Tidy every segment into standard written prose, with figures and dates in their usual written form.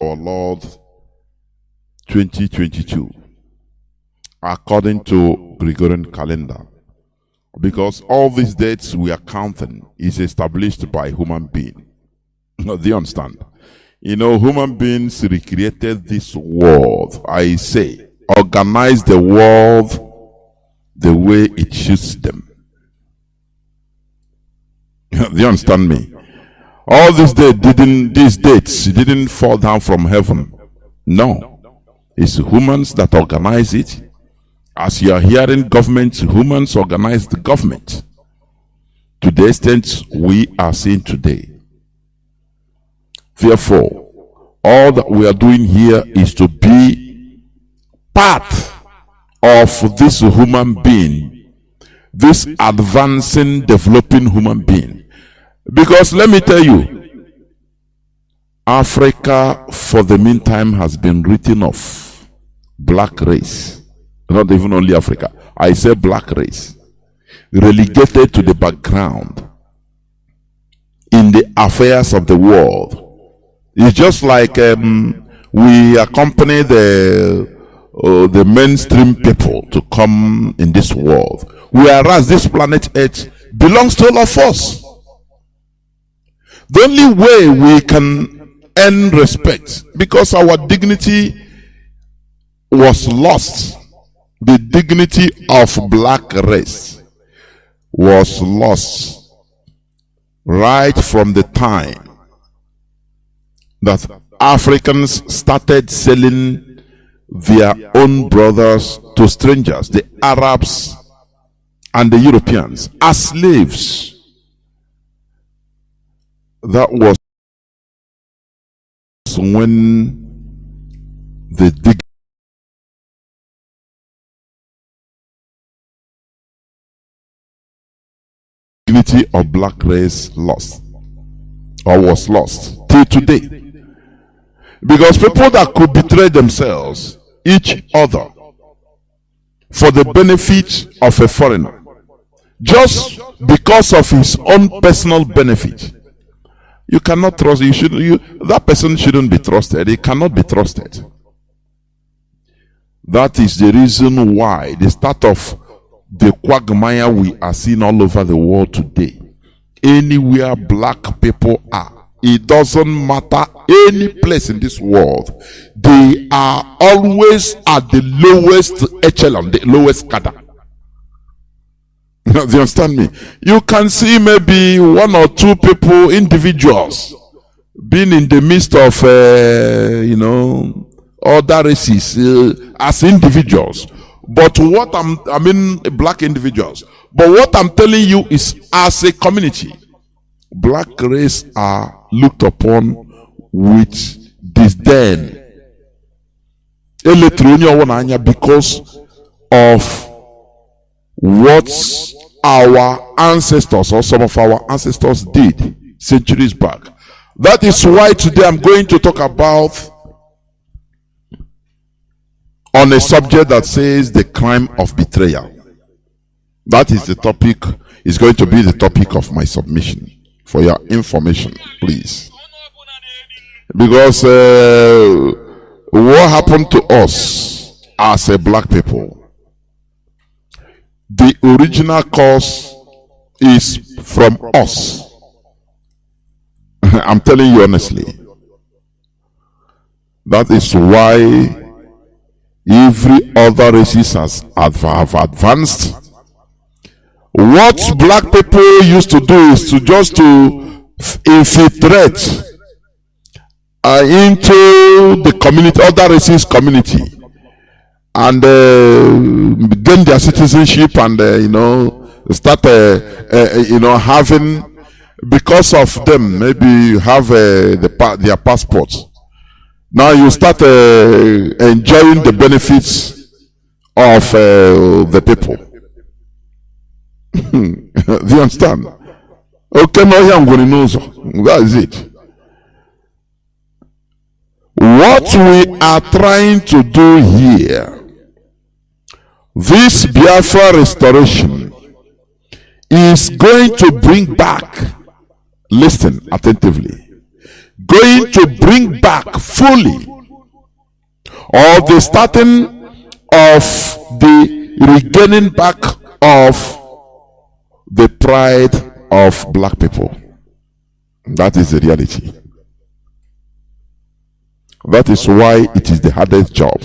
our Lord 2022 according to Gregorian calendar, because all these dates we are counting is established by human being. Do you understand? You know, human beings recreated this world. I say, organize the world the way it suits them. Do you understand me? All these dates didn't fall down from heaven. No. It's humans that organize it. As you are hearing government, humans organize the government to the extent we are seeing today. Therefore, all that we are doing here is to be part of this human being, this advancing, developing human being. Because let me tell you, Africa for the meantime has been written off. Black race. Not even only Africa. I say black race. Relegated to the background in the affairs of the world. It's just like we accompany the mainstream people to come in this world, whereas this planet Earth belongs to all of us. The only way we can earn respect, because our dignity was lost, the dignity of black race was lost right from the time that Africans started selling their own brothers to strangers, the Arabs and the Europeans, as slaves. That was when the dignity of black race lost, or was lost till today. Because people that could betray themselves, each other, for the benefit of a foreigner, just because of his own personal benefit, you cannot trust. That person shouldn't be trusted. He cannot be trusted. That is the reason why the start of the quagmire we are seeing all over the world today. Anywhere black people are, it doesn't matter any place in this world, they are always at the lowest echelon, the lowest cadre. Do you understand me? You can see maybe one or two people, individuals, being in the midst of other races as individuals. But what I mean black individuals. But what I'm telling you is, as a community, black race are looked upon with disdain, because of what our ancestors, or some of our ancestors, did centuries back. That is why today I'm going to talk about on a subject that says the crime of betrayal. That is the topic, is going to be the topic of my submission. For your information, please. Because what happened to us as a black people, the original cause is from us. I'm telling you honestly. That is why every other races have advanced. What black people used to do is to just to infiltrate into the community, other races community, and gain their citizenship, and start having, because of them, maybe you have their passports. Now you start enjoying the benefits of the people. Do you understand? Okay, that is it. What we are trying to do here, this Biafra restoration, is going to bring back, listen attentively, going to bring back fully, or the starting of the regaining back of the pride of black people. That is the reality. That is why it is the hardest job.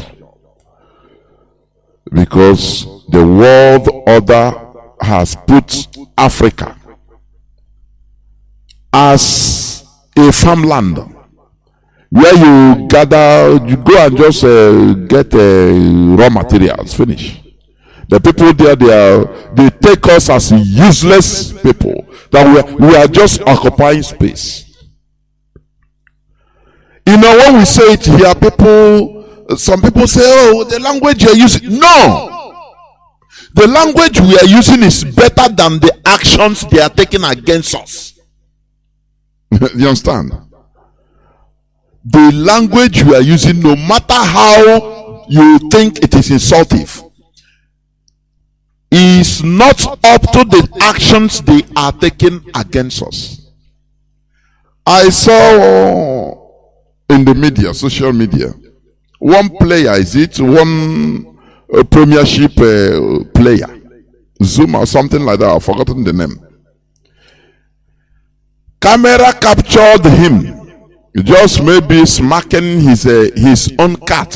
Because the world order has put Africa as a farmland where you gather, you go and just get raw materials, finish. The people there, they take us as useless people, that we are just occupying space. You know, when we say it here, some people say, oh, the language you're using. No! The language we are using is better than the actions they are taking against us. You understand? The language we are using, no matter how you think it is insultive, is not up to the actions they are taking against us. I saw in the media, social media, one player, one premiership player, Zoom or something like that, I've forgotten the name. Camera captured him just maybe smacking his own cat.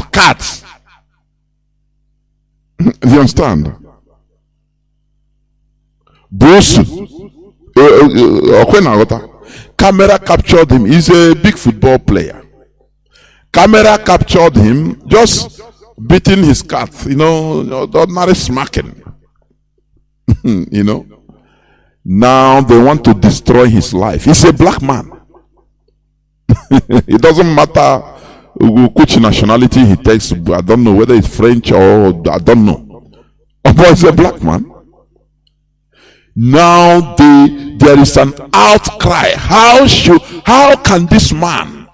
You understand? Bruce, camera captured him. He's a big football player. Camera captured him just beating his cat, the ordinary smacking. Now they want to destroy his life. He's a black man. It doesn't matter which nationality he takes. I don't know whether it's French or I don't know. But he's a black man. Now there is an outcry. How can this man,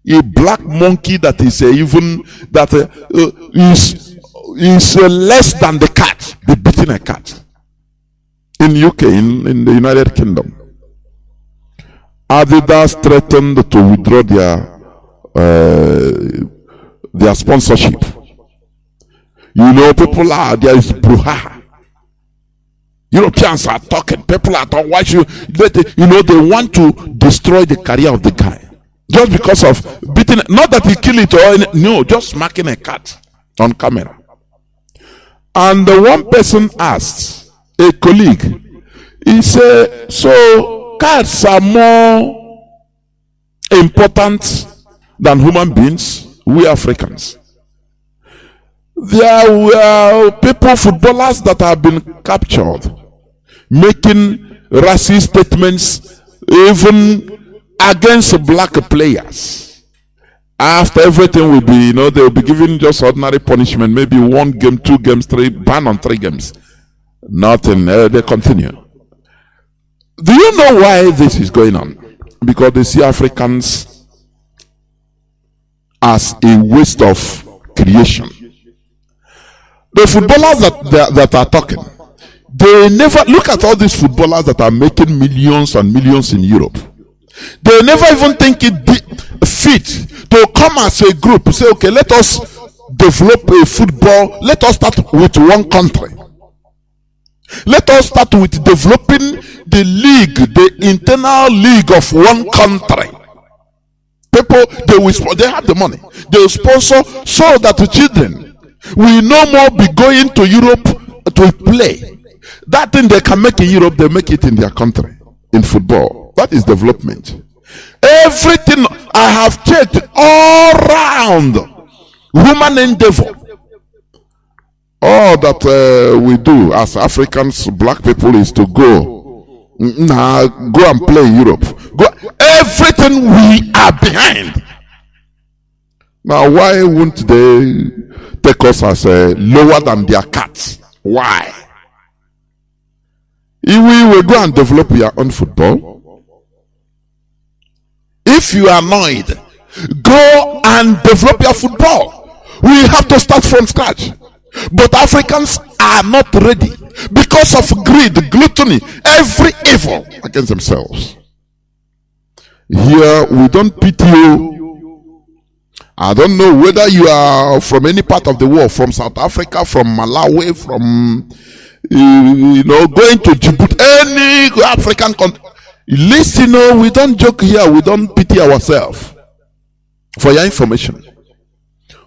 a black monkey that is is less than the cat, be beating a cat? In UK, in the United Kingdom, Adidas threatened to withdraw their sponsorship. There is brouhaha. Europeans are talking, people are talking. Why should they want to destroy the career of the guy just because of beating? Not that he killed it or no, just smacking a cat on camera. And the one person asked a colleague, he said, so cats are more important than human beings? We Africans. There were footballers that have been captured, making racist statements even against black players. After everything will be, they will be given just ordinary punishment, maybe 1 game, 2 games, 3, ban on 3 games. Nothing, they continue. Do you know why this is going on? Because they see Africans as a waste of creation. The footballers that are talking, they never look at all these footballers that are making millions and millions in Europe. They never even think it fit to come as a group, say, okay, let us develop a football, let us start with one country. Let us start with developing the league, the internal league of one country. People, they have the money. They will sponsor so that the children will no more be going to Europe to play. That thing they can make in Europe, they make it in their country, in football. That is development. Everything I have checked all round, human endeavor. All that we do as Africans, black people, is to go and play in Europe. Everything we are behind. Now, why won't they take us as lower than their cats? Why? If we will go and develop your own football, if you are annoyed, go and develop your football. We have to start from scratch. But Africans are not ready because of greed, gluttony, every evil against themselves. Here, we don't pity you. I don't know whether you are from any part of the world, from South Africa, from Malawi, from, going to Djibouti, any African country. Listen, we don't joke here, we don't pity ourselves. For your information,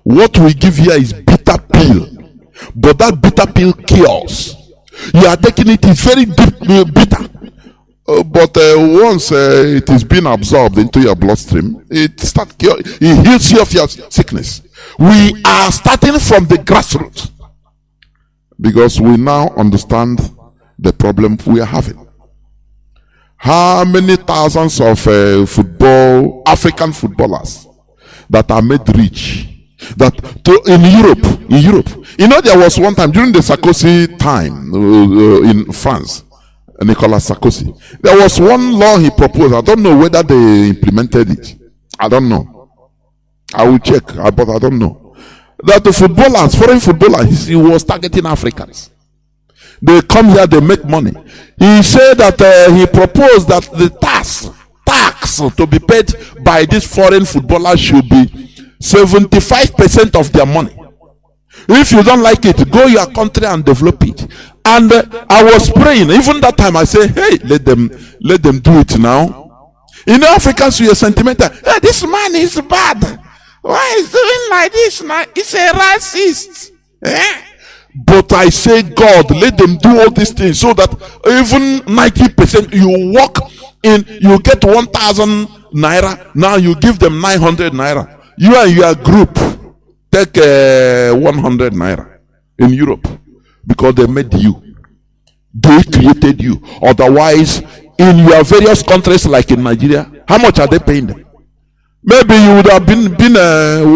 what we give here is bitter pill, but that bitter pill kills. You are taking it, it's very deep, bitter. But once it is being absorbed into your bloodstream, it heals you of your sickness. We are starting from the grassroots because we now understand the problem we are having. How many thousands of African footballers that are made rich in Europe. There was one time during the Sarkozy time in France. Nicolas Sarkozy. There was one law he proposed. I don't know whether they implemented it. I don't know. I will check, but I don't know. That the foreign footballers, he was targeting Africans. They come here, they make money. He said that he proposed that the tax to be paid by these foreign footballers should be 75% of their money. If you don't like it, go your country and develop it. And I was praying. Even that time I say, hey, let them do it now. Africans, we are sentimental. Hey, this man is bad. Why is doing like this now? He's a racist. But I say, God, let them do all these things so that even 90% you walk in, you get 1,000 naira. Now you give them 900 naira. You and your group take 100 naira in Europe because they made you. They created you. Otherwise, in your various countries like in Nigeria, how much are they paying them? Maybe you would have been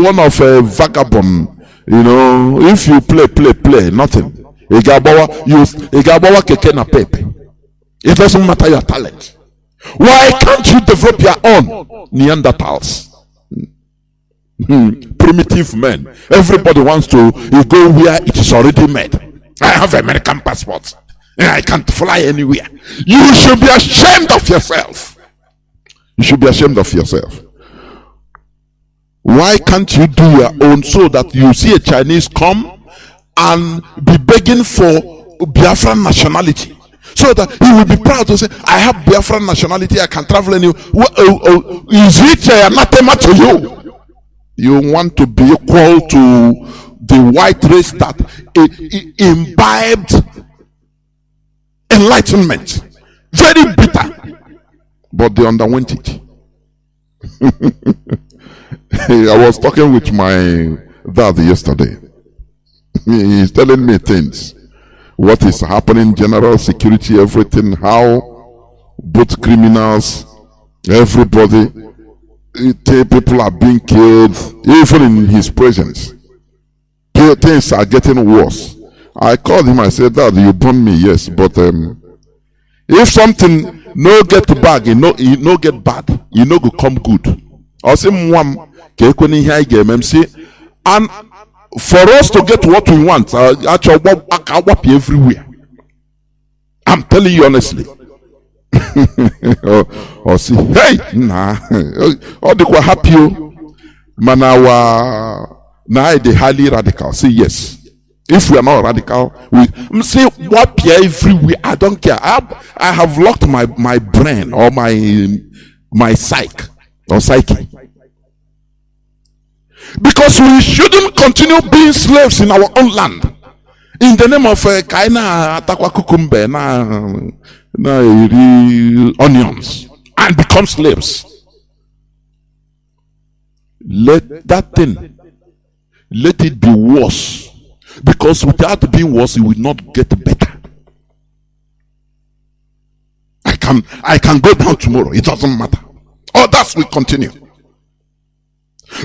one of a vagabond. If you play, nothing. It doesn't matter your talent. Why can't you develop your own Neanderthals? Primitive men. Everybody wants to go where it is already made. I have American passport. I can't fly anywhere. You should be ashamed of yourself. You should be ashamed of yourself. Why can't you do your own so that you see a Chinese come and be begging for Biafran nationality? So that he will be proud to say, I have Biafran nationality, I can travel anywhere. Is it anathema to you? You want to be equal to the white race that imbibed enlightenment. Very bitter. But they underwent it. I was talking with my dad yesterday. He's telling me things. What is happening, general security, everything, how both criminals, everybody, people are being killed, even in his presence. Things are getting worse. I called him, I said, Dad, you burn me, yes, but if something no get bad, you no get bad, you no go come good. And for us to get what we want, actually everywhere. I'm telling you honestly. Or see, hey, nah, all the quite happy, manawa, now the highly radical. Say yes. If we are not radical, we say what everywhere. I don't care. I have locked my brain or my psyche or psyche. Because we shouldn't continue being slaves in our own land. In the name of kaina atakwa kukumbe na onions and become slaves. Let that thing, let it be worse. Because without being worse, it will not get better. I can go down tomorrow. It doesn't matter. Others will continue.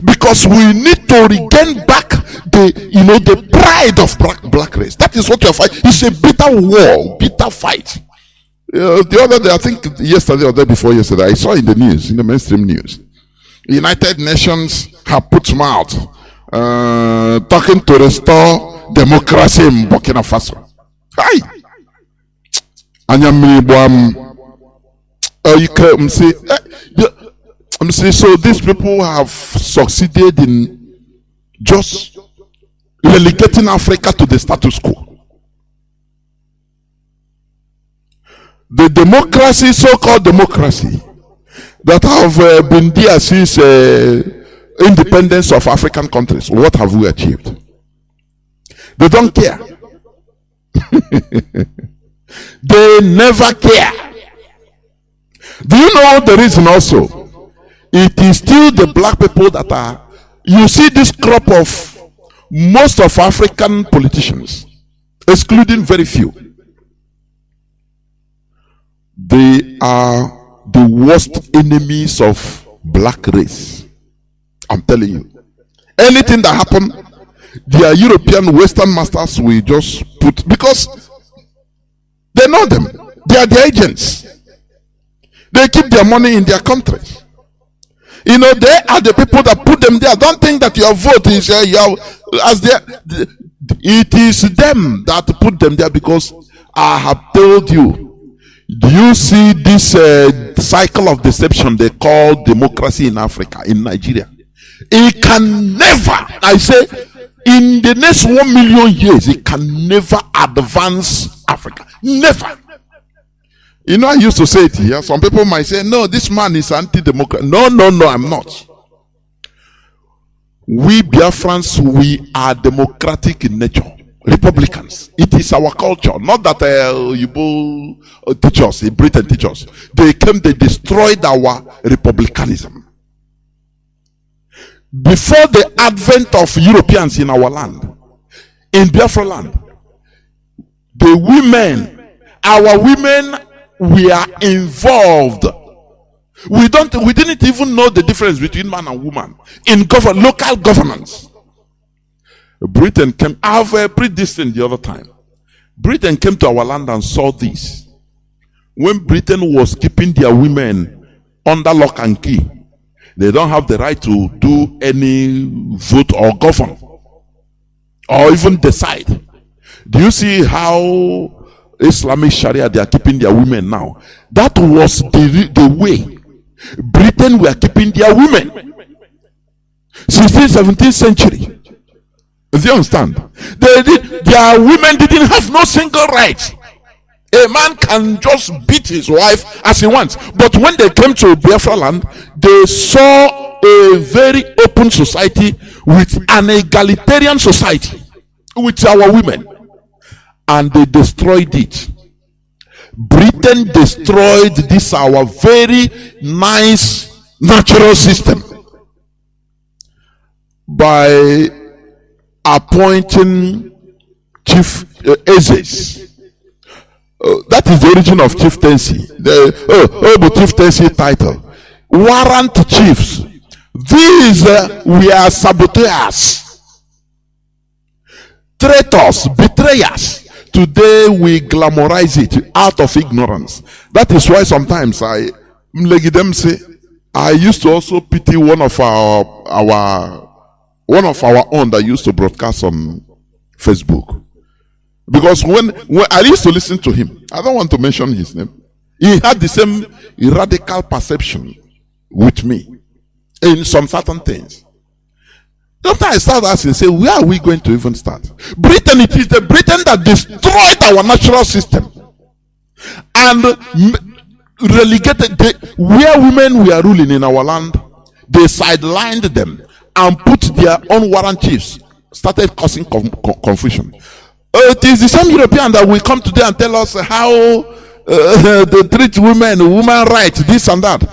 Because we need to regain back the pride of black race. That is what we are fighting. It's a bitter war, bitter fight. The other day, I think yesterday or the day before yesterday, I saw in the news, in the mainstream news, United Nations have put mouth talking to restore democracy in Burkina Faso. Hi. You can say See, so these people have succeeded in just relegating Africa to the status quo. The democracy, so-called democracy, that have been there since independence of African countries, what have we achieved? They don't care. They never care. Do you know the reason also? It is still the black people that are, you see this crop of most of African politicians, excluding very few. They are the worst enemies of black race. I'm telling you. Anything that happen, their European Western masters will just put, because they know them. They are the agents. They keep their money in their countries. You know, they are the people that put them there. Don't think that your vote is it is them that put them there, because I have told you. Do you see this cycle of deception they call democracy in Africa, in Nigeria? It can never, I say, in the next 1 million years, it can never advance Africa. Never. You know, I used to say it here. Some people might say, no, this man is anti-democrat. No, I'm not. We Biafrans, we are democratic in nature. Republicans. It is our culture. Not that you teach us, Britain teach us. They came, they destroyed our republicanism. Before the advent of Europeans in our land, in Biafra land, the women, our women, we are involved. We didn't even know the difference between man and woman in local governance. Britain came, I have preached this thing the other time. Britain came to our land and saw this. When Britain was keeping their women under lock and key, they don't have the right to do any vote or govern or even decide. Do you see how Islamic Sharia, they are keeping their women now? That was the way Britain were keeping their women 16th, 17th century. Do you understand? Their women didn't have no single right. A man can just beat his wife as he wants. But when they came to Biafra land, they saw a very open society with an egalitarian society with our women. And they destroyed it. Britain destroyed this our very nice natural system by appointing chief Ezes. That is the origin of chieftaincy. The chieftaincy title. Warrant chiefs. These were saboteurs, traitors, betrayers. Today we glamorize it out of ignorance. That is why sometimes I used to also pity one of our own that used to broadcast on Facebook. Because when I used to listen to him, I don't want to mention his name, he had the same radical perception with me in some certain things. Sometimes I start asking, say, where are we going to even start? Britain, it is the Britain that destroyed our natural system and relegated where women were ruling in our land. They sidelined them and put their own warrant chiefs, started causing confusion. It is the same European that will come today and tell us how they treat women, woman rights, this and that.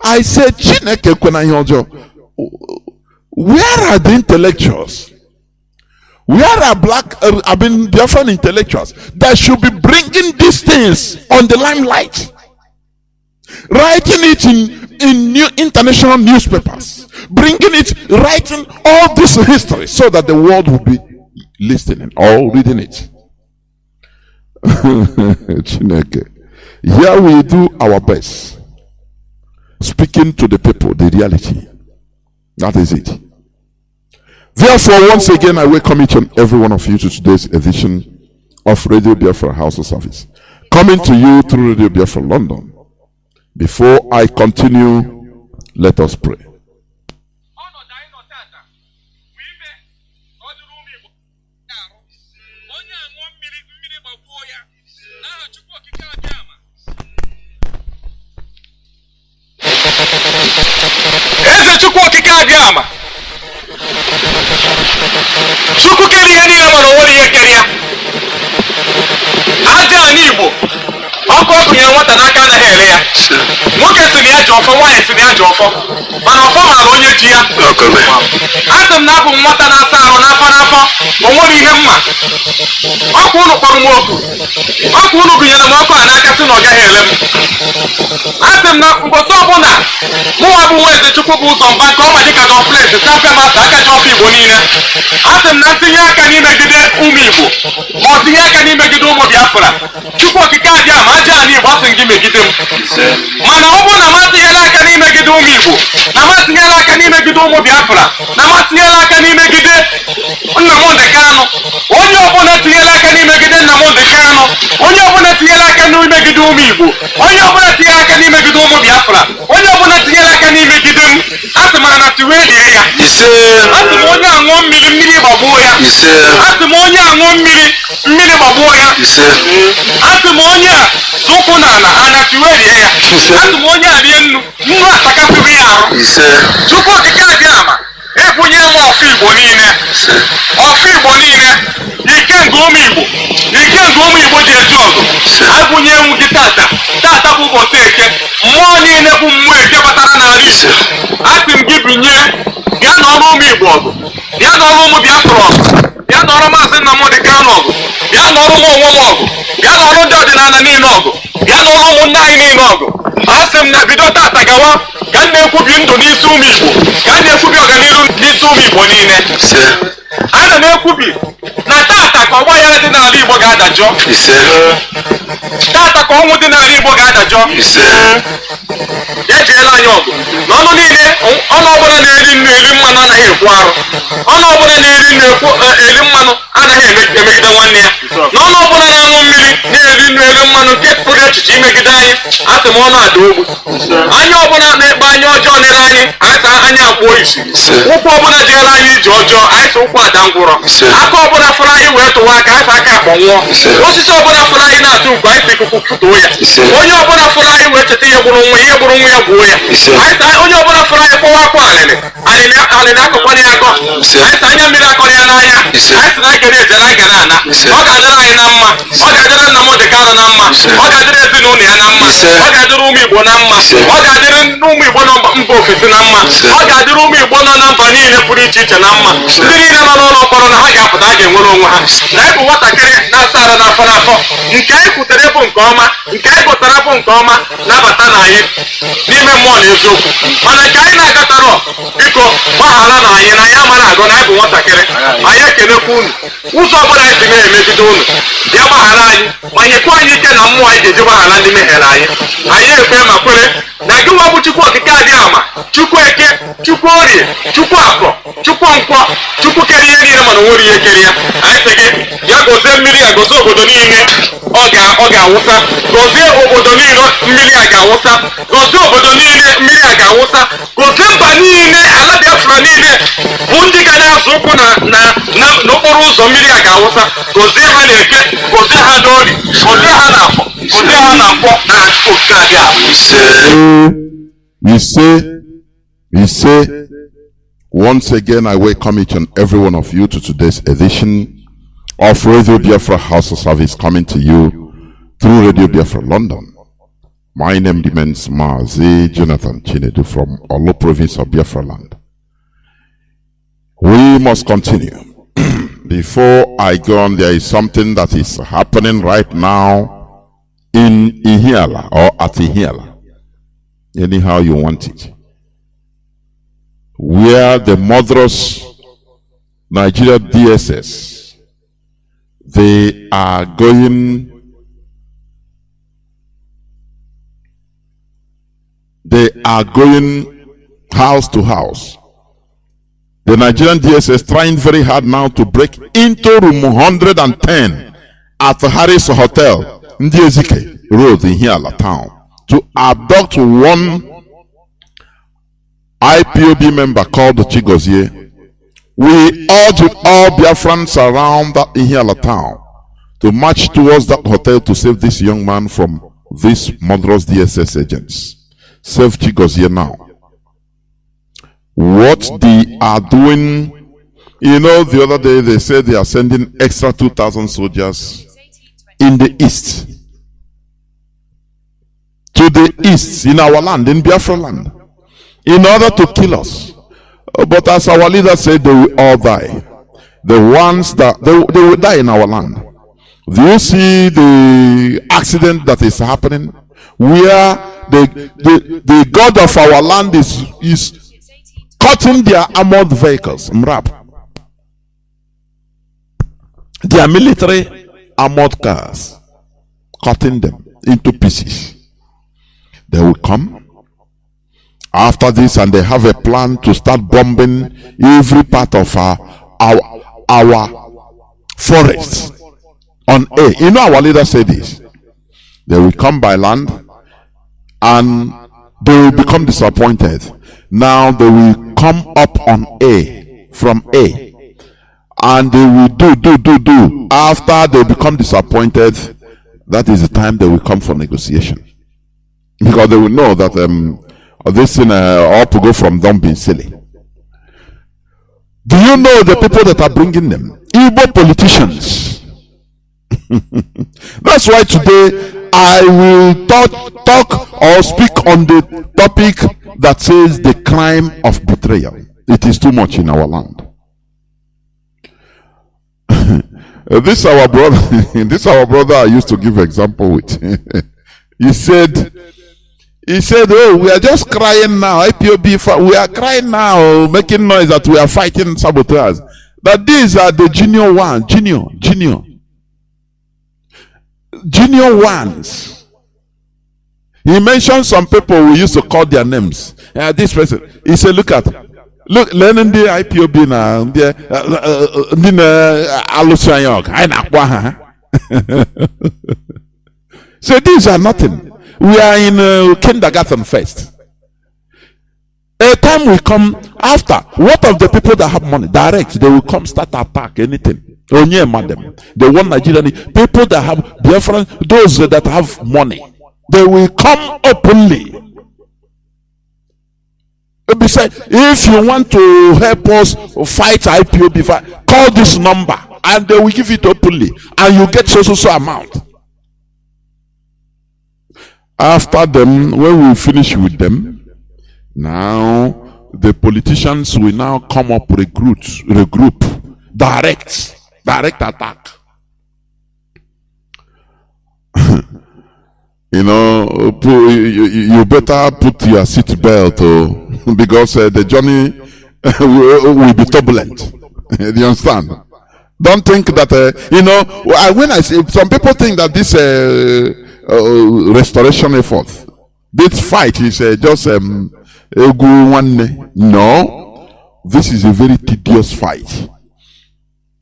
I said, Chineke Kwenanyojo, where are the intellectuals? Where are Biafran intellectuals that should be bringing these things on the limelight, writing it in new international newspapers, bringing it, writing all this history so that the world will be listening or reading it. Here we do our best, speaking to the people the reality. That is it. Therefore, once again, I welcome each and every one of you to today's edition of Radio Biafra HAUSA-SERVICE, coming to you through Radio Biafra London. Before I continue, Let us pray. Eze Chukwu okike abịama. Chukwu kere ihe niile mana o nwere ihe kere ya. Aja anyị Igbo. Ọkụ ọkụnye nwata n'aka anaghị ele ya. Nwoke si na ya ji ọfọ, nwaanyị si na ya ji ọfọ. Mana ọfọ maara onye ji ya. Asị m na abụ nwata na-asa ahụ n'afọ o nwere ihe mma. Ọkụ unu kpọrọ m oku. Ọkụ unu gụnyere m ọkụ a n'aka sị na ọ gaghị ele m. Asị m na mbosi ọbụla mụnwa bụ nwa Eze Chukwu bụ ụzọ mba nke ọma dịka gọọmenti champion master aka ji ọfọ Igbo niile. Asị m na ntinye aka n'imegide ụmụ Igbo ma ọ tinye aka n'imegide ụmụ Biafra. Chukwu okike abịa ma aja anyị Igbo asị gị megide m. Mana ọ bụrụ na m atinyela aka n'imegide ụmụ Igbo, na m atinyela aka n'imegide ụmụ Biafra, na m atinyela aka n'imegide Nnamdi Kanu, onye ọbụla tinyela aka n'imegide Nnamdi Kanu, onye ọbụla tinyela aka n'imegide ụmụ Igbo, onye ọbụla tinyela aka n'imegide ụmụ Biafra, onye ọbụla tinyela aka n'imegide m, asị m na tiwe lie ya. Asị m onye aṅụọ mmiri, mmiri gbagbuo ya. Asị m onye aṅụọ mmiri, mmiri gbagbuo ya. Asị m onye a zụkwụ n'ala, ana tiwe lie ya. Asị m onye a rie nnu, nnu atakasịrị ya arụ. Chukwu okike abịama ebunye m ọfụ Igbo niile. Ọfụ Igbo niile. Ike nke ụmụ Igbo. Ike nke ụmụ Igbo ji eju ọgụ. Abụnye m gị tata. Tata bụ ụbọchị Eke. Mmụọ niile bụ mmụọ Eke batara n'ala Igbo. Asị m gị binye. Bịa n'ọrụ ụmụ Igbo ọgụ. Bịa n'ọrụ ụmụ Biafra ọgụ. Bịa n'ọrụ Maazị Nnamdi Kanu ọgụ. Bịa n'ọrụ m onwe m ọgụ. Bịa n'ọrụ ndị ọdịnala niile ọgụ. Bịa n'ọrụ ụmụnne anyị niile ọgụ. Asị m na bido tata gawa ka m na-ekwubi ndụ n'isi ụmụ Igbo, ka m na-ekwubi ọganihu n'isi ụmụ Igbo niile. Ana m ekwubi na tata ka ọgba aghara dị n'ala Igbo ga-adajọ. Tata ka ọnwụ dị n'ala Igbo ga-adajọ. Ejeela anyị ọgụ n'ọnụ niile. Ọnụ ọbụla na-eri nnu eri mmanụ anaghị ekwu arụ. Ọnụ ọbụla na-eri nnu eri mmanụ anaghị emegide nwanne ya. N'ọnụ ọbụla na-aṅụ mmiri na-eri nnu eri mmanụ nke pụrụ echiche imegide anyị, asị m ọnụ ada ogbu. Anya ọbụla na-ekpe anya ọjọọ nere anyị, asị anya akpụọ isi. Ụkwụ ọbụla jeere anyị ije ọjọọ, anyị sị ụkwụ ada ngwụrọ. Aka ọbụla fụrụ anyị wee tụwa aka, anyị sị aka akpọnwụọ. Osisi ọbụla fụrụ anyị na-atụ nkwa, anyị sị ikuku fụtuo ya. Onye ọbụla fụrụ anyị wee cheta ihe gburu nwa ya gbuo ya. Onye ọbụla fụrụ anyị kpọwa akwa alịlị akụkwana ya akọ. Anyị sị anya mmiri akọrọ ya n'anya. Anyị sị na agere eje na agere ana. Ọ ga-adịrị anyị na mma. Ọ ga-adịrị Nnamdi Kanu na mma. Ọ ga-adịrị ezinụlọ ya na mma. Ọ ga-adịrị ụmụ Igbo na mma. Ọ ga-adịrị ụmụ Igbo nọ mba ofesi na mma. Ọ ga-adịrị ụmụ Igbo nọ na mba niile pụrụ iche iche na mma. Ndị niile nọ n'ụlọ mkpọrọ na ha ga-apụta, ha ga-enwere onwe ha. Na ịbụ nwatakịrị na-asa ara n'afọ n'afọ. Nke anyị kwutere bụ nke ọma, nke anyị gụtara bụ nke ọma, nabata na anyị n'ime mmụọ na eziokwu. Mana nke anyị na-agatara biko gbaghara na anyị na anyị amara agụ na anyị bụ nwatakịrị. Anyị ekenekwa unu. Ụzọ ọbụla anyị si na-emegide unu, bịa gbaghara anyị ma nyekwa anyị ike na mmụọ anyị ga-eji gbaghara ndị mehiere anyị. Anyị ekpe ma kwere na gị nwa bụ Chukwu okike abịama, Chukwu Eke, Chukwu Orie, Chukwu Afọ, Chukwu Nkwọ, Chukwu kere ihe niile mana o nwere ihe kere ya. Anyị sị gị ya gozie mmiri a, gozie obodo niile ọ ga-awụsa. Gozie obodo niile mmiri a ga-awụsa. Gozie obodo niile mmiri a ga-awụsa. Gozie mba niile, ala Biafra niile bụ ndị ga na-azụ ụkwụ n'okporo ụzọ mmiri a ga-awụsa. Gozie ha na-Eke, gozie ha n'Orie, gozie ha na Afọ, gozie ha na Nkwọ na Chukwu okike abịama. We say, once again, I welcome each and every one of you to today's edition of Radio Biafra HAUSA-SERVICE, coming to you through Radio Biafra London. My name remains Mazi JOHNATHAN from Olo province of Biafra land. We must continue. Before I go on, there is something that is happening right now in Ihiala or at Ihiala, anyhow you want it, where the murderous Nigeria DSS, they are going house to house. The Nigerian DSS trying very hard now to break into room 110 at the Harris Hotel, Ndiezike Road in Hiala town, to abduct one IPOD member called Chigozie. We urge all Biafrans around that Ihiala town to march towards that hotel to save this young man from these murderous DSS agents. Save Chigozie now. What they are doing, you know, the other day they said they are sending extra 2,000 soldiers in the east. To the east, in our land, in Biafra land, in order to kill us. But as our leader said, they will all die. The ones that they will die in our land. Do you see the accident that is happening? Where the God of our land is cutting their armored vehicles, MRAP. Their military armored cars, cutting them into pieces. They will come after this and they have a plan to start bombing every part of our forests on A. You know, our leader said this. They will come by land and they will become disappointed. Now they will come up on A, from A, and they will do. After they become disappointed, that is the time they will come for negotiation. Because they will know that this thing ought to go from them being silly. Do you know the people that are bringing them? Igbo politicians. That's why today I will talk or speak on the topic that says the crime of betrayal. It is too much in our land. This our brother I used to give example with. He said, oh, we are just crying now. IPOB, we are crying now, making noise that we are fighting saboteurs. That these are the junior ones. He mentioned some people we used to call their names. This person, he said, look, learning the IPOB now. So these are nothing. We are in kindergarten first. A time will come after. What of the people that have money? Direct, they will come start attack anything. Onye madam. They want Nigerian people that have Biafran, those that have money. They will come openly. Besides, if you want to help us fight IPOB, call this number and they will give it openly, and you get so amount. After them, when we finish with them, now the politicians will now come up, regroup, direct attack. You know, you better put your seat belt, because the journey will be turbulent. Do you understand? Don't think that you know. When I say, some people think that this restoration effort, this fight is just no. This is a very tedious fight.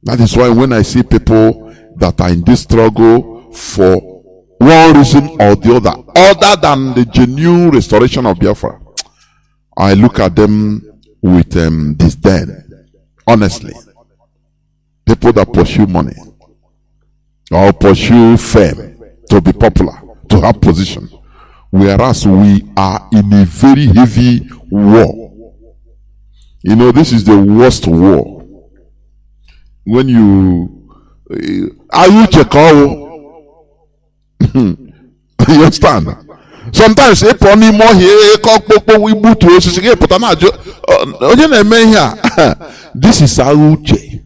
That is why when I see people that are in this struggle for one reason or the other than the genuine restoration of Biafra, I look at them with disdain. Honestly, people that pursue money or pursue fame to be popular, to have position, whereas we are in a very heavy war. You know, this is the worst war. When you check out, you understand? Sometimes this is Auche.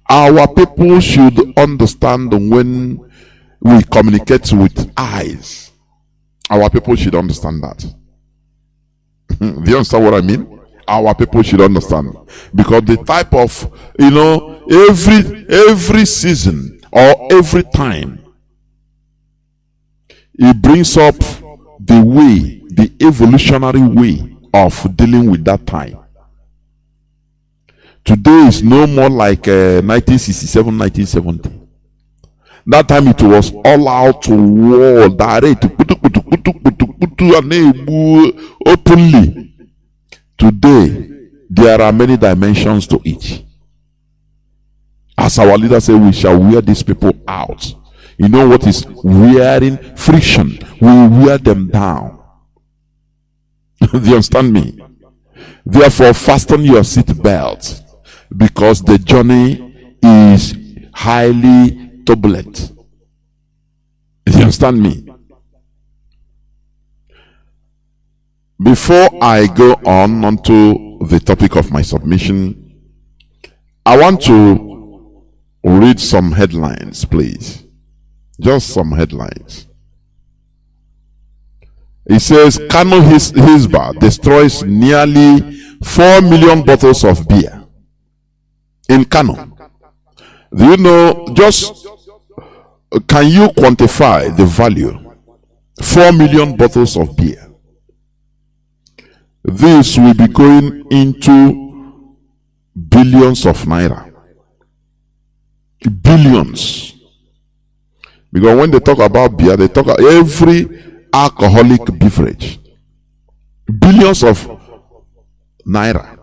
Our people should understand when we communicate with eyes. Our people should understand that. Do you understand what I mean? Our people should understand. Because the type of, you know, every season or every time, it brings up the way, the evolutionary way of dealing with that time. Today is no more like 1967, 1970. That time it was all out war, direct. openly. Today, there are many dimensions to it. As our leader said, we shall wear these people out. You know what is wearing? Friction. We wear them down. Do you understand me? Therefore, fasten your seat belt, because the journey is highly turbulent. Do you understand me? Before I go on onto the topic of my submission, I want to read some headlines, please. Just some headlines. It says, Kanu Hisba destroys nearly 4 million bottles of beer in Kanu. Do you know, can you quantify the value? 4 million bottles of beer. This will be going into billions of naira. Billions. Because when they talk about beer, they talk about every alcoholic beverage. Billions of naira.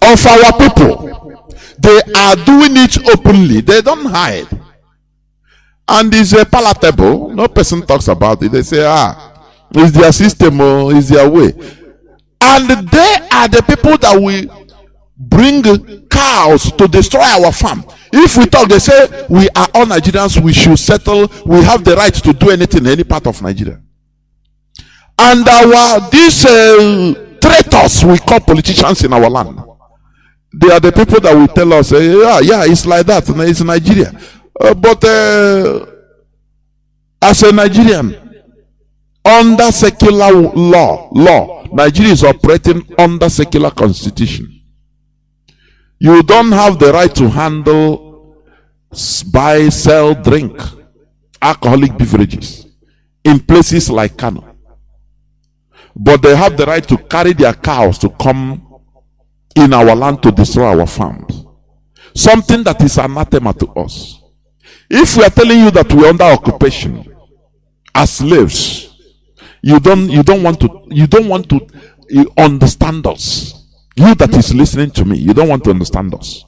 Of our people. They are doing it openly. They don't hide. And it's palatable. No person talks about it. They say, it's their system or it's their way. And they are the people that will bring cows to destroy our farm. If we talk, they say we are all Nigerians, we should settle, we have the right to do anything in any part of Nigeria. And these traitors we call politicians in our land, they are the people that will tell us, yeah, it's like that, it's Nigeria. But as a Nigerian, under secular law, Nigeria is operating under secular constitution. You don't have the right to handle, buy, sell, drink alcoholic beverages in places like Kanu. But they have the right to carry their cows to come in our land to destroy our farms. Something that is anathema to us. If we are telling you that we are under occupation as slaves, you don't want to understand us. You that is listening to me, you don't want to understand us.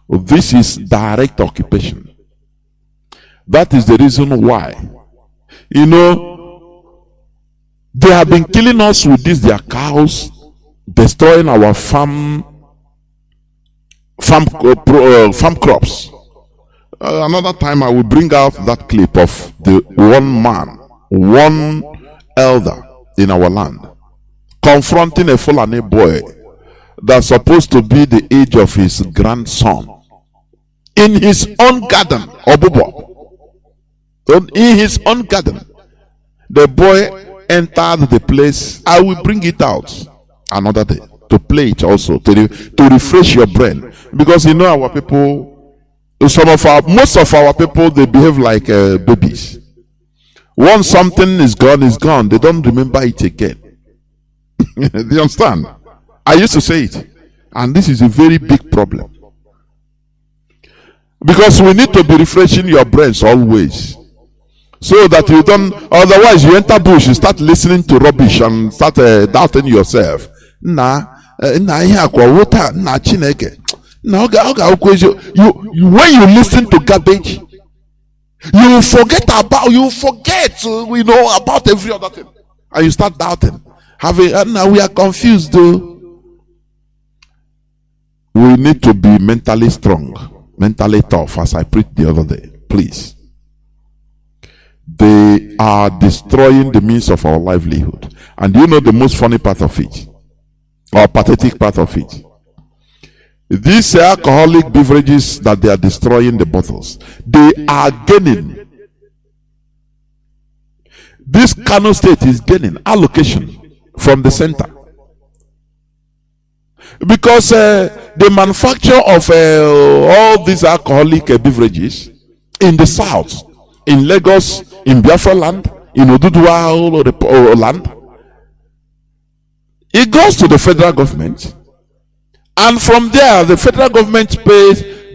This is direct occupation. That is the reason why, they have been killing us with their cows, destroying our farm crops. Another time I will bring out that clip of the one elder in our land confronting a Fulani boy that's supposed to be the age of his grandson in his own garden, in his own garden. The boy entered the place. I will bring it out another day to play it also, to refresh your brain, because our people, most of our people, they behave like babies. Once something is gone, they don't remember it again. Do you understand? I used to say it, and this is a very big problem, because we need to be refreshing your brains always, so that you don't, otherwise you enter bush, you start listening to rubbish and start doubting yourself. When you listen to garbage, you forget about every other thing, and you start doubting. Now we are confused though. We need to be mentally strong, mentally tough, as I preached the other day. Please. They are destroying the means of our livelihood. And you know the most funny part of it, or pathetic part of it? These alcoholic beverages that they are destroying, the bottles, they are gaining. This Kano state is gaining allocation from the center, because the manufacture of all these alcoholic beverages in the south, in Lagos, in Biafra land, in Oduduwa land, it goes to the federal government, and from there the federal government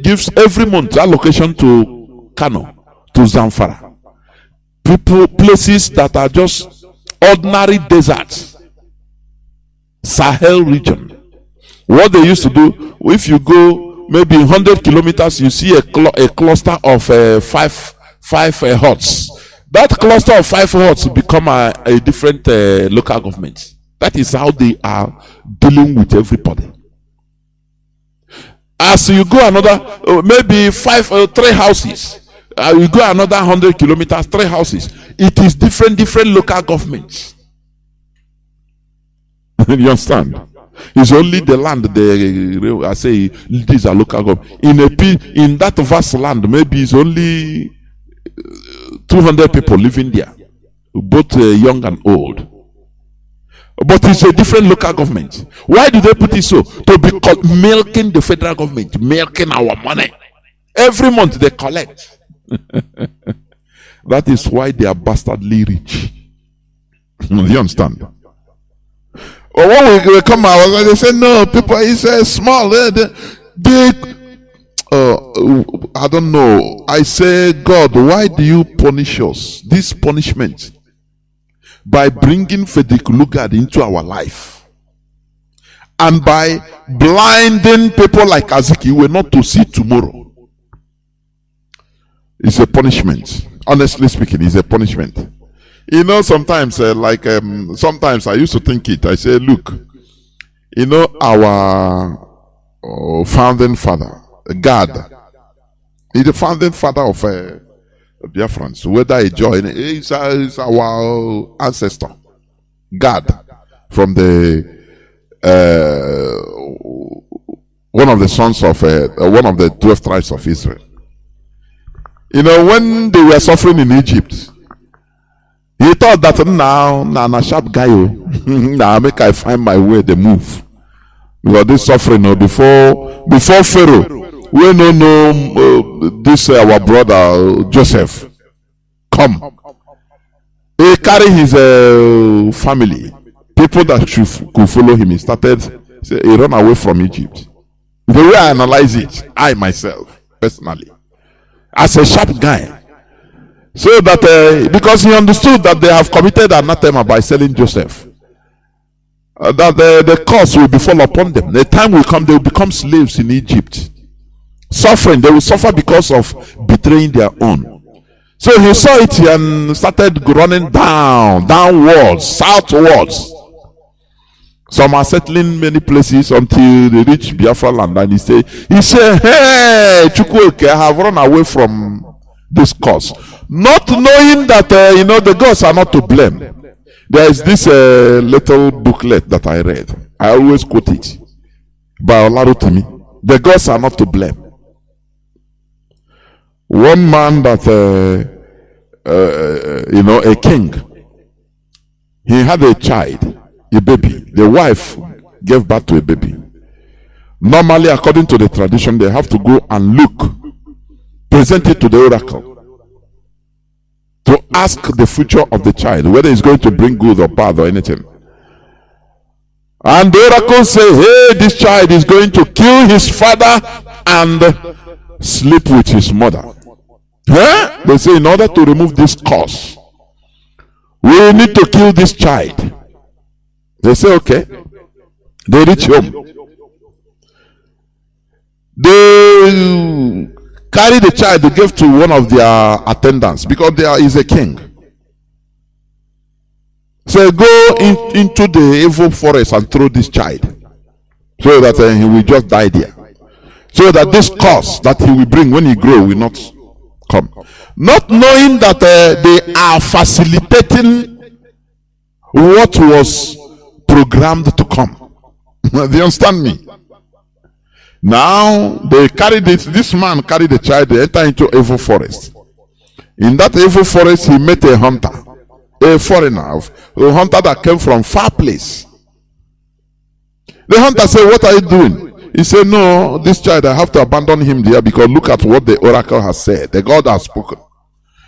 gives every month allocation to Kano, to Zamfara, places that are just ordinary deserts, Sahel region. What they used to do, if you go maybe 100 kilometers, you see a cluster of five huts. That cluster of 5 huts become a different local government. That is how they are dealing with everybody. As you go another, maybe 3 houses. You go another 100 kilometers, 3 houses. It is different local governments. You understand? It's only the land I say these are local government. In that vast land, maybe it's only 200 people living there, both young and old. But it's a different local government. Why do they put it so? To be milking the federal government, milking our money. Every month they collect. That is why they are bastardly rich. Do you understand? Or when we come out, they say, no, people, it's small. I don't know. I say, God, why do you punish us? This punishment by bringing Frederick Lugard into our life and by blinding people like Aziki, we're not to see tomorrow. It's a punishment. Honestly speaking, it's a punishment. You know, sometimes, sometimes I used to think it. I say, look, you know, our founding father, God, he's the founding father of Biafrans. Whether he joined, he's our ancestor, God, from the one of the sons of one of the 12 tribes of Israel. You know, when they were suffering in Egypt, he thought that now a sharp guy, now make I find my way to move. Because this suffering, before Pharaoh, we don't know this our brother Joseph come. He carry his family, people that could follow him. He started, he ran away from Egypt. The way I analyze it, I myself personally, as a sharp guy. So that because he understood that they have committed anathema by selling Joseph, that the curse will befall upon them. The time will come, they will become slaves in Egypt, suffering. They will suffer because of betraying their own. So he saw it and started running downwards, southwards. Some are settling many places until they reach Biafra land, and he said, "Hey, Chukwueke, I have run away from this cause." Not knowing that, the gods are not to blame. There is this little booklet that I read. I always quote it. By Olarotimi. The gods are not to blame. One man that, a king, he had a child, a baby. The wife gave birth to a baby. Normally, according to the tradition, they have to go and look, present it to the oracle, to ask the future of the child, whether it's going to bring good or bad or anything. And the oracle say, hey, this child is going to kill his father and sleep with his mother. They say, in order to remove this curse, we need to kill this child. They say, okay. They reach home. They carry the child to give to one of their attendants, because there is a king. So go into the evil forest and throw this child, so that he will just die there, so that this curse that he will bring when he grow will not come. Not knowing that they are facilitating what was programmed to come. Do you understand me? Now they carried this man carried the child, they enter into evil forest. In that evil forest, he met a hunter, a foreigner, a hunter that came from far place. The hunter said, what are you doing? He said, no, this child, I have to abandon him there, because look at what the oracle has said. The God has spoken.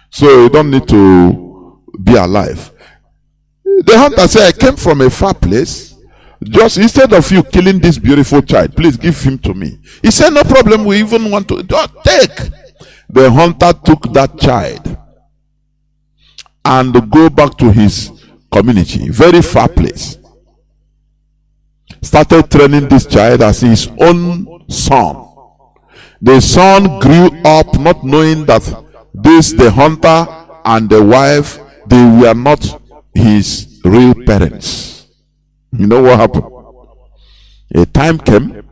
So you don't need to be alive. The hunter said, I came from a far place. Just instead of you killing this beautiful child, please give him to me. He said, no problem, we even want to take. The hunter took that child and go back to his community, very far place. Started training this child as his own son. The son grew up not knowing that the hunter and the wife, they were not his real parents. You know what happened? A time came,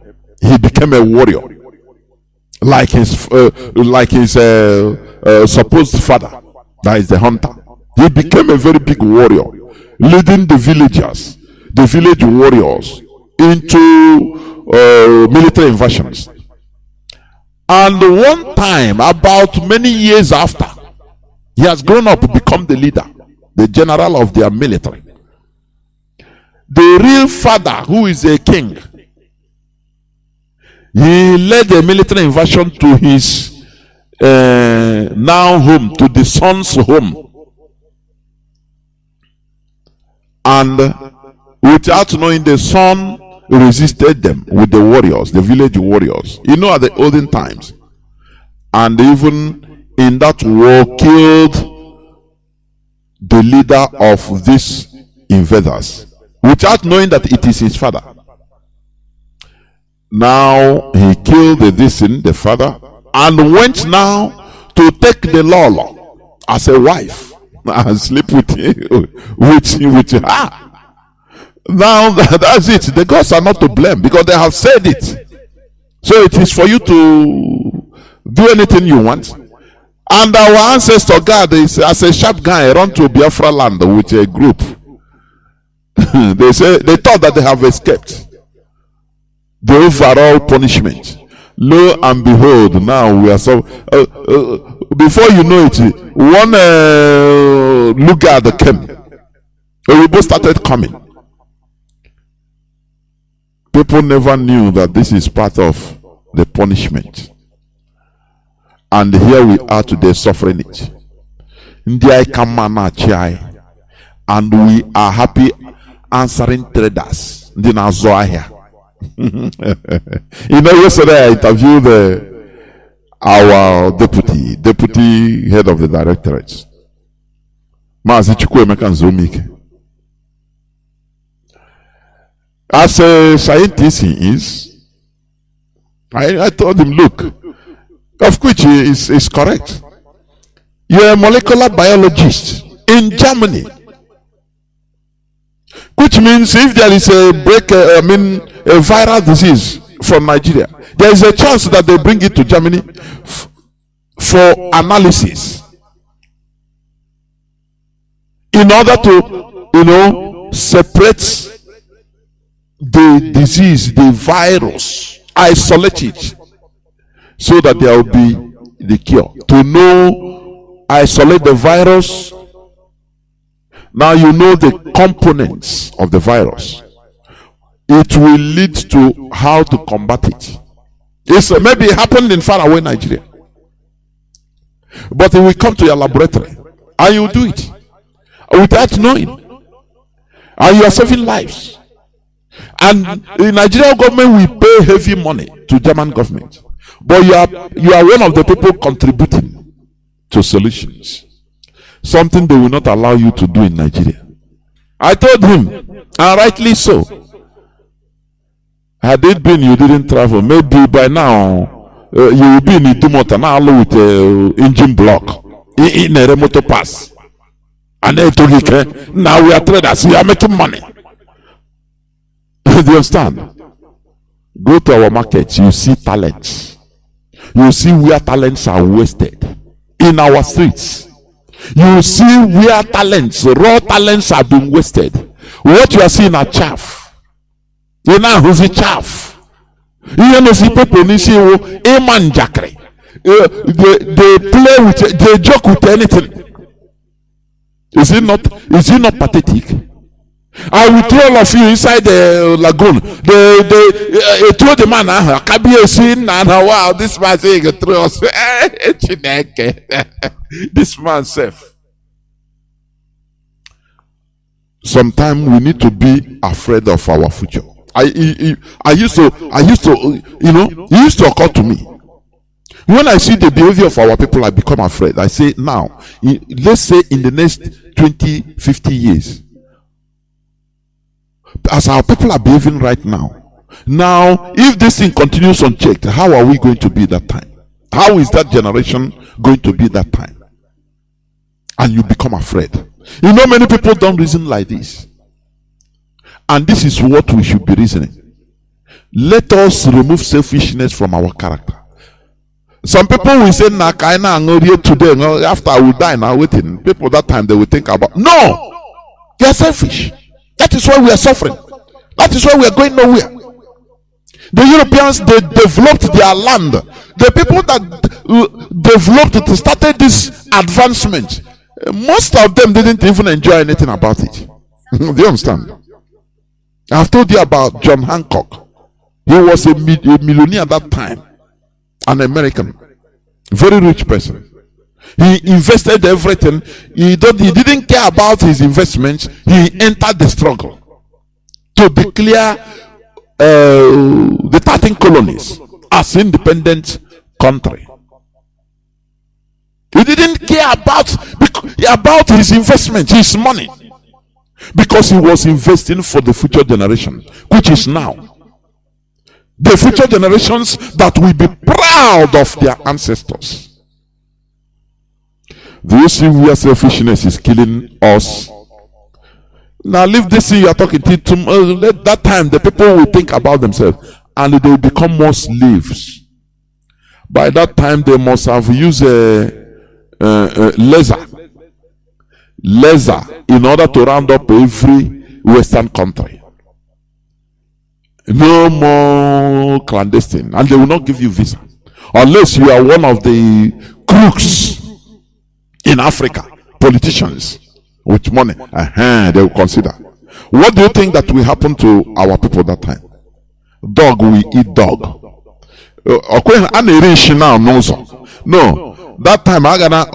he became a warrior, like his supposed father, that is the hunter. He became a very big warrior, leading the villagers, the village warriors, into military invasions. And one time, about many years after, he has grown up to become the leader, the general of their military. The real father, who is a king, he led a military invasion to his now home, to the son's home. And without knowing, the son resisted them with the warriors, the village warriors. You know, at the olden times. And even in that war, killed the leader of these invaders, without knowing that it is his father. Now he killed the father, and went now to take the law as a wife and sleep with her. Now that's it. The gods are not to blame because they have said it. So it is for you to do anything you want. And our ancestor God is, as a sharp guy, run to Biafra land with a group. They thought that they have escaped the overall punishment. Lo and behold, now we are so. Before you know it, one lugard came. We both started coming. People never knew that this is part of the punishment. And here we are today suffering it. And we are happy answering traders. You know, yesterday I interviewed our deputy head of the directorate, Mazi JOHNATHAN. As a scientist he is, I told him, look, of which is correct. You're a molecular biologist in Germany, which means if there is a a viral disease from Nigeria, there is a chance that they bring it to Germany for analysis in order to, separate the disease, the virus, isolate it, so that there will be the cure. To know, isolate the virus. Now you know the components of the virus. It will lead to how to combat it. It's maybe it happened in faraway Nigeria, but it will come to your laboratory and you do it without knowing, and you are saving lives. And the Nigerian government will pay heavy money to German government, but you are one of the people contributing to solutions, something they will not allow you to do in Nigeria. I told him, and rightly so. Had it been you didn't travel, maybe by now you will be in Idumota now with engine block in a remote pass. And then now we are traders, we are making money. Do you understand? Go to our markets, you see talents. You see where talents are wasted in our streets. You see where talents, raw talents, are being wasted. What you are seeing are chaff. You know who's the chaff? You know, see people who see a man jackery. They play with, they joke with anything. Is it not pathetic? I will throw all of you inside the lagoon. They throw the man. Wow, this man saying throw us. This man safe. Sometimes we need to be afraid of our future. I used to, it used to occur to me. When I see the behavior of our people, I become afraid. I say, now, let's say in the next 20, 50 years, as our people are behaving right now. Now, if this thing continues unchecked, how are we going to be that time? How is that generation going to be that time? And you become afraid. You know, many people don't reason like this. And this is what we should be reasoning. Let us remove selfishness from our character. Some people will say, nah, today, after I will die now, waiting. People that time, they will think about, no! You are selfish. That is why we are suffering. That is why we are going nowhere. The Europeans, they developed their land. The people that developed it, started this advancement. Most of them didn't even enjoy anything about it. Do you understand? I've told you about John Hancock. He was a millionaire at that time. An American. Very rich person. He invested everything. He didn't care about his investments. He entered the struggle to declare the 13 colonies as independent country. He didn't care about his investment, his money, because he was investing for the future generation, which is now. The future generations that will be proud of their ancestors. Do you see where selfishness is killing us? Now leave this thing you are talking to. Let that time the people will think about themselves and they will become more slaves. By that time they must have used laser in order to round up every Western country. No more clandestine, and they will not give you visa unless you are one of the crooks in Africa, politicians with money. They will consider. What do you think that will happen to our people that time? Dog will eat dog. No, that time I gonna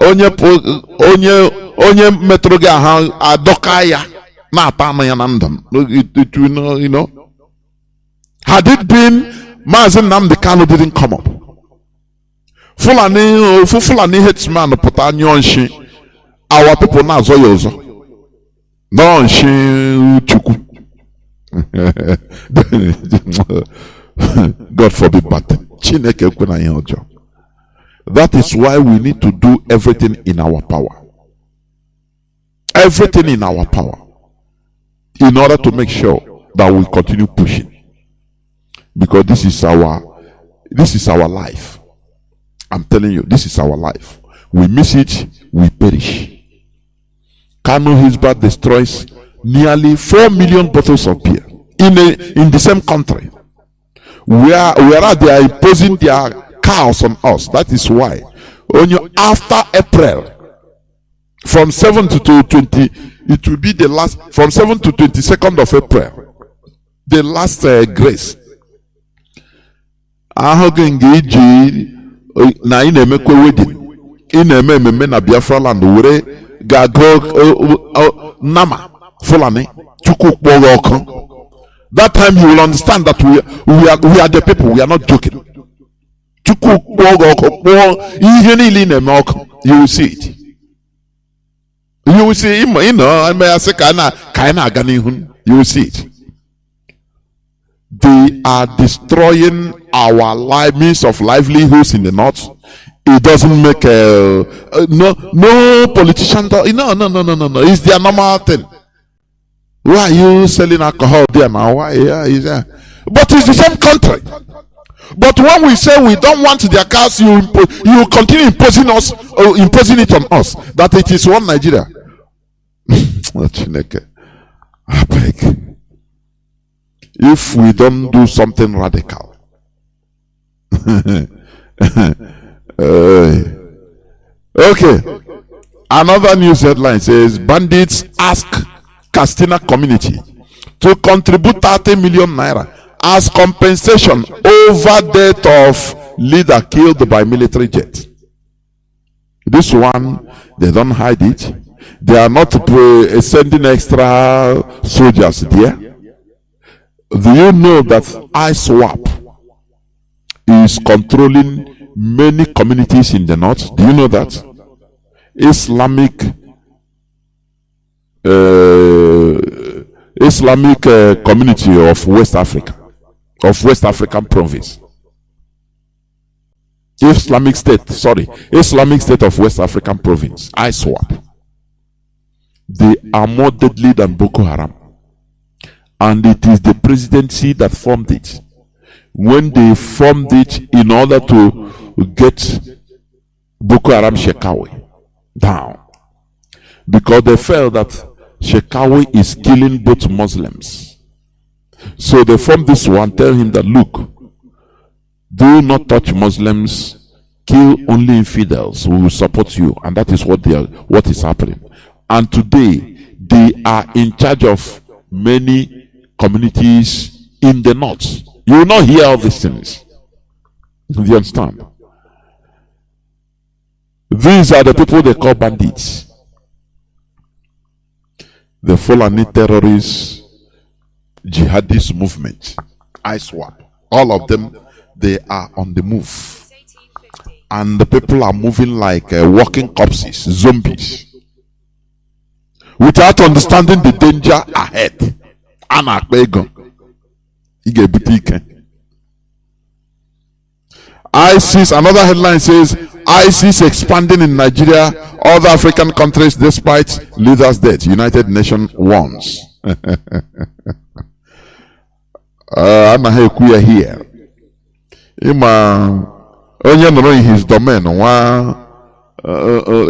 onye metro ga adokaya na atama ya nandam. You know. Had it been Mazi Nnamdi didn't come up. Fulani headsman put nyonshi. Our people now zoyozo. No chuku. God forbid, but Chineke kuna yojo. That is why we need to do everything in our power. Everything in our power. In order to make sure that we continue pushing. Because this is our life. I'm telling you, this is our life. We miss it, we perish. Kanu Hizbah destroys nearly 4 million bottles of beer in the same country. Whereas they are imposing their cows on us. That is why after April, from 7 to 20, it will be the last, from 7 to 22nd of April, the last grace. Na ina-emekwe wedding, ina-eme ememe na Biafra land were gago nama Fulani chukwu kpọrọ ọkụ. That time you will understand that we are the people. We are not joking. Chukwu kpọrọ ọkụ kpọrọ ihe niile na-eme ọkụ. You will see it. You will see, you know, you will see it. They are destroying our means of livelihoods in the north. It doesn't make no politician. No. It's their normal thing. Why are you selling alcohol there now? Why? Yeah. But it's the same country. But when we say we don't want their cars, you continue imposing it on us that it is one Nigeria. I beg. If we don't do something radical. Okay. Another news headline says bandits ask Castina community to contribute 30 million naira as compensation over death of leader killed by military jet. This one, they don't hide it. They are not sending extra soldiers there. Do you know that ISWAP is controlling many communities in the north? Do you know that? Islamic Islamic community of West Africa, of West African province. Islamic State of West African province, ISWAP. They are more deadly than Boko Haram. And it is the presidency that formed it. When they formed it in order to get Boko Haram Shekawi down. Because they felt that Shekawi is killing both Muslims. So they formed this one, tell him that, look, do not touch Muslims, kill only infidels who will support you. And that is what is happening. And today, they are in charge of many communities in the north. You will not hear all these things. Do you understand? These are the people they call bandits. The Fulani terrorists, jihadist movement, ISWAP, all of them, they are on the move. And the people are moving like walking corpses, zombies. Without understanding the danger ahead. ISIS, another headline says, ISIS expanding in Nigeria, other African countries despite leaders' death. United Nations warns. Here. In his domain,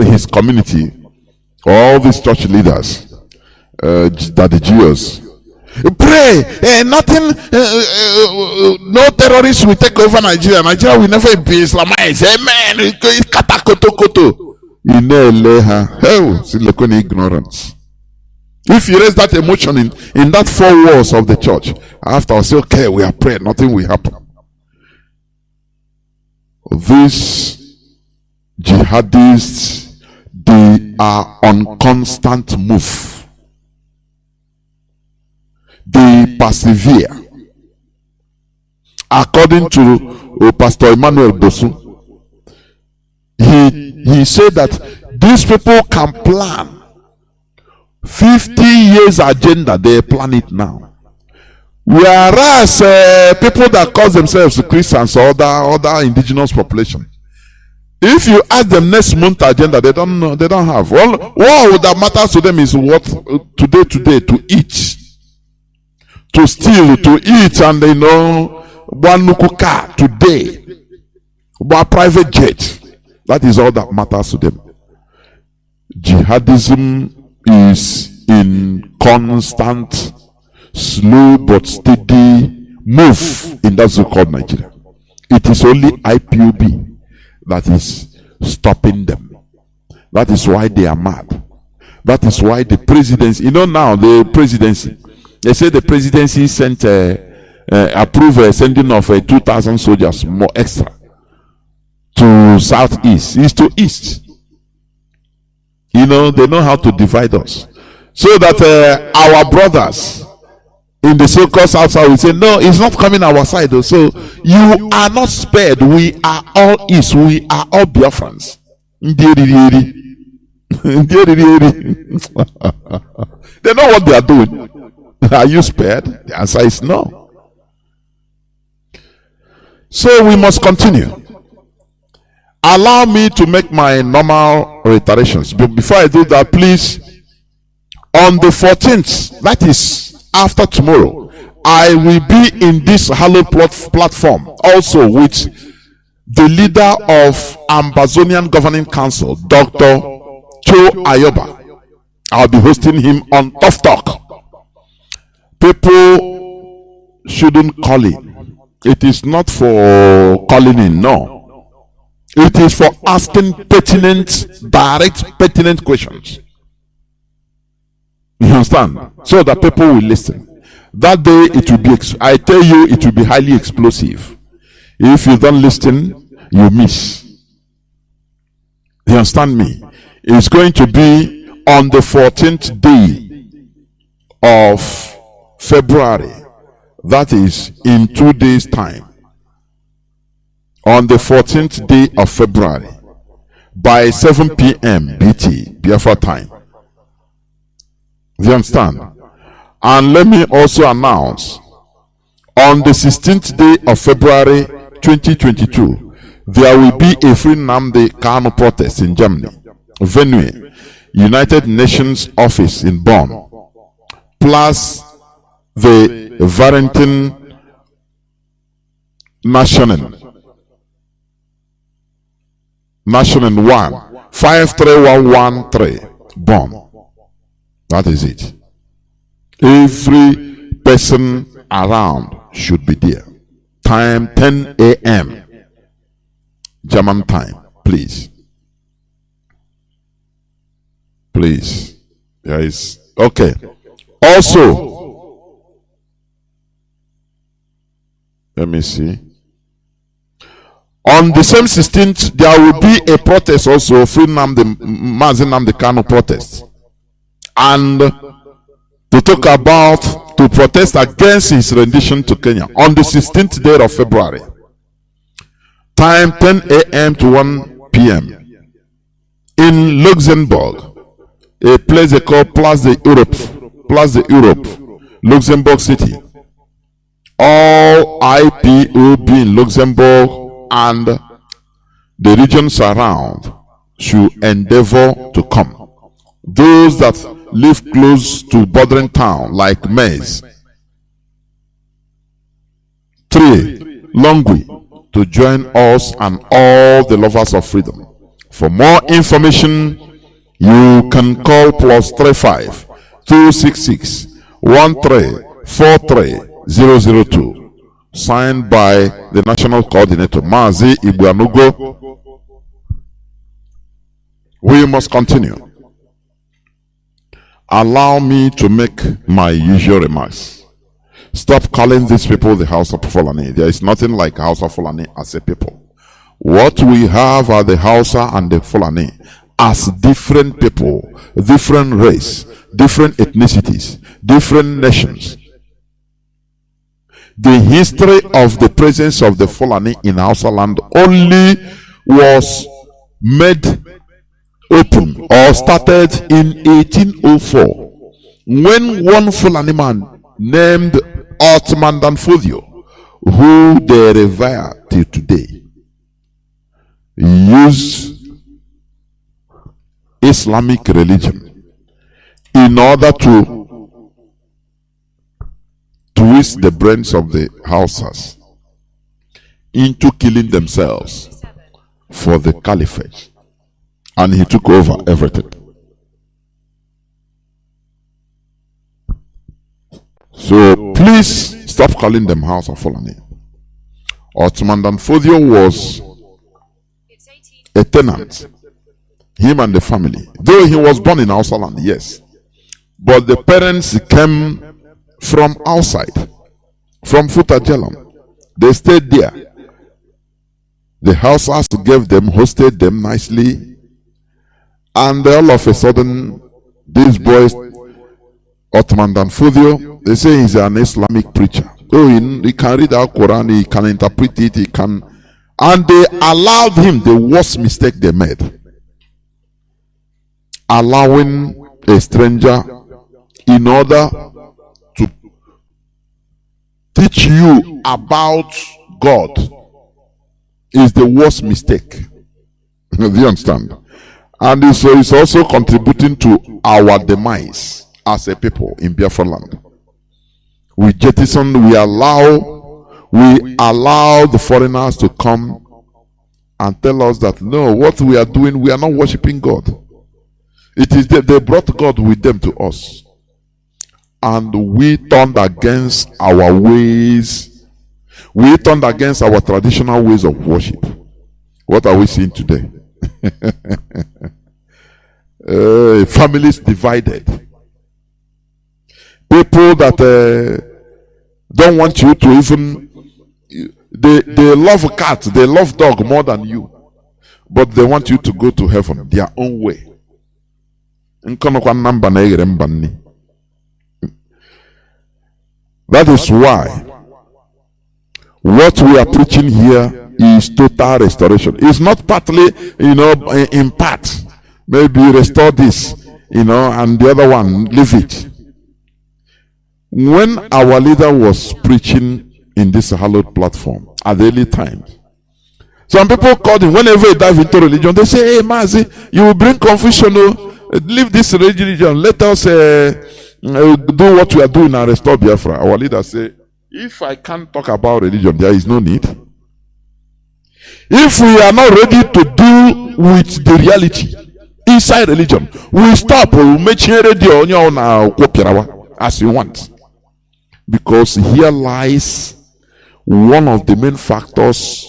his community, all these church leaders, that the Jews pray, nothing, no terrorists will take over Nigeria. Nigeria will never be Islamized. Amen. Ignorance. If you raise that emotion in that four walls of the church, after I say, okay, we are praying, nothing will happen. These jihadists, they are on constant move. They persevere. According to Pastor Emmanuel Bosu, he said that these people can plan 50 years agenda. They plan it now. Whereas people that call themselves Christians or other indigenous population, if you ask them next month agenda, they don't know, they don't have. What that matters to them is what today to eat, to steal, to eat, and one car today, one private jet. That is all that matters to them. Jihadism is in constant, slow but steady move in that so-called Nigeria. It is only IPOB that is stopping them. That is why they are mad. That is why the presidency, now the presidency, they say the presidency sent approve sending of 2,000 soldiers more extra to southeast, east to east. They know how to divide us, so that our brothers in the so-called south will say, no, it's not coming our side. So you are not spared. We are all east. We are all Biafrans. They know what they are doing. Are you spared? The answer is no. So we must continue. Allow me to make my normal reiterations. But before I do that, please, on the 14th, that is after tomorrow, I will be in this hallowed platform also with the leader of Ambazonian Governing Council, Dr. Cho Ayoba. I'll be hosting him on Tough Talk. People shouldn't call in. It is not for calling in, no. It is for asking direct, pertinent questions. You understand? So that people will listen. That day it will be, I tell you, it will be highly explosive. If you don't listen, you miss. You understand me? It's going to be on the 14th day of February. That is in 2 days' time. On the 14th day of February, by 7 p.m. BT, Biafra time. Do you understand? And let me also announce, on the 16th day of February 2022, there will be a free Nnamdi Kanu protest in Germany. Venue, United Nations office in Bonn, plus the Vanity National 53113 Bonn. That is it. Every person around should be there. Time 10 a.m. German time, please. Please. There is. Okay. Also, let me see. On the same 16th, there will be a protest also, free Mazi Nnamdi Kanu protest. And to talk about, to protest against his rendition to Kenya on the 16th day of February. Time 10 a.m. to 1 p.m. in Luxembourg, a place they call Place de Europe, Luxembourg City. All IPOB in Luxembourg and the regions around should endeavor to come. Those that live close to bordering town like Metz, 3, Longwy, to join us and all the lovers of freedom. For more information, you can call +35 266 1343002. Signed by the National Coordinator, Mazi Igbanugo. We must continue. Allow me to make my usual remarks. Stop calling these people the House of Fulani. There is nothing like House of Fulani as a people. What we have are the Hausa and the Fulani as different people, different race, different ethnicities, different nations. The history of the presence of the Fulani in Hausa land only was made open or started in 1804 when one Fulani man named Ottoman Danfodio, who they revere till today, used Islamic religion in order to twist the brains of the Hausas into killing themselves for the caliphate, and he took over everything. So please stop calling them House of Fulani. Ottoman Danfodio was a tenant, him and the family, though he was born in Hausa land, yes, but the parents came from outside, from Futajelam. They stayed there. The Hausas gave them, hosted them nicely, and all of a sudden, these boys, Ottoman Danfodio, they say he's an Islamic preacher. Oh, he can read our Quran, he can interpret it, he can, and they allowed him the worst mistake they made, allowing a stranger in order to teach you about God is the worst mistake. Do you understand? And it's also contributing to our demise as a people in Biafra land. We jettison, we allow the foreigners to come and tell us that no, what we are doing, we are not worshiping God. It is they brought God with them to us. And we turned against our ways. We turned against our traditional ways of worship. What are we seeing today? Families divided. People that don't want you to even, they love cat, they love dog more than you, but they want you to go to heaven their own way. That is why what we are preaching here is total restoration. It's not partly, in part. Maybe restore this, and the other one, leave it. When our leader was preaching in this hallowed platform at the early times, some people called him. Whenever he dive into religion, they say, "Hey, Mazi, you will bring confusion. Oh, leave this religion. Let us do what we are doing and restore Biafra." Our leader say, "If I can't talk about religion, there is no need. If we are not ready to do with the reality inside religion, we stop. We make radio on your own as you want." Because here lies one of the main factors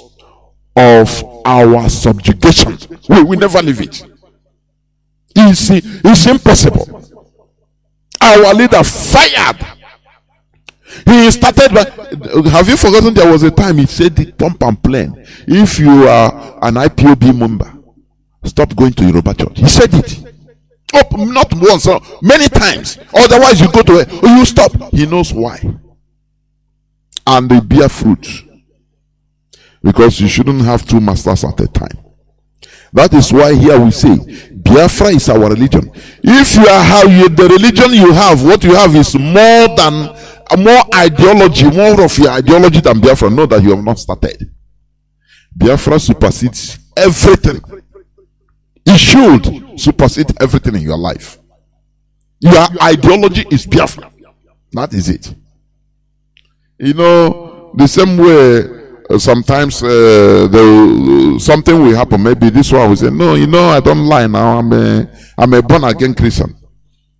of our subjugation. We never leave it. It's impossible. Our leader fired. He started by, have you forgotten there was a time he said the pump and plain, if you are an IPOB member, stop going to Yoruba church. He said it. Oh, not once, many times. Otherwise you go to it, you stop. He knows why. And they bear fruit. Because you shouldn't have two masters at a time. That is why here we say Biafra is our religion. If you are the religion you have, what you have is more ideology, more of your ideology than Biafra. Know that you have not started. Biafra supersedes everything. It should supersede everything in your life. Your ideology is Biafra. That is it. You know, the same way sometimes something will happen. Maybe this one will say, "No, you know, I don't lie now. I'm a born again Christian."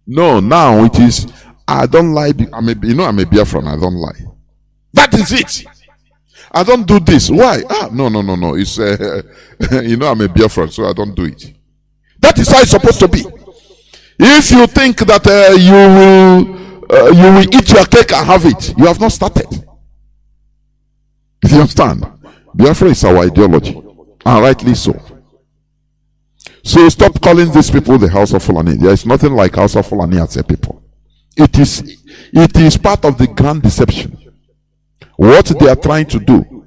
No, now it is, I don't lie. I'm a Biafran. I don't lie. That is it. I don't do this. Why? No. It's you know, I'm a Biafran, so I don't do it. That is how it's supposed to be. If you think that you will eat your cake and have it, you have not started. If you understand, Biafra is our ideology, and rightly so. So stop calling these people the House of Fulani. There is nothing like House of Fulani as a people. It is part of the grand deception. What they are trying to do.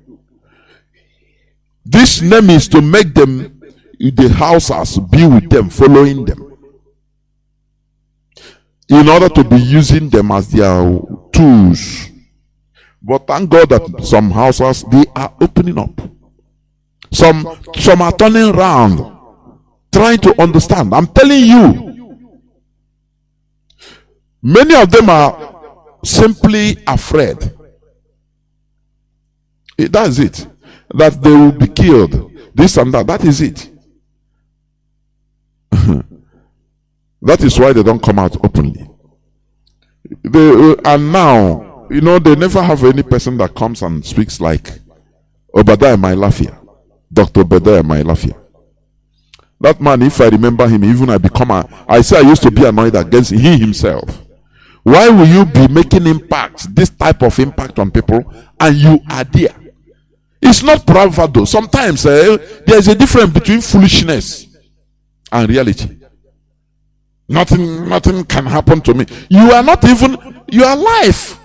This name is to make them, the Hausas, be with them, following them, in order to be using them as their tools. But thank God that some houses, they are opening up. Some are turning around, trying to understand. I'm telling you, many of them are simply afraid. That's it. That they will be killed. This and that. That is it. That is why they don't come out openly. And now, you know, they never have any person that comes and speaks like Obadiah Mailafia, Dr. Obadiah Mailafia. That man, if I remember him, even I say I used to be annoyed against he himself. Why will you be making impact, this type of impact on people, and you are there? It's not bravado. Sometimes there's a difference between foolishness and reality. Nothing can happen to me. You are not even, your life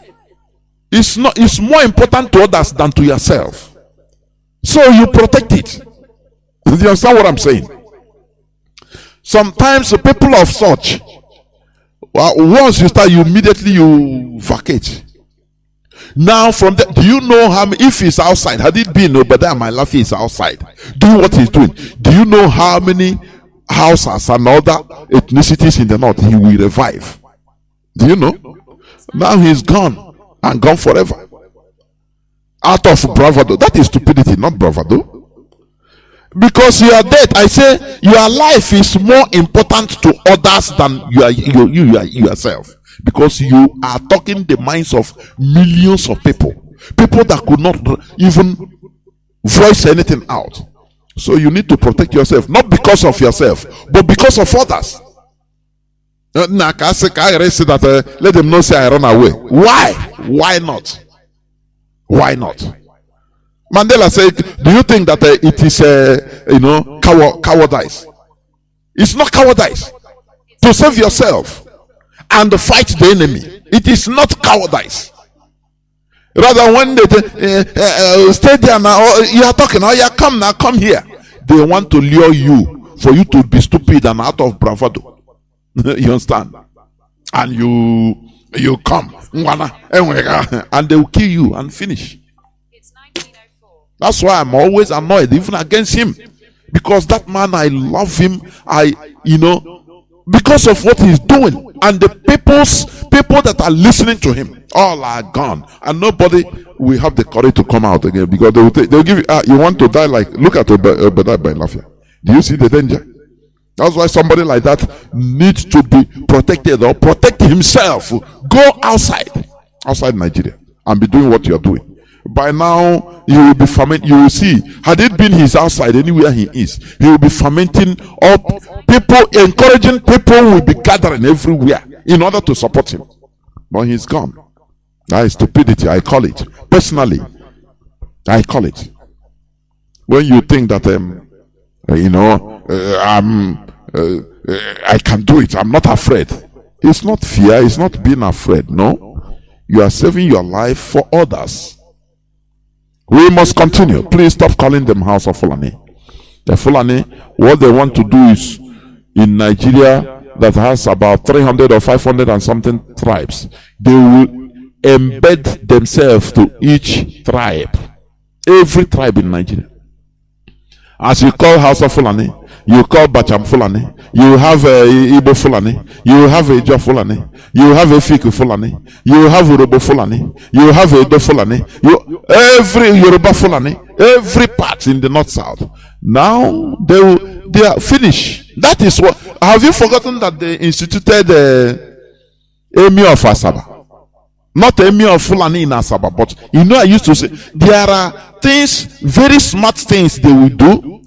is more important to others than to yourself. So you protect it. Do you understand what I'm saying? Sometimes the people of such, once you start, you immediately vacate. Now from that, do you know how many, if he's outside, had it been Obadiah Mailafia is outside doing what he's doing, do you know how many houses and other ethnicities in the north he will revive? Do you know? Now he's gone, and gone forever, out of bravado. That is stupidity, not bravado. Because you are dead. I say your life is more important to others than you yourself. Because you are talking the minds of millions of people that could not even voice anything out. So you need to protect yourself, not because of yourself, but because of others. Let them not say I run away. Why not? Why not? Mandela said, do you think that it is cowardice? It's not cowardice to save yourself and fight the enemy. It is not cowardice. Rather, when they stay there now, you are talking, oh yeah, come now, come here. They want to lure you for you to be stupid and out of bravado. You understand? And You come, and they will kill you and finish. That's why I'm always annoyed, even against him, because that man, I love him. Because of what he's doing, and the people that are listening to him, all are gone, and nobody will have the courage to come out again, because they'll give you. You want to die like, look at Obadiah by Lafia. Do you see the danger? That's why somebody like that needs to be protected, or protect himself. Go outside Nigeria and be doing what you are doing. By now, he will be fermenting. You will see, had it been his outside, anywhere he is, he will be fermenting up. People, encouraging people will be gathering everywhere in order to support him. But he's gone. That is stupidity, I call it. Personally, I call it. When you think that, I can do it, I'm not afraid. It's not fear, it's not being afraid. No. You are saving your life for others. We must continue. Please stop calling them House of Fulani. The Fulani, what they want to do is, in Nigeria that has about 300 or 500 and something tribes, they will embed themselves to each tribe. Every tribe in Nigeria. As you call House of Fulani, you call Bacham Fulani, you have Igbo Fulani, you have Ejo Fulani, you have Efik Fulani, you have Urobo Fulani, you have Edo Fulani, every Yoruba Fulani, every part in the north south. Now they are finished. That is what. Have you forgotten that they instituted Emir of Asaba? Not Emir of Fulani in Asaba, but I used to say there are things, very smart things they will do.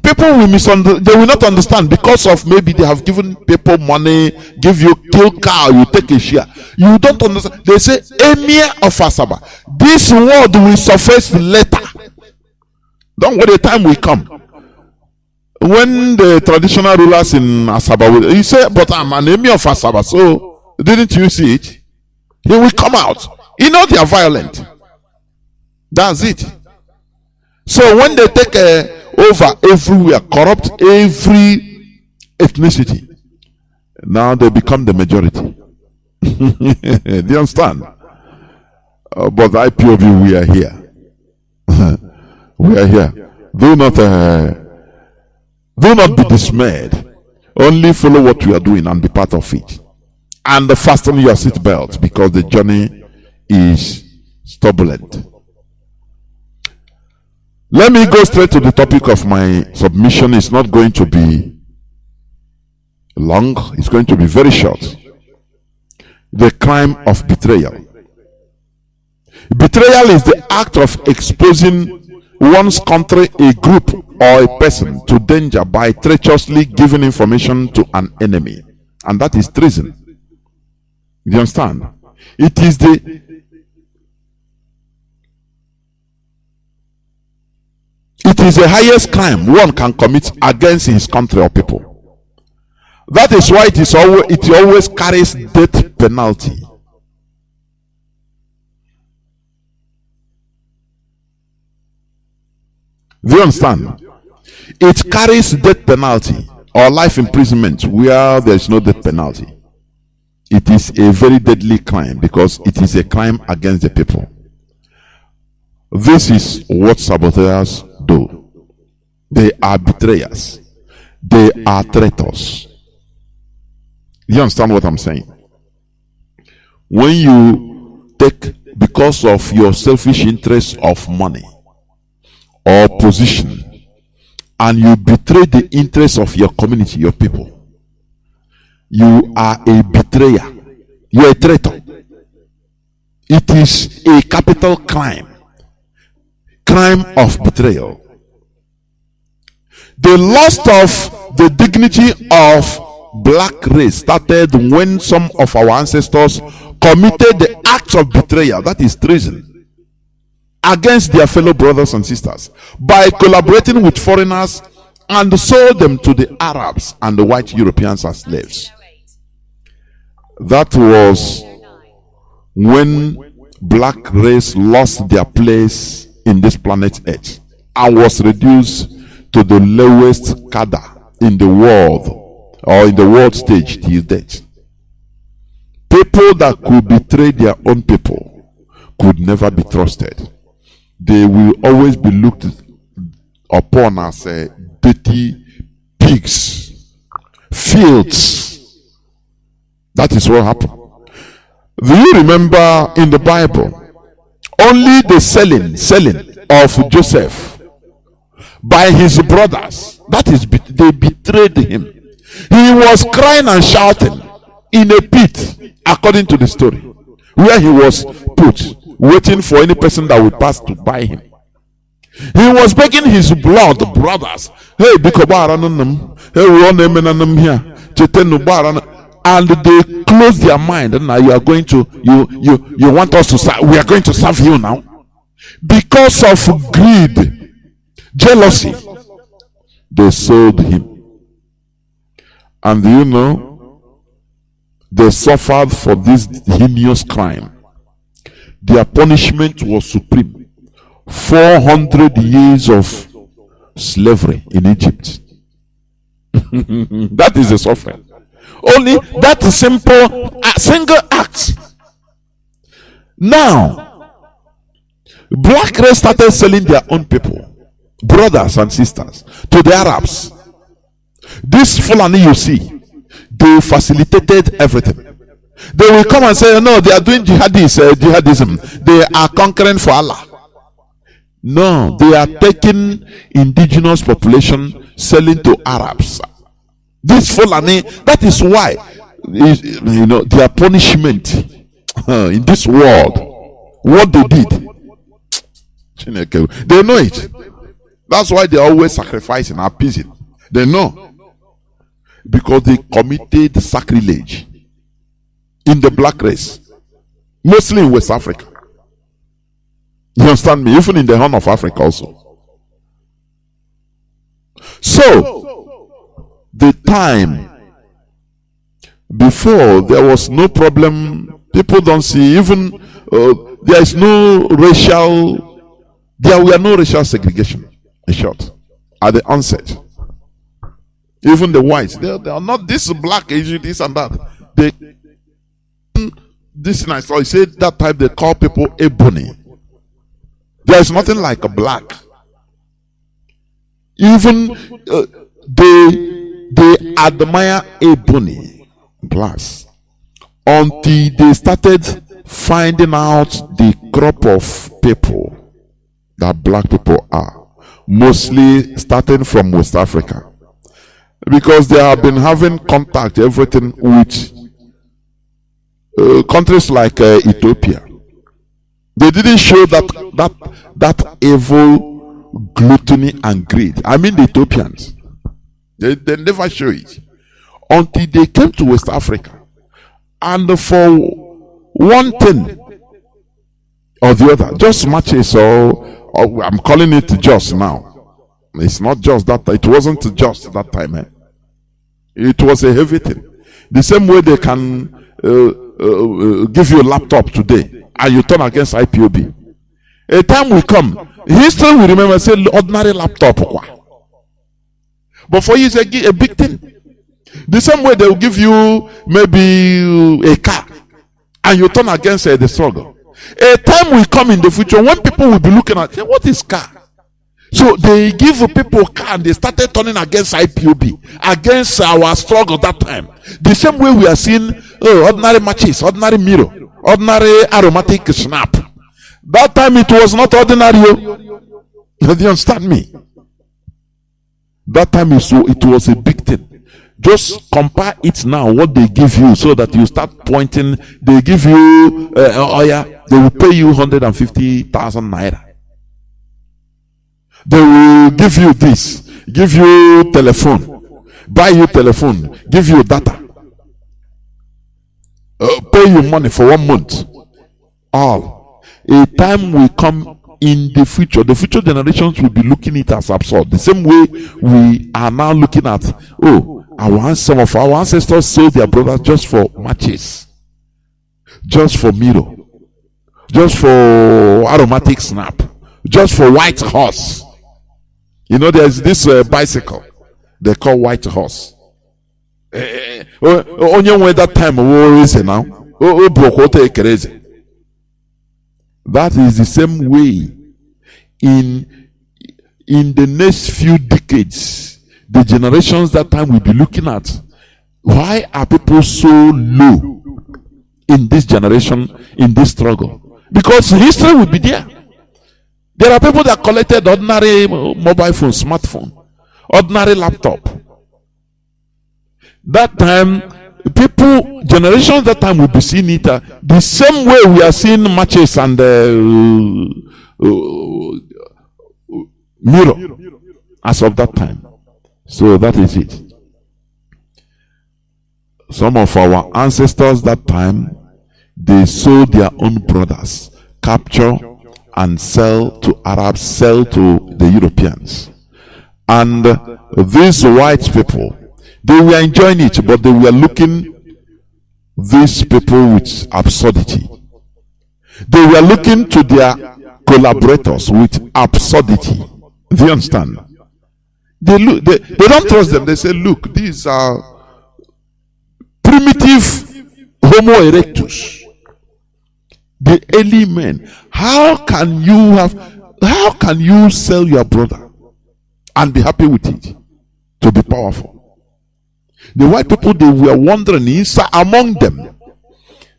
People will misunderstand. They will not understand, because of maybe they have given people money, give you kill cow, you take a share. You don't understand. They say Emir of Asaba. This word will surface later. Don't wait, the time will come. When the traditional rulers in Asaba will, you say, but I'm an Emir of Asaba, so didn't you see it? He will come out. They are violent. That's it. So when they take over everywhere, corrupt every ethnicity, now they become the majority. Do you understand? But the IPOB, we are here. We are here. Do not be dismayed. Only follow what we are doing and be part of it. And fasten your seatbelt, because the journey is turbulent. Let me go straight to the topic of my submission. It's not going to be long. It's going to be very short. The crime of betrayal. Betrayal is the act of exposing one's country, a group, or a person to danger by treacherously giving information to an enemy. And that is treason. Do you understand? It is the highest crime one can commit against his country or people. That is why it always carries death penalty. Do you understand? It carries death penalty or life imprisonment where there is no death penalty. It is a very deadly crime because it is a crime against the people. This is what saboteurs do. They are betrayers. They are traitors. You understand what I'm saying? When you take, because of your selfish interest of money or position, and you betray the interests of your community, your people, you are a betrayer. You are a traitor. It is a capital crime. Crime of betrayal. The loss of the dignity of black race started when some of our ancestors committed the acts of betrayal, that is treason, against their fellow brothers and sisters by collaborating with foreigners and sold them to the Arabs and the white Europeans as slaves. That was when black race lost their place in this planet Earth and was reduced to the lowest cadre in the world, or in the world stage till death. People that could betray their own people could never be trusted. They will always be looked upon as dirty pigs, filths. That is what happened. Do you remember in the Bible, only the selling of Joseph by his brothers, that is, they betrayed him. He was crying and shouting in a pit, according to the story, where he was put, waiting for any person that would pass to buy him. He was begging his blood brothers, hey, and they closed their mind. And now you are going to, you want us to serve, we are going to serve you now. Because of greed, jealousy, they sold him. And you know, they suffered for this heinous crime. Their punishment was supreme. 400 years of slavery in Egypt. That is the suffering. Only that simple, single act. Now, black race started selling their own people, brothers and sisters, to the Arabs. This Fulani you see, they facilitated everything. They will come and say, no, they are doing jihadism. They are conquering for Allah. No, they are taking indigenous population, selling to Arabs. This Fulani, that is why, you know, their punishment in this world, what they did, they know it. That's why they always sacrifice and appeasing. They know, because they committed sacrilege in the black race, mostly in West Africa. You understand me? Even in the Horn of Africa also. So, the time before, there was no problem. People don't see, even there is no racial, there were no racial segregation, in short, at the onset. Even the whites, they are not this black, Asian, this and that. They, this nice, so I said that time they call people ebony. There is nothing like a black. Even they admire ebony blacks until they started finding out the crop of people that black people are, mostly starting from West Africa, because they have been having contact, everything, with countries like Ethiopia. They didn't show that evil gluttony and greed. I mean the Ethiopians. They never show it until they came to West Africa. And for one thing or the other, just matches, or I'm calling it just now. It's not just that. It wasn't just that time. It was a heavy thing. The same way they can give you a laptop today and you turn against IPOB. A time will come, history will remember, say ordinary laptop. But for you, it's a big thing. The same way they will give you maybe a car and you turn against the struggle. A time will come in the future when people will be looking at, say, what is car? So they give people car and they started turning against IPOB, against our struggle that time. The same way we are seeing ordinary matches, ordinary mirror, ordinary aromatic snap. That time it was not ordinary. Do you understand me? That time it was a big thing. Just compare it now, what they give you, so that you start pointing. They give you, they will pay you 150,000 naira. They will give you this, give you telephone, buy you telephone, give you data, pay you money for 1 month. All. A time will come in the future generations will be looking at it as absurd. The same way we are now looking at, some of our ancestors sold their brothers just for matches, just for mirror, just for aromatic snap, just for white horse. You know, there's this bicycle they call white horse. Only when that time is now. That is the same way in the next few decades, the generations that time will be looking at. Why are people so low in this generation, in this struggle? Because history will be there. There are people that collected ordinary mobile phone, smartphone, ordinary laptop. That time, people, generations that time will be seeing it the same way we are seeing matches and mirror as of that time. So that is it. Some of our ancestors that time, they sold their own brothers, capture and sell to Arabs, sell to the Europeans. And these white people, they were enjoying it, but they were looking these people with absurdity. They were looking to their collaborators with absurdity. Do you understand? They don't trust them. They say, look, these are primitive Homo erectus. The early men. How can you sell your brother and be happy with it? To be powerful. The white people, they were wandering inside among them.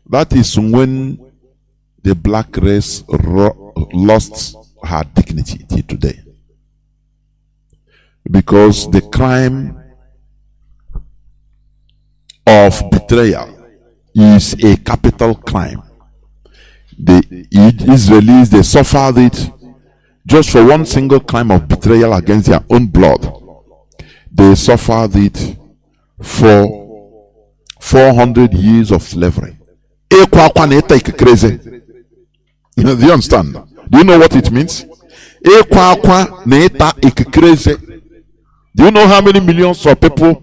That is when the black race lost her dignity till today. Because the crime of betrayal is a capital crime. The Israelis, they suffered it just for one single crime of betrayal against their own blood. They suffered it for 400 years of slavery. Do you understand? Do you know what it means? Do you know how many millions of people,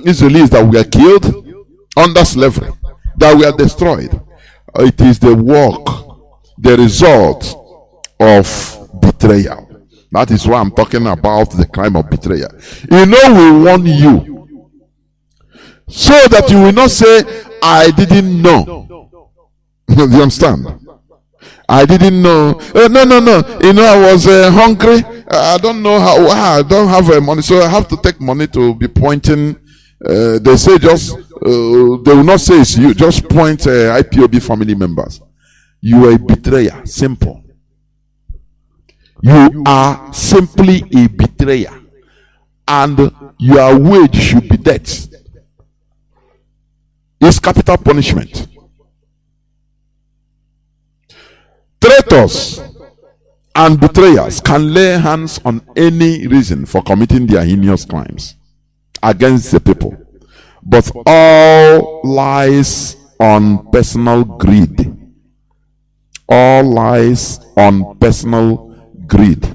Israelis, that were killed under slavery, that were destroyed? It is the work, the result of betrayal. That is why I'm talking about the crime of betrayal. You know, we warn you so that you will not say, I didn't know. Do you understand? I didn't know. No. You know, I was hungry. I don't know how. I don't have money, so I have to take money to be pointing. They say just. They will not say it's you. Just point IPOB family members. You are a betrayer. Simple. You are simply a betrayer, and your wage should be death. It's capital punishment. Traitors and betrayers can lay hands on any reason for committing their heinous crimes against the people, but all lies on personal greed. All lies on personal greed.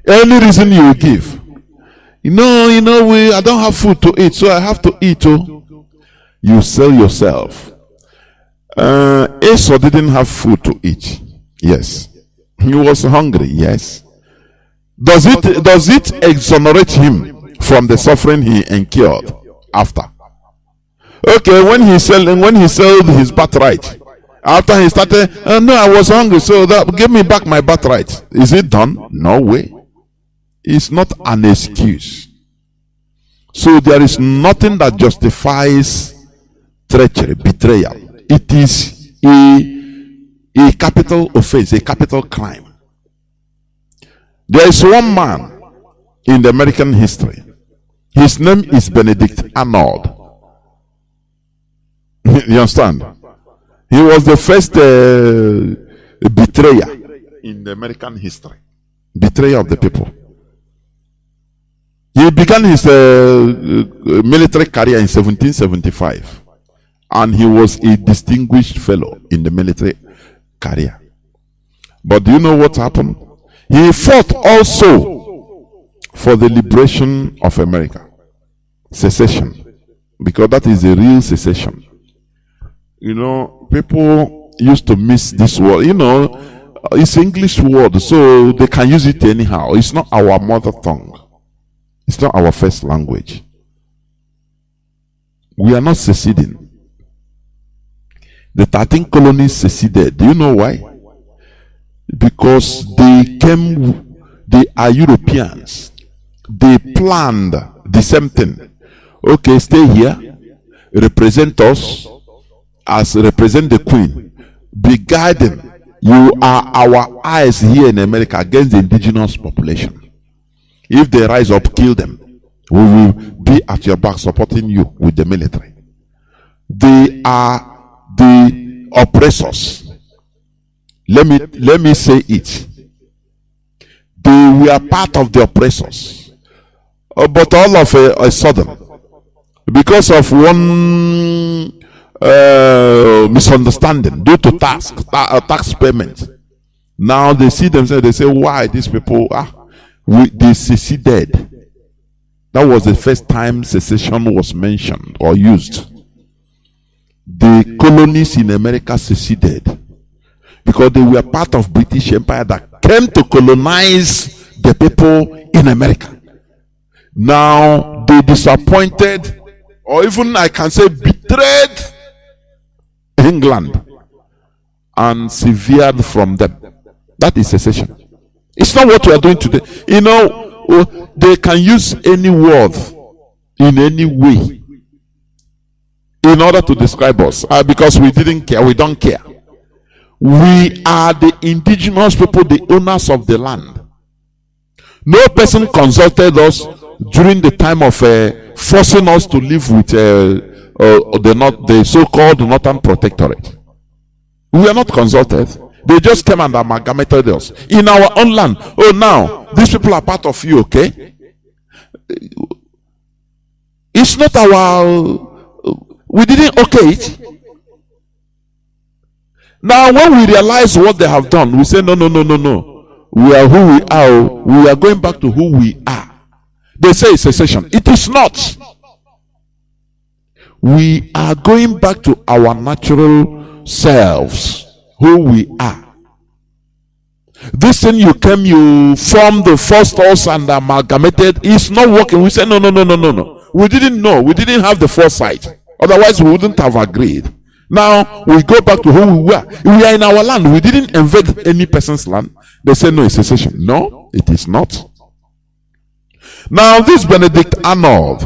Any reason you give, I don't have food to eat, so I have to eat. You sell yourself. Esau didn't have food to eat. Yes. He was hungry. Yes. Does it exonerate him from the suffering he incurred after? Okay, when he sold his birthright, after he started, no, I was hungry, so give me back my birthright. Is it done? No way. It's not an excuse. So there is nothing that justifies treachery, betrayal. It is a capital offense, a capital crime. There is one man in the American history. His name is Benedict Arnold. You understand? He was the first betrayer in the American history. Betrayer of the people. He began his military career in 1775. And he was a distinguished fellow in the military career. But do you know what happened? He fought also for the liberation of America. Secession. Because that is a real secession. You know, people used to miss this word. You know, it's English word, so they can use it anyhow. It's not our mother tongue. It's not our first language. We are not seceding. The 13 colonies seceded. Do you know why? Because they are Europeans. They planned the same thing. Okay, stay here, represent us, as represent the Queen. Be guiding. You are our eyes here in America against the indigenous population. If they rise up, kill them. We will be at your back supporting you with the military. They are the oppressors. Let me say it. They were part of the oppressors. But all of a sudden, because of one misunderstanding due to tax payment, now they see themselves, they say, why these people they seceded. That was the first time secession was mentioned or used. The colonies in America seceded because they were part of British Empire that came to colonize the people in America. Now they disappointed, or even I can say betrayed, England and severed from them. That is secession. It's not what we are doing today. You know, they can use any word in any way in order to describe us because we didn't care. We don't care. We are the indigenous people, the owners of the land. No person consulted us during the time of forcing us to live with the so-called Northern Protectorate. We are not consulted. They just came and amalgamated us in our own land. Oh, now these people are part of you, okay? It's not we didn't okay it. Now when we realize what they have done, we say no. We are who we are. We are going back to who we are. They say it's secession. It is not. We are going back to our natural selves, who we are. This thing you formed the first us and amalgamated is not working. We say no. We didn't know. We didn't have the foresight. Otherwise, we wouldn't have agreed. Now we go back to who we were. We are in our land. We didn't invade any person's land. They say no, it's secession. No, it is not. Now this Benedict Arnold,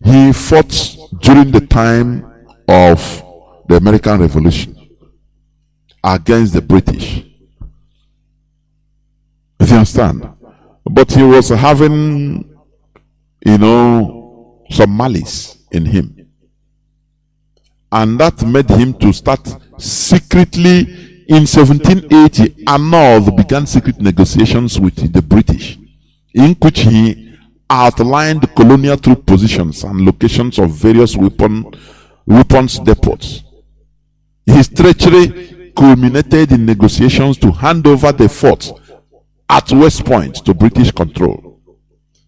he fought during the time of the American Revolution against the British. You understand? But he was having, some malice in him. And that made him to start secretly in 1780. Arnold began secret negotiations with the British, in which he outlined colonial troop positions and locations of various weapons depots. His treachery culminated in negotiations to hand over the fort at West Point to British control.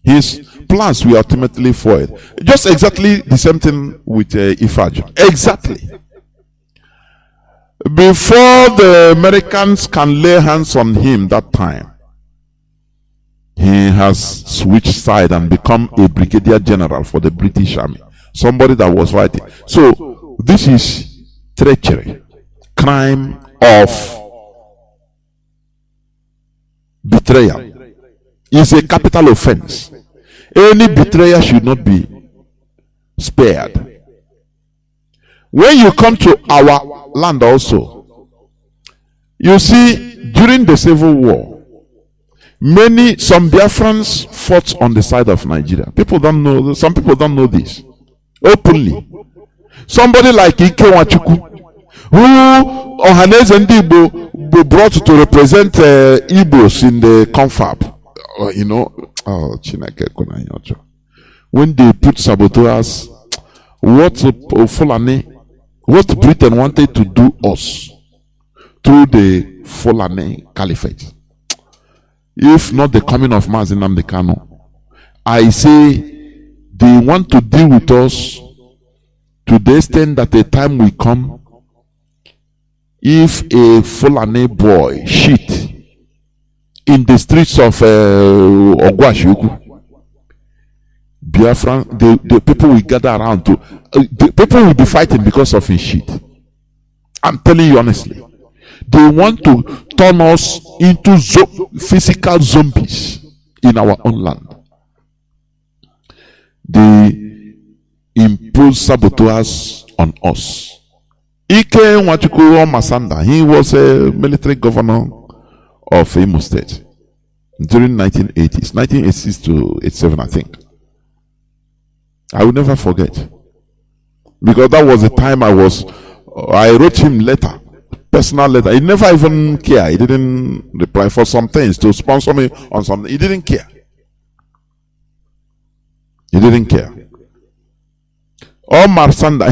His plans were ultimately foiled. Just exactly the same thing with Ifaj. Exactly. Before the Americans can lay hands on him that time, he has switched side and become a brigadier general for the British Army. Somebody that was fighting. So this is treachery, crime of betrayal. Is a capital offense. Any betrayer should not be spared. When you come to our land also, you see, during the Civil War, some Biafrans fought on the side of Nigeria. People don't know, some people don't know this openly. Somebody like Ike Nwachukwu, who Ohaneze and Igbo brought to represent Igbos in the confab. When they put saboteurs, what Britain wanted to do us through the Fulani Caliphate, if not the coming of Mazi Kanu, I say they want to deal with us to the extent that the time will come, if a Fulani boy shit in the streets of Ogwashuku, Biafran, the people will gather around to, the people will be fighting because of his shit. I'm telling you honestly. They want to turn us into physical zombies in our own land. They impose saboteurs on us. Ike Nwachukwu Masanda, he was a military governor of Imo State during 1980s, 1986 to 87, I think. I will never forget, because that was the time I wrote him letter, personal letter. He never even cared. He didn't reply for some things to sponsor me on something. He didn't care. He didn't care. Omar Sanda,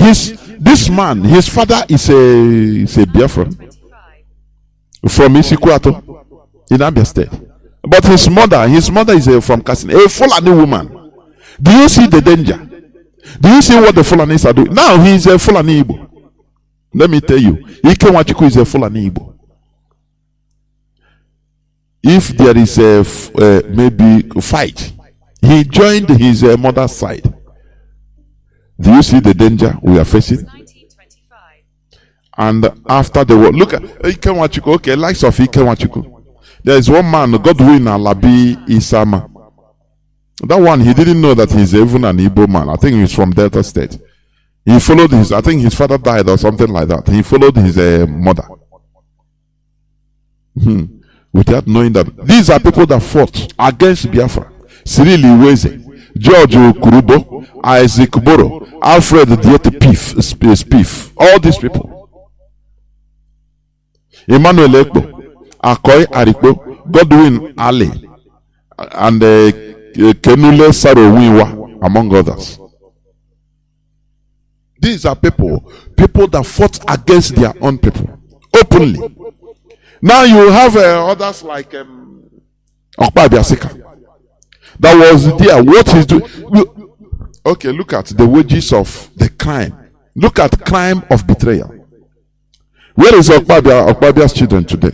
this man, his father is a Biafran from Isikwato in Abia State. But his mother is from Kasin, a Fulani woman. Do you see the danger? Do you see what the Fulanis are doing? Now he is a Fulani Igbo. Let me tell you, Ike Nwachukwu is a Fulani Igbo. If there is a maybe fight, he joined his mother's side. Do you see the danger we are facing? And after the war, look at Ike Nwachukwu. Okay, likes of Ike Nwachukwu. There is one man, Godwin Alabi Isama. That one, he didn't know that he's even an Igbo man. I think he's from Delta State. He followed I think his father died or something like that. He followed his mother. Without knowing that. These are people that fought against Biafra. Cyril Iweze, George Okurubo, Isaac Boro, Alfred Diete Spiff. All these people. Emmanuel Ekpo, Akoy Arikpo, Godwin Ali, and Kenule Sarowinwa, among others. These are people that fought against their own people openly. Now you have others like Okpa Biasika that was there. What is doing? Okay, look at the wages of the crime. Look at crime of betrayal. Where is Okpabia's children today?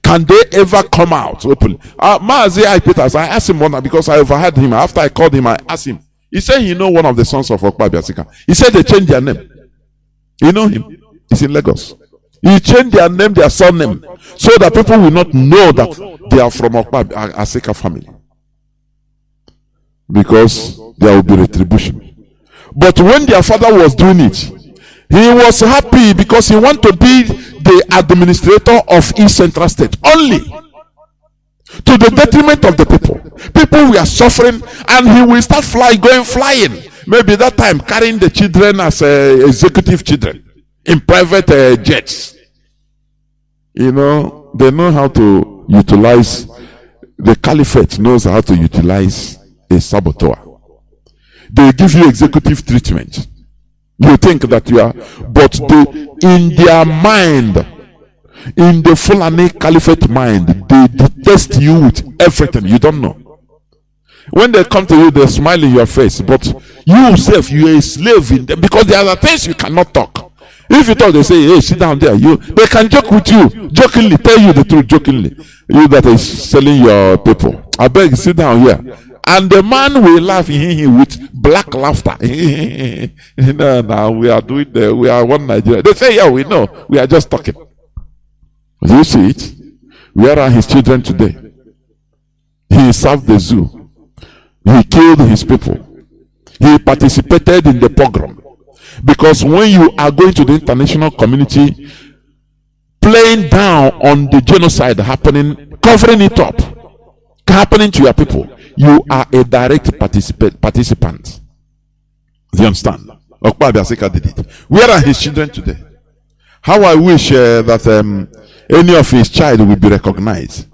Can they ever come out openly? Mazi Peters, I asked him one because I overheard him. After I called him, I asked him. He said he know one of the sons of Okpa Biasika. He said they changed their name. You know him? He's in Lagos. He changed their name, their surname, so that people will not know that they are from Okpa Biasika family. Because there will be retribution. But when their father was doing it, he was happy because he wanted to be the administrator of East Central State only, to the detriment of the people. People were suffering, and he will start going flying. Maybe that time carrying the children as executive children in private jets. You know, they know how to utilize. The caliphate knows how to utilize a saboteur. They give you executive treatment. You think that you are, but in their mind, in the Fulani Caliphate mind, they detest you with everything. You don't know. When they come to you, they smile in your face, but you yourself, you are a slave in them, because there are things you cannot talk. If you talk, they say, hey, sit down there. They can joke with you, jokingly, tell you the truth, jokingly. You that is selling your people, I beg, sit down here. And the man will laugh with black laughter. No, we are doing we are one Nigeria. They say, yeah, we know. We are just talking. Do you see it? Where are his children today? He served the zoo. He killed his people. He participated in the pogrom. Because when you are going to the international community, playing down on the genocide happening, covering it up, happening to your people, you are a direct participant. Do you understand? Okpa Biasika did it. Where are his children today? How I wish that any of his child will be recognized.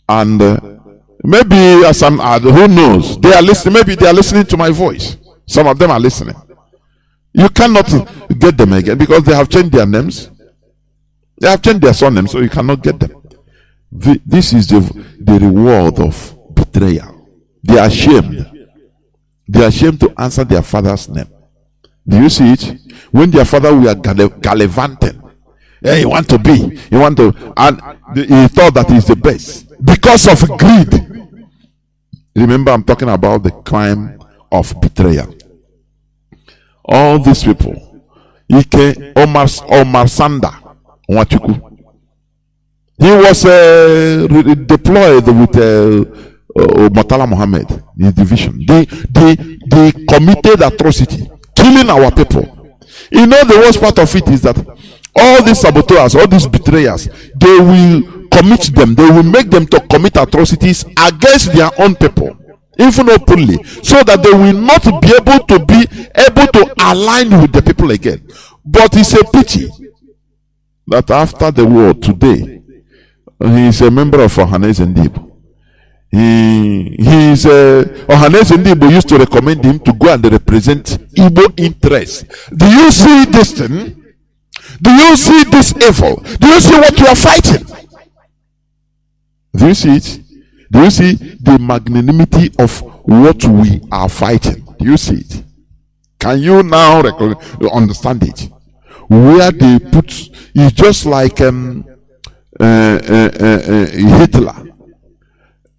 And maybe some who knows, they are listening. Maybe they are listening to my voice. Some of them are listening. You cannot get them again because they have changed their names. They have changed their surnames, so you cannot get them. This is the reward of betrayal. They are ashamed. They are ashamed to answer their father's name. Do you see it? When their father were gallivanting, he and he thought that he's the best. Because of greed, Remember, I'm talking about the crime of betrayal. All these people, Ike Omar Sanda Nwachukwu, he was deployed with Murtala Mohammed, his division. They committed atrocity, killing our people. You know, the worst part of it is that all these saboteurs, all these betrayers, they will commit them, they will make them to commit atrocities against their own people, even openly, so that they will not be able to align with the people again. But it's a pity that after the war today, he is a member of Ohaneze Ndigbo. Ohaneze Ndigbo used to recommend him to go and represent Igbo interests. Do you see this thing? Do you see this evil? Do you see what you are fighting? Do you see it? Do you see the magnanimity of what we are fighting? Do you see it? Can you now understand it? Where they put, it's just like Hitler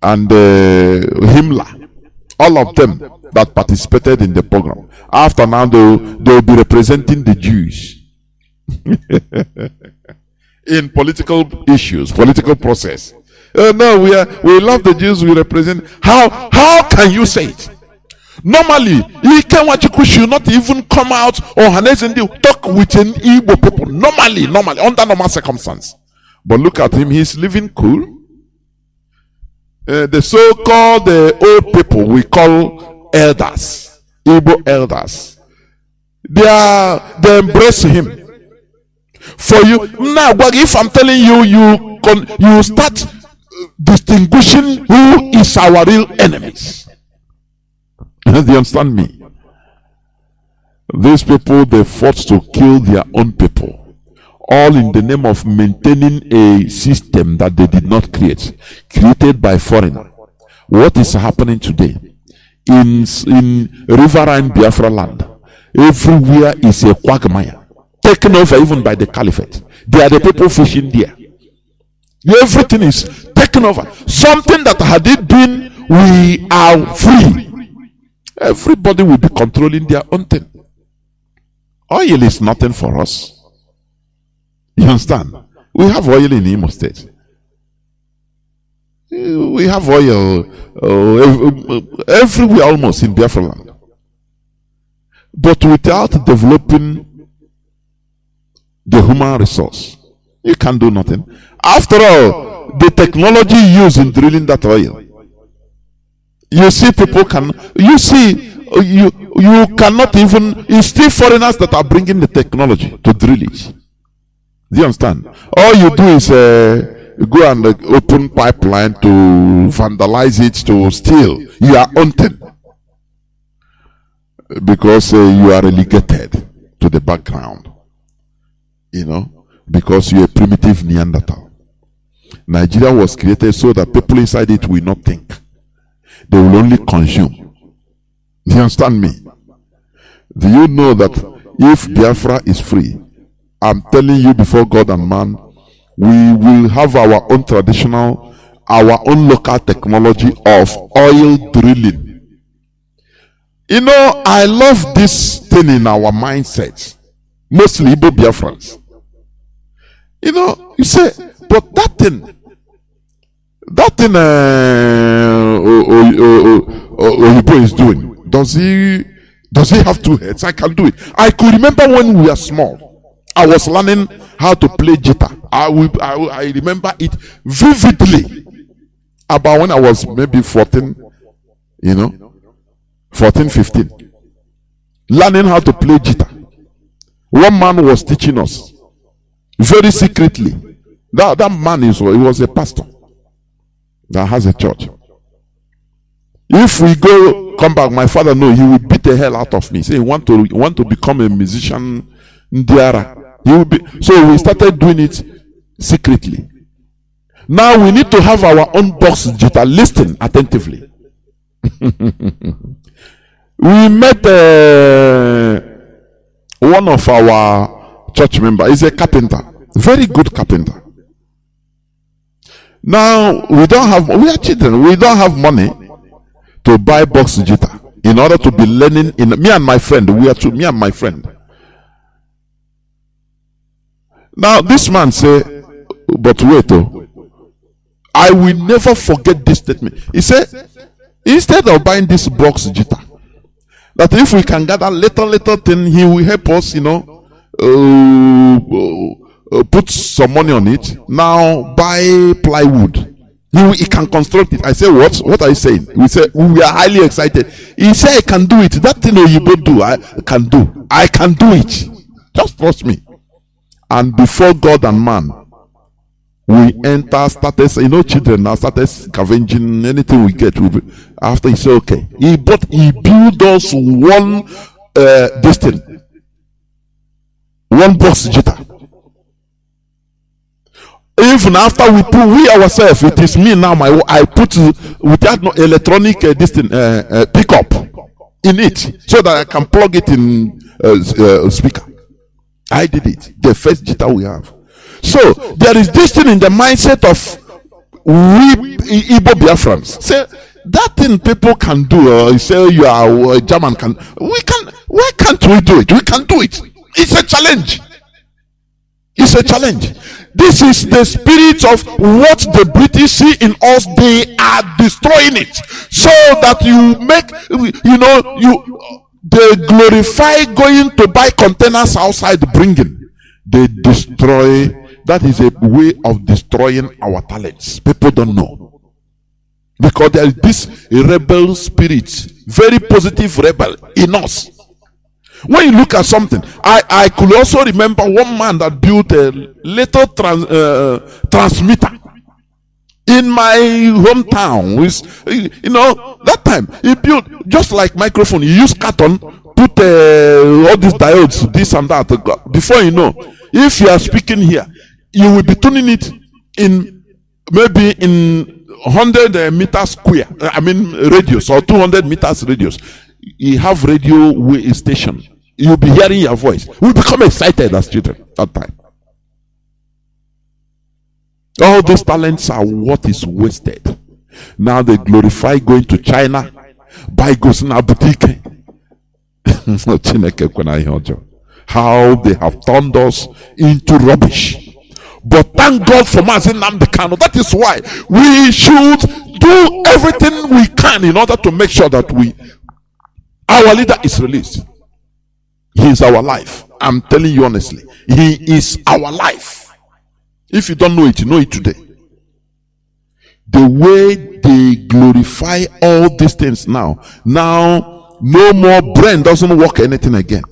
and Himmler, all of them that participated in the program. After now, they'll be representing the Jews in political issues, political process. No, we love the Jews. We represent. How can you say it? Normally, Ike should not even come out or talk with an Igbo people. Normally, under normal circumstances. But look at him; he's living cool. The so-called old people we call elders, Igbo elders, they embrace him. For you now, if I'm telling you, you start distinguishing who is our real enemies. Do you understand me? These people, they fought to kill their own people, all in the name of maintaining a system that they did not created by foreigners. What is happening today in riverine Biafra land? Everywhere is a quagmire, taken over even by the caliphate. They are the people fishing there. Everything is taken over. Something that had it been, we are free, everybody will be controlling their own thing. Oil is nothing for us. You understand? We have oil in Imo State. We have oil everywhere almost in Biafra land. But without developing the human resource, you can't do nothing. After all, the technology used in drilling that oil, you see, people can, you cannot even, it's still foreigners that are bringing the technology to drill it. Do you understand? All you do is go and open pipeline to vandalize it, to steal your own thing, because you are relegated to the background, you know, because you're a primitive Neanderthal. Nigeria was created so that people inside it will not think. They will only consume. Do you understand me? Do you know that if Biafra is free, I'm telling you before God and man, we will have our own traditional, our own local technology of oil drilling. You know, I love this thing in our mindset, mostly Igbo Biafrans. You know, you say, but that thing Oyibo is doing, does he have two heads? I can do it. I could remember when we were small, I was learning how to play guitar. I remember it vividly, about when I was maybe 14, 14, 15, learning how to play guitar. One man was teaching us very secretly. That man he was a pastor that has a church. If we come back, my father he will beat the hell out of me. Say, you want to become a musician, Ndiara. He will be. So we started doing it secretly. Now we need to have our own box guitar. Listen attentively. We met one of our church members. He's a carpenter, very good carpenter. Now we are children. We don't have money. to buy box jita in order to be learning. In me and my friend, we are two. Me and my friend. Now this man say, but wait, oh, I will never forget this statement. He said, instead of buying this box jita, that if we can gather little thing, he will help us, put some money on it. Now buy plywood. He can construct it. I say, what are you saying? We say, we are highly excited. He said, I can do it. That thing you both do, I can do it. Just trust me. And before God and man, we started, children now started scavenging anything we get. After he said, okay, he built us one box jita. Even after we ourselves, it is me now. I put without no electronic pickup in it, so that I can plug it in speaker. I did it. The first jita we have. So there is this thing in the mindset of we Igbo Biafrans. Say that thing people can do. You say you are a German can. We can. Why can't we do it? We can do it. It's a challenge. It's a challenge. This is the spirit of what the British see in us. They are destroying it, so that you make, they glorify going to buy containers outside bringing. They destroy. That is a way of destroying our talents. People don't know, because there is this rebel spirit, very positive rebel in us. When you look at something, I could also remember one man that built a little transmitter in my hometown. That time he built just like microphone. He used carton, put all these diodes, this and that. Before you know, if you are speaking here, you will be tuning it in maybe in 100 meters square. Radius, or 200 meters radius. You have radio station. You'll be hearing your voice. We become excited as children that time. All these talents are what is wasted. Now they glorify going to China, buy goods in a boutique. How they have turned us into rubbish. But thank God for Mazi Nnamdi. That is why we should do everything we can in order to make sure that our leader is released. He is our life. I'm telling you honestly. He is our life. If you don't know it today. The way they glorify all these things now no more brain doesn't work anything again.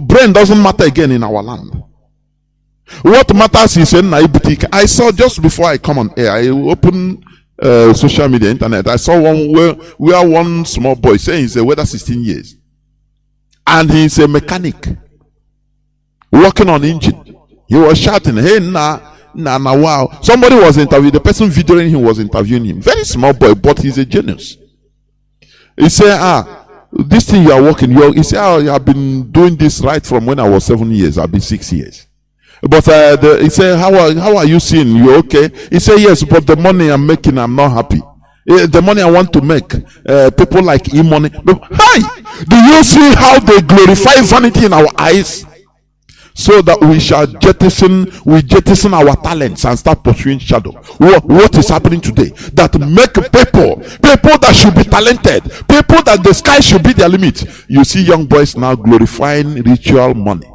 Brain doesn't matter again in our land. What matters is in boutique. I saw just before I come on air, I opened social media, internet. I saw one where one small boy saying he's whether 16 years, and he's a mechanic working on engine. He was shouting, "Hey, wow!" Somebody was interviewing. The person videoing him was interviewing him. Very small boy, but he's a genius. He said, this thing you are working, he said, you have been doing this right from when I was 7 years. I've been 6 years. But he said, how are you seeing? You okay? He said, yes, but the money I'm making, I'm not happy. The money I want to make, people like e-money. Hi! Do you see how they glorify vanity in our eyes? So that we shall jettison our talents and start pursuing shadow. What is happening today? That make people that should be talented, people that the sky should be their limit. You see young boys now glorifying ritual money.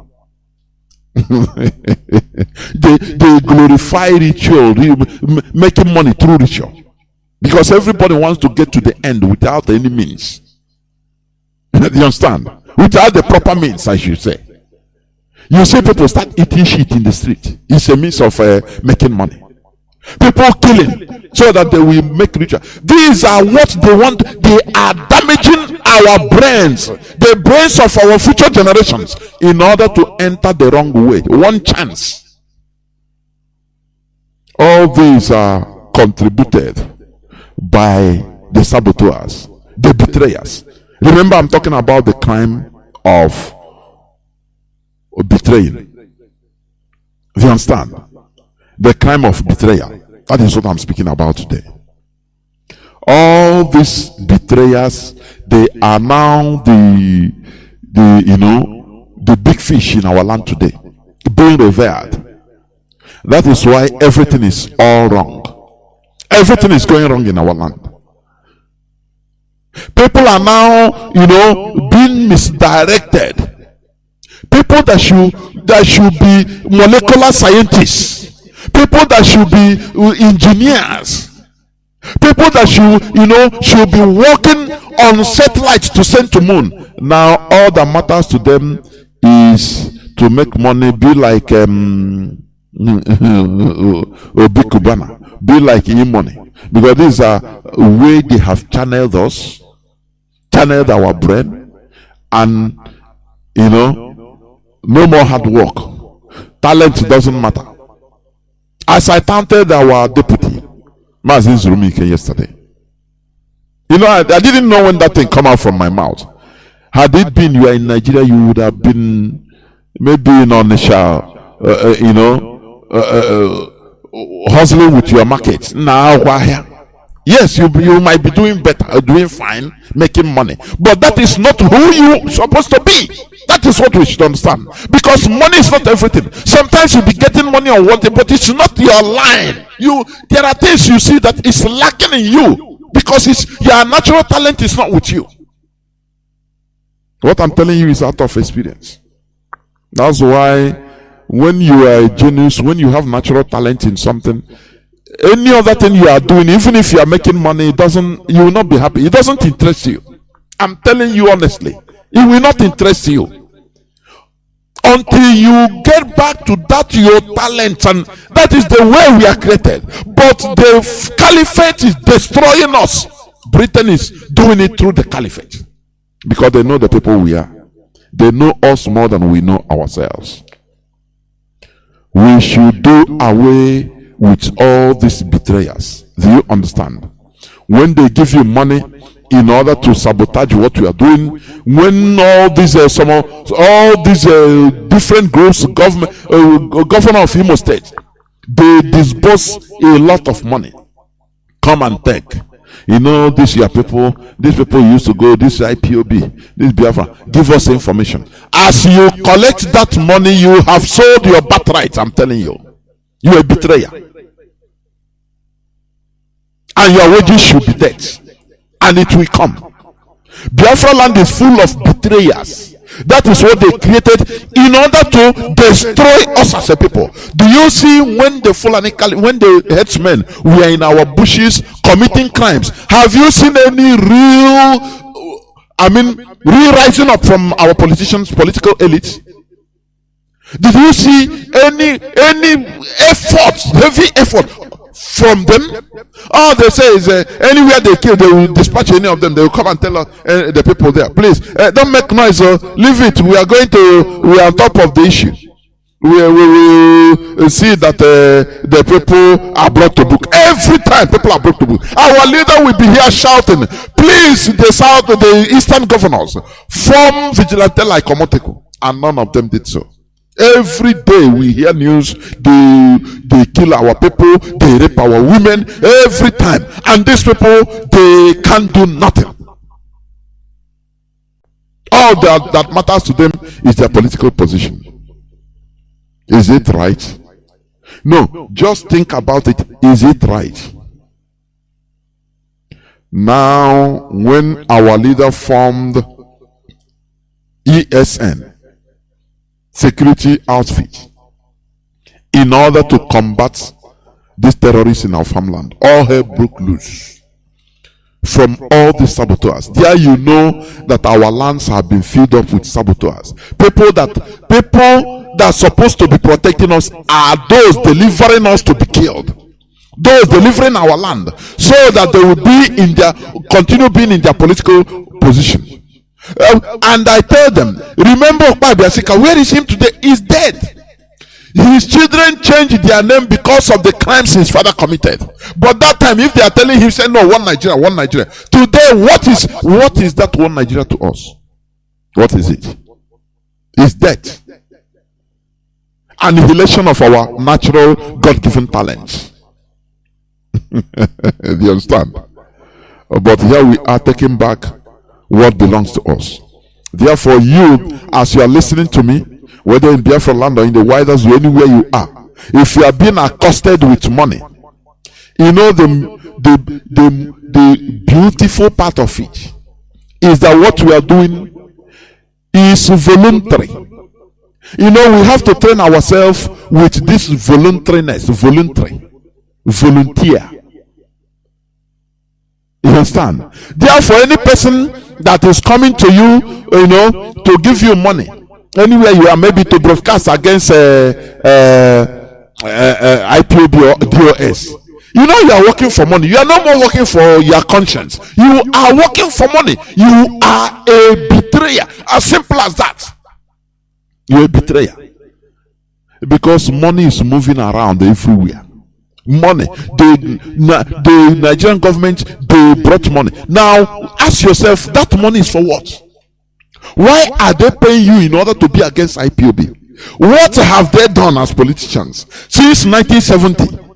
they glorify ritual, making money through ritual, because everybody wants to get to the end without any means. You understand? Without the proper means, I should say. You see people start eating shit in the street. It's a means of making money. People killing so that they will make ritual. These are what they want. They are damaging our brains, the brains of our future generations, in order to enter the wrong way. One chance. All these are contributed by the saboteurs, the betrayers. Remember, I'm talking about the crime of betraying. You understand? The crime of betrayal. That is what I'm speaking about today. All these betrayers, they are now the big fish in our land today, being revered. That is why everything is all wrong. Everything is going wrong in our land. People are now, being misdirected. People that should be molecular scientists, people that should be engineers, people that should be working on satellites to send to moon. Now all that matters to them is to make money, be like Obi Kubana, be like E-money, because these are way they have channeled us, channeled our brain, and no more hard work. Talent doesn't matter. As I taunted our deputy, Mazi JOHNATHAN, yesterday, I didn't know when that thing come out from my mouth. Had it been you are in Nigeria, you would have been maybe in Onisha, hustling with your market. Now we're here. Yes, you might be doing better, doing fine, making money, but that is not who you supposed to be. That is what we should understand. Because money is not everything. Sometimes you'll be getting money on one thing, but it's not your line. There are things you see that is lacking in you because your natural talent is not with you. What I'm telling you is out of experience. That's why when you are a genius, when you have natural talent in something, any other thing you are doing, even if you are making money, you will not be happy. It doesn't interest you. I'm telling you honestly, it will not interest you until you get back to that your talent, and that is the way we are created. But the caliphate is destroying us. Britain is doing it through the caliphate because they know the people we are. They know us more than we know ourselves. We should do away with all these betrayers. Do you understand? When they give you money in order to sabotage what you are doing, when all these different groups, governor of Imo State, they disburse a lot of money, come and take. These people used to go, this IPOB, this Biafra, give us information. As you collect that money, you have sold your birthright. I'm telling you, you're a betrayer. And your wages should be dead. And it will come. Biafra land is full of betrayers. That is what they created in order to destroy us as a people. Do you see when the headsmen were in our bushes committing crimes? Have you seen any real rising up from our politicians, political elites? Did you see any effort, heavy effort from them? All they say is anywhere they kill, they will dispatch any of them. They will come and tell the people there, please don't make noise, leave it. We are on top of the issue. We will see that the people are brought to book. Every time people are brought to book, our leader will be here shouting, please, the eastern governors form vigilante like Omoteko, and none of them did so. Every day we hear news, they kill our people, they rape our women, every time. And these people, they can't do nothing. All that matters to them is their political position. Is it right? No, just think about it. Is it right? Now, when our leader formed ESN, security outfit, in order to combat these terrorists in our farmland, all hell broke loose from all the saboteurs. There you know that our lands have been filled up with saboteurs. People that are supposed to be protecting us are those delivering us to be killed. Those delivering our land so that they will continue being in their political position. And I tell them, remember Okpa, where is him today? He's dead. His children changed their name because of the crimes his father committed. But that time, if they are telling him, say no, one Nigeria, one Nigeria. Today, what is that one Nigeria to us? What is it? It's death. Annihilation of our natural God-given talents. Do you understand? But here we are taking back what belongs to us. Therefore, you, as you are listening to me, whether in Biafra land or in the widest way, anywhere you are, if you are being accosted with money, you know the beautiful part of it is that what we are doing is voluntary. You know, we have to train ourselves with this voluntariness, volunteer. You understand? Therefore, any person that is coming to you, you know, to give you money, anywhere you are, maybe to broadcast against IPOD or DOS, you know you are working for money. You are no more working for your conscience. You are working for money. You are a betrayer. As simple as that. You're a betrayer. Because money is moving around everywhere. Money. The Nigerian government, they brought money. Now, ask yourself, that money is for what? Why are they paying you in order to be against IPOB? What have they done as politicians since 1970?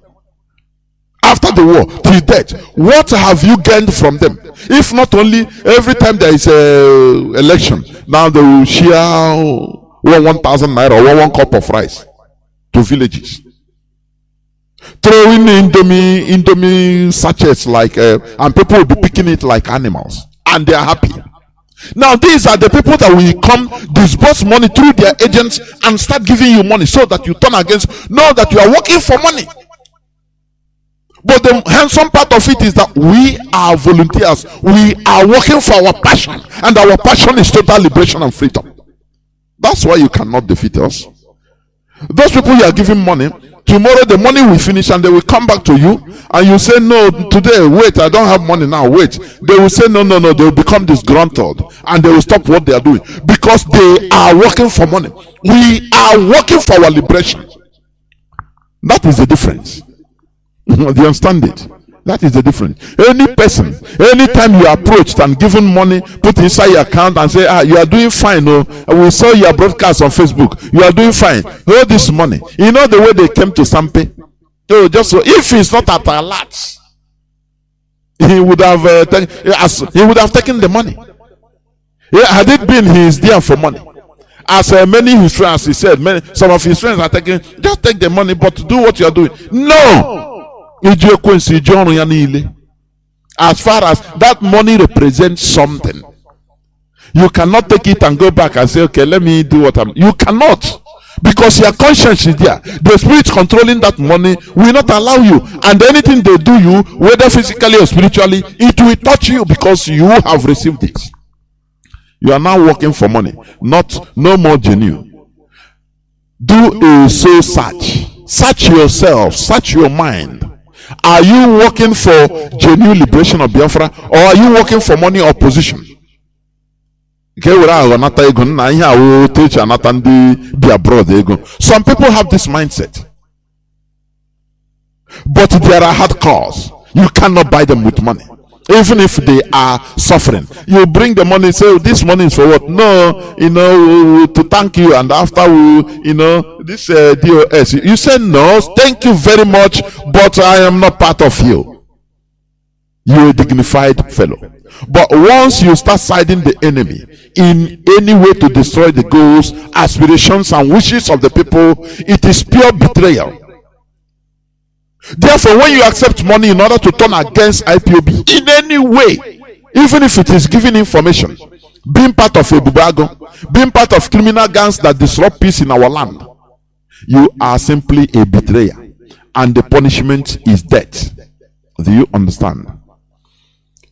After the war till date, what have you gained from them? If not only every time there is a election, now they will share 1,000 naira or one cup of rice to villages, throwing indomie sachets like and people will be picking it like animals, and they are happy. Now these are the people that will come disburse money through their agents and start giving you money so that you turn against, know that you are working for money. But the handsome part of it is that we are volunteers. We are working for our passion, and our passion is total liberation and freedom. That's why you cannot defeat us. Those people you are giving money, tomorrow the money will finish and they will come back to you and you say, no, today, wait, I don't have money now, wait. They will say, no, they will become disgruntled and they will stop what they are doing because they are working for money. We are working for our liberation. That is the difference. Do you understand it? That is the difference. Any person, anytime you are approached and given money, put inside your account and say, you are doing fine, oh, we saw your broadcast on Facebook, you are doing fine, hold this money. You know the way they came to Sampe? So just so, if he's not at a lot, he would have taken the money. Yeah, had it been he is there for money. As many his friends, he said, some of his friends are taking, just take the money, but do what you are doing. No! As far as that money represents something, you cannot take it and go back and say, okay, let me do what I'm. You cannot, because your conscience is there. The spirit controlling that money will not allow you, and anything they do you, whether physically or spiritually, it will touch you because you have received it. You are now working for money, no more genuine. Do a soul search. Search yourself. Search your mind. Are you working for genuine liberation of Biafra, or are you working for money or position? Some people have this mindset, but there are hard cause. You cannot buy them with money, even if they are suffering. You bring the money, say, this money is for what? No, to thank you, and after this DOS, you say, no, thank you very much, but I am not part of you. You're a dignified fellow. But once you start siding the enemy in any way to destroy the goals, aspirations, and wishes of the people, it is pure betrayal. Therefore, when you accept money in order to turn against IPOB in any way, even if it is giving information, being part of a bubago, being part of criminal gangs that disrupt peace in our land, you are simply a betrayer, and the punishment is death. Do you understand?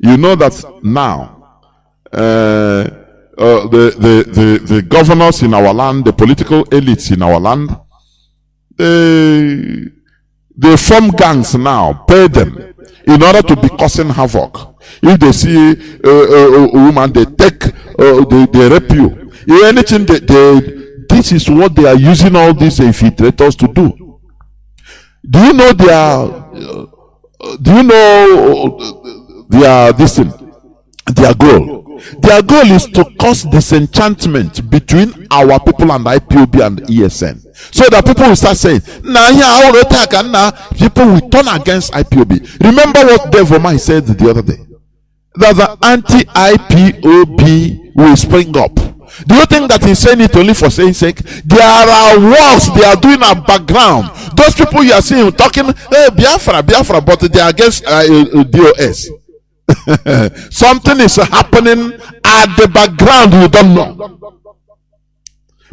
You know that now the governors in our land, the political elites in our land, they form gangs now, pay them in order to be causing havoc. If they see a woman, they take, they rape you. If anything, this is what they are using all these infiltrators to do. Do you know their goal? Their goal is to cause disenchantment between our people and IPOB and ESN, so that people will start saying, people will turn against IPOB. Remember what Devomai said the other day. that the anti-IPOB will spring up. Do you think that he's saying it only for saying sake? There are wars they are doing at background. Those people you are seeing talking, hey, Biafra, but they are against DOS. Something is happening at the background you don't know.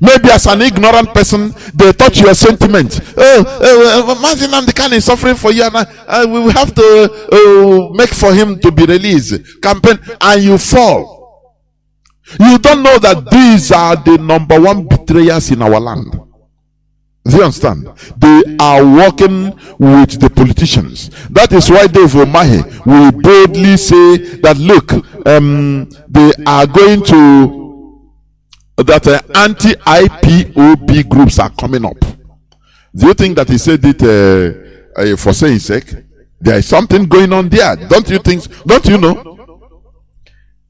Maybe as an ignorant person, they touch your sentiment. Mazi Nnamdi is suffering for you, and we will have to make for him to be released. Campaign, and you fall. You don't know that these are the number one betrayers in our land. Do you understand? They are working with the politicians. That is why Dave Omahe will boldly say that, look, they are going to, that anti-IPOB groups are coming up. Do you think that he said it for saying sake? There is something going on there. Don't you think? Don't you know?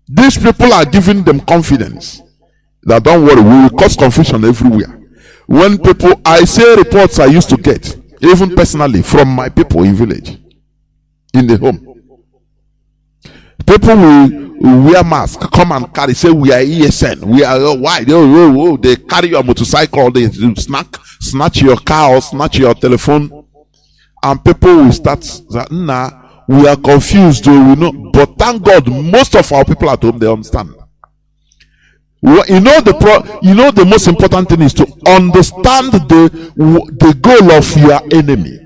These people are giving them confidence that don't worry, we will cause confusion everywhere. When people, I say reports I used to get, even personally, from my people in village, in the home. People will wear masks, come and carry, say we are ESN, we are why? They carry your motorcycle, they snatch your car or snatch your telephone, and people will start that, nah, we are confused, we know. But thank God, most of our people at home, they understand. You know the most important thing is to understand the goal of your enemy.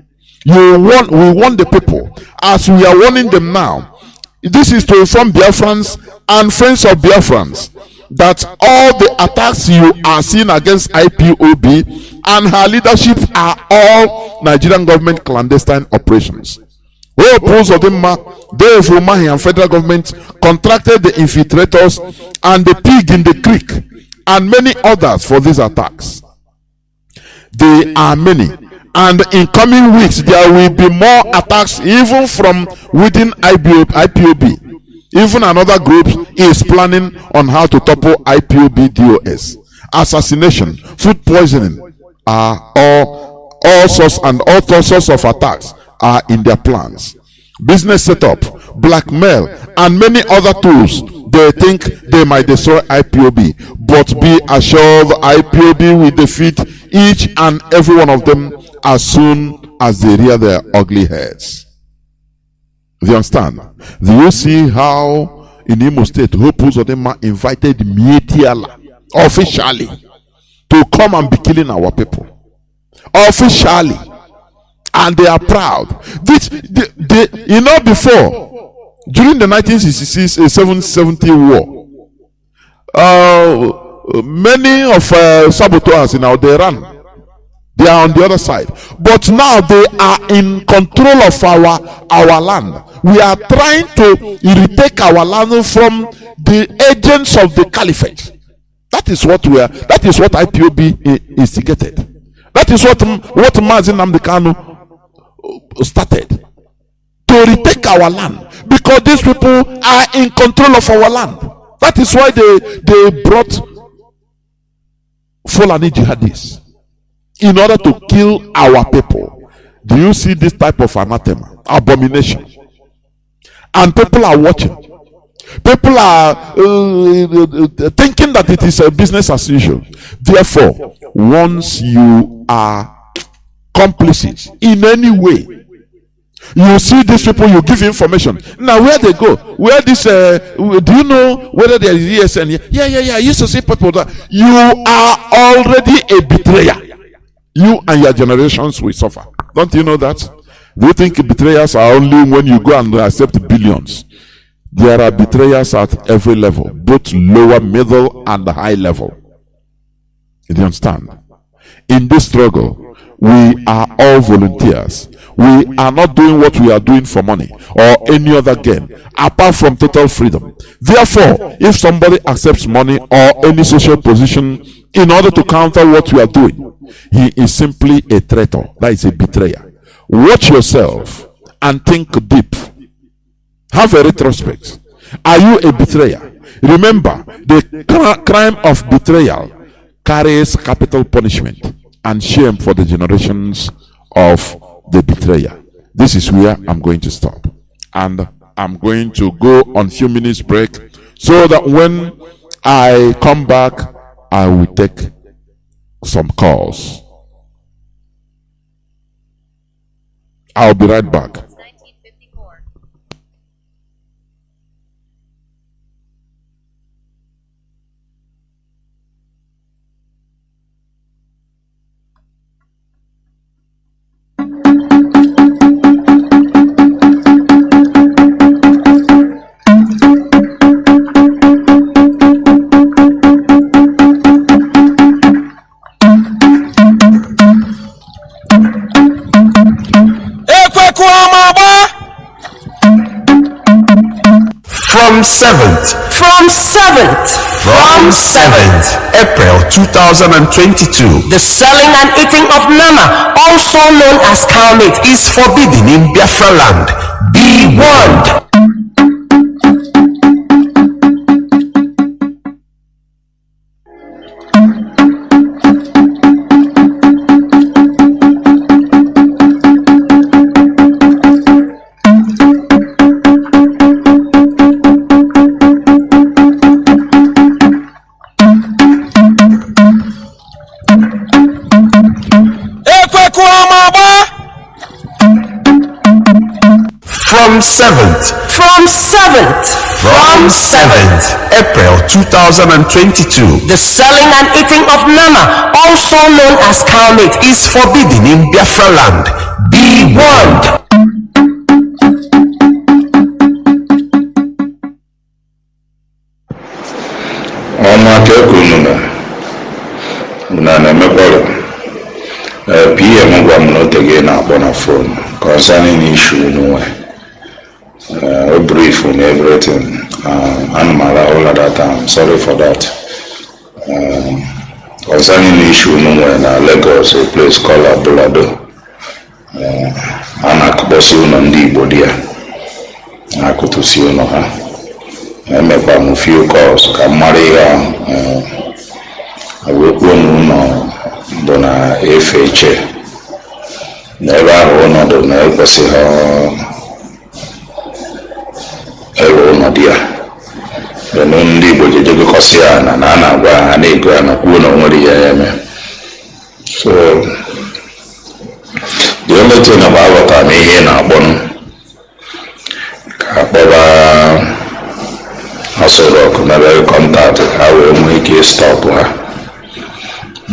We want the people, as we are warning them now. This is to inform Biafrans and friends of Biafrans that all the attacks you are seeing against IPOB and her leadership are all Nigerian government clandestine operations. Dave Umahi and federal government contracted the infiltrators and the pig in the creek and many others for these attacks. They are many, and in coming weeks there will be more attacks even from within IPOB. Even another group is planning on how to topple IPOB DOS. Assassination, food poisoning are all sorts of attacks are in their plans. Business setup, blackmail, and many other tools. They think they might destroy IPOB, but be assured IPOB will defeat each and every one of them as soon as they rear their ugly heads. Do you understand? Do you see how in Imo State, Hope Uzodinma invited Mietiala officially to come and be killing our people? Officially. And they are proud. Before, during the 1966-70 war, many of saboteurs they ran. They are on the other side. But now they are in control of our land. We are trying to retake our land from the agents of the caliphate. That is what IPOB instigated. That is what Mazi Nnamdi started to retake our land, because these people are in control of our land. That is why they brought Fulani jihadists in order to kill our people. Do you see this type of anathema, abomination? And people are watching. People are thinking that it is a business as usual. Therefore, once you are complicit in any way, you see these people, you give information. Now where they go, where this do you know whether there is ESN? Yeah, I used to see people that you are already a betrayer. You and your generations will suffer. Don't you know that? Do you think betrayers are only when you go and accept billions? There are betrayers at every level, both lower, middle, and high level. Do you understand? In this struggle, we are all volunteers. We are not doing what we are doing for money or any other gain, apart from total freedom. Therefore, if somebody accepts money or any social position in order to counter what we are doing, he is simply a traitor. That is a betrayer. Watch yourself and think deep. Have a retrospect. Are you a betrayer? Remember, the crime of betrayal carries capital punishment and shame for the generations of the betrayer. This is where I'm going to stop. And I'm going to go on a few minutes break so that when I come back, I will take some calls. I'll be right back. From 7th April 2022, the selling and eating of Nama, also known as cow meat, is forbidden in Biafra land. Be warned. From 7th April 2022, the selling and eating of Nama, also known as cow meat, is forbidden in Biafra land. Be warned. PM gwam not again on a phone concerning issue a brief on everything. Animal all of that. I'm sorry for that. Concerning issue in Lagos, a place called Abulado. Anakbosi Nnamdi Bodia. Akutusi Unoha. I make a few calls. Kamaria. I will go no Bona FHA. Never honored the Elpasi Nnamdi. The Nnamdi Bodia because Nana and Ego and Kuno. So the only thing about what I may hear now, HAUSA never contact. I will make a stop her.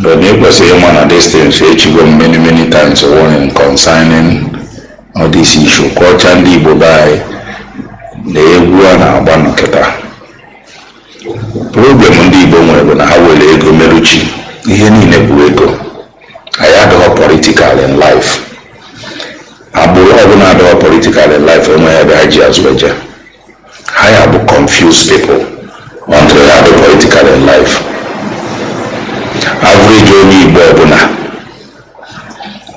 The neighbor say one of these things, she go many times warning concerning all this issue. Kochandi Bobai, the Eguana Banaketa. Problem on the Bomo, when I will ego Meruchi, Yeni Nebuego. I had her political in life. I believe I had political in life, and I had ideas with you. I have confused people until I had political in life. Average only Bobuna.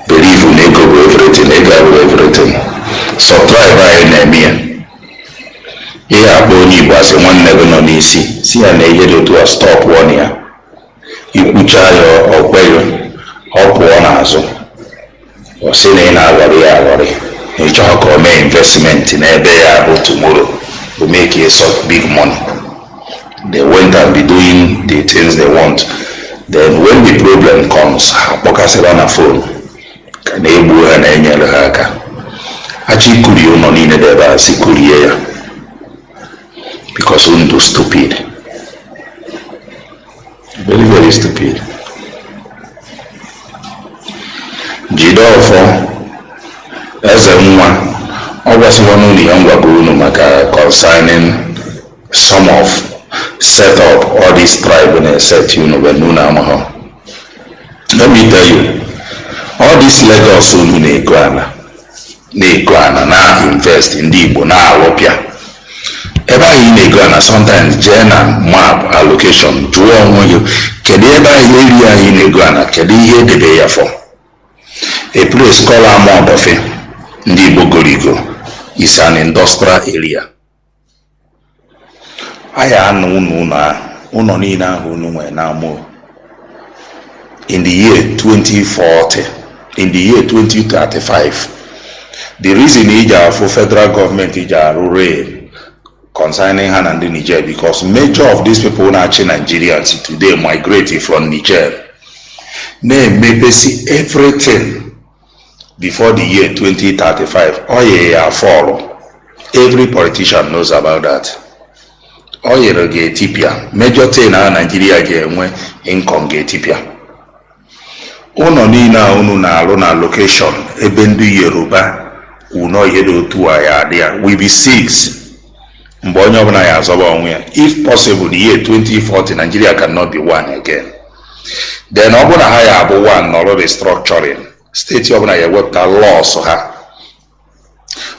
Believe in ego everything. So try by enemy. Here Boni was one never on easy. See an agent to a stop 1 year. You put or pay up 1 hour. Or say in our a job or may investment in a day able tomorrow to make a sort big money. They went and be doing the things they want. Then when the problem comes, Bokase on a phone, can able and any other hacker. Actually, could you not need a security because we do stupid. Very stupid. Jidofo, as a woman, always one only younger Bruno Maka concerning some of set up all this tribe and set you know when Nunamaha. Let me tell you, all this Lagos Neguana now invest in Dibo now Wopia. Ever in Neguana sometimes Jena map allocation draw on you. Kedeba area in Neguana, Kedi here the day for a place called Amodofe Ndibo Gorigo is an industrial area. I am Unonina Unuwe now more. In the year 2040, in the year 2035, The reason for federal government is concerning Han and the Niger, because major of these people now Nigerians today migrated from Niger. Maybe see everything before the year 2035. Oh yeah, follow. Every politician knows about that. Oh yeah, Ethiopia. Major thing now Nigeria get when income get Ethiopia. Uno ni na unu na alụ na location ebe ndị Yoruba uno yedo tu ya there we be 6 mgbe onye ọbụla ya azọba onwe ya. If possible the year 2040 Nigeria cannot be one again. Then ọbụna ha ya abụ one nọrọ restructuring steeti ọbụla ya wepụta laws ha.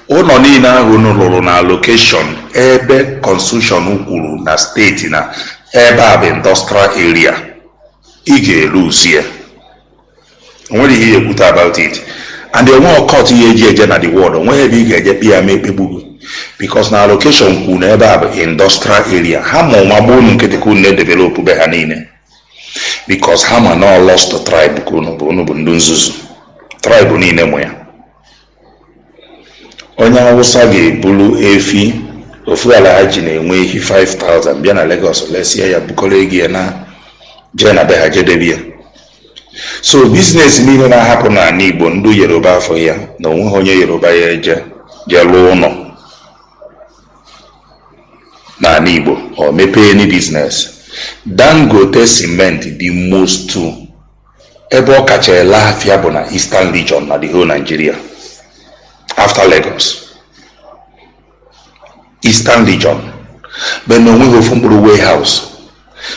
Ụlọ niile ahụ unu lụrụ na location ebe constitution kwuru na steeti na ebe a bụ industrial area ị ga-eluzie. What do you put about it? And they won't cut eje na the world. When big because now location could never industrial area. Hamo mabun ketekun develop behanine. Because Hama now lost the tribe kuno bunzuzu. Tribe ni nemoya. Onya usage bulu efi ofu ala ajine enwe 5,000 bia na Lagos lesia ya bukolegi na jena beha jedebia. So business niile na happen na Igbo ndu Yoruba afọ ya na onwe onye Yoruba ya eje lụọ ụlọ na Igbo or mepee any business. Dangote cement the most to ebe ọ kacha ele afịa bụ na Eastern region na the whole Nigeria after Lagos. Eastern region but na onwe ofu mkpụrụ warehouse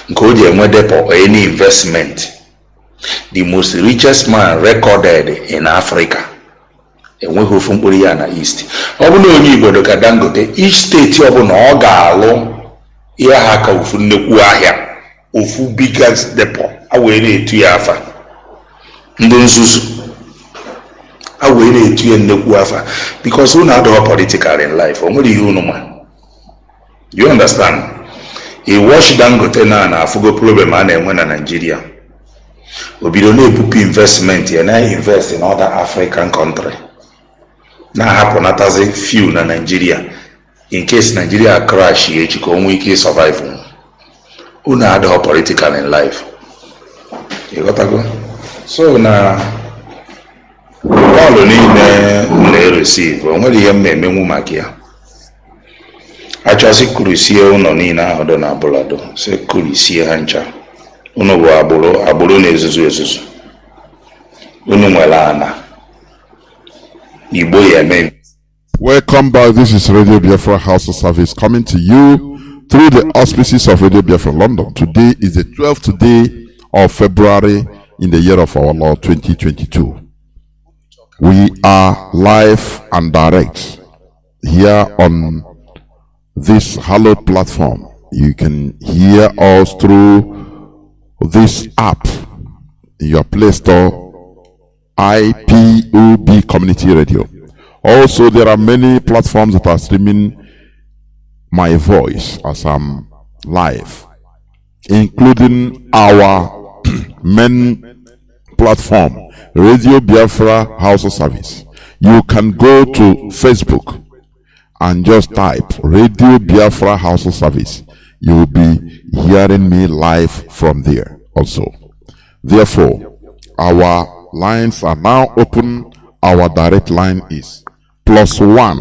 nke o ji enwe depot any investment. The most richest man recorded in Africa. And we go from Oriana East. Obuno onye Igbo ka Dangote each state ọbụna ọ ga-alụ ihe ha ka ofu nnekwu ahịa ofu biggest depot awere etu ya afa ndị nzuzu awere etu ya nnekwu afa because unu adọ political in life o nwere ihe unu ma. You understand? He watch Dangote na afugo problem a na-enwe na Nigeria. Obido na-ebupu investment ya na invest in other African country na hapụ natazi few na Nigeria in case Nigeria crash echi ka onwe ike survive. Unu adịghị political in life. You got to go? So na all niile na-receive o nwere ihe mmenwu maka ya. Achọsị kurisie ụlọ niile ahụ dị na Bulado se kurisie ha ncha. Unu bụ agbụrụ na-ezuzu ezuzu. Unu nwere ana. Igbo ya eme. Welcome back. This is Radio Biafra HAUSA-SERVICE coming to you through the auspices of Radio Biafra London. Today is the 12th day of February in the year of our Lord 2022. We are live and direct here on this hallowed platform. You can hear us through this app in your Play Store, IPOD Community Radio. Also, there are many platforms that are streaming my voice as I'm live, including our main platform, Radio Biafra HAUSA-SERVICE. You can go to Facebook and just type Radio Biafra HAUSA-SERVICE. You will be hearing me live from there also. Therefore, our lines are now open. Our direct line is +1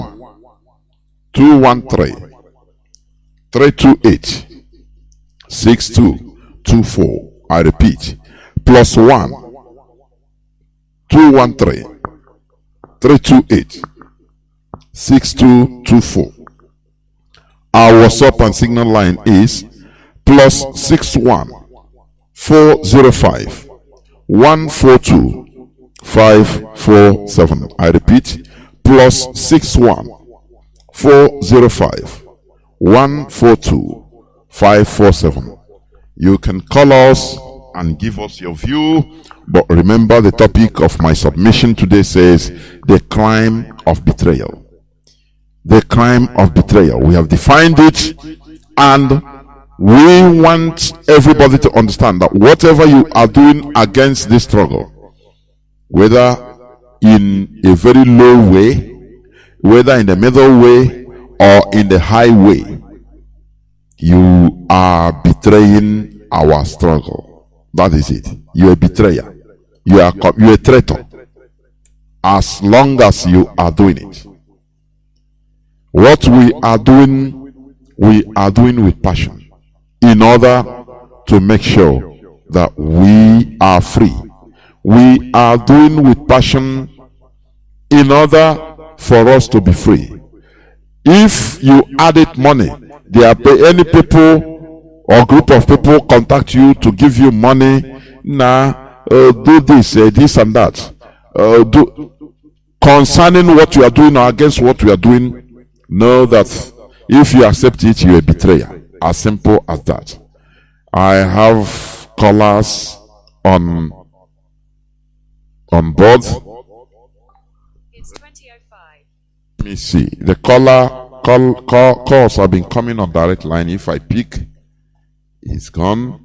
213 328 6224. I repeat, +1 213 328 6224. Our WhatsApp and Signal line is +61 405 142 547. I repeat, +61 405 142 547. You can call us and give us your view, but remember the topic of my submission today says the crime of betrayal. The crime of betrayal. We have defined it, and we want everybody to understand that whatever you are doing against this struggle, whether in a very low way whether in the middle way or in the highway, you are betraying our struggle. That is it. You are a betrayer. You are a traitor. As long as you are doing it. What we are doing with passion in order to make sure that we are free. We are doing with passion in order for us to be free. If you added money, there are any people or group of people contact you to give you money, do this, this and that, concerning what you are doing or against what we are doing, know that if you accept it, you are a betrayer. As simple as that. I have callers on board. It's 20:05. Let me see. The calls have been coming on direct line. If I pick, it's gone.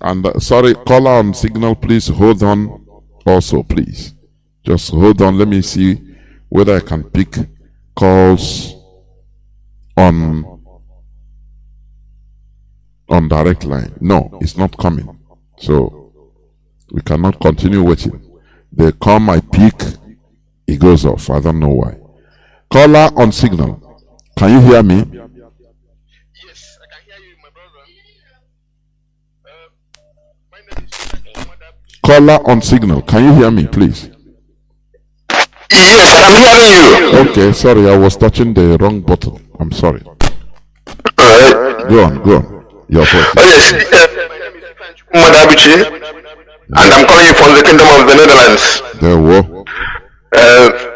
And sorry, caller on signal, please hold on. Also, please, just hold on. Let me see whether I can pick calls on direct line. No, it's not coming. So we cannot continue waiting. They come, I pick, it goes off. I don't know why. Caller on signal. Can you hear me? Yes, I can hear you, my brother. Caller on signal. Can you hear me, please? Yes, I'm hearing you. Okay, sorry, I was touching the wrong button. I'm sorry. Alright. Go on. Your voice. Oh yes, Madabichi, and I'm calling you from the Kingdom of the Netherlands. There we go.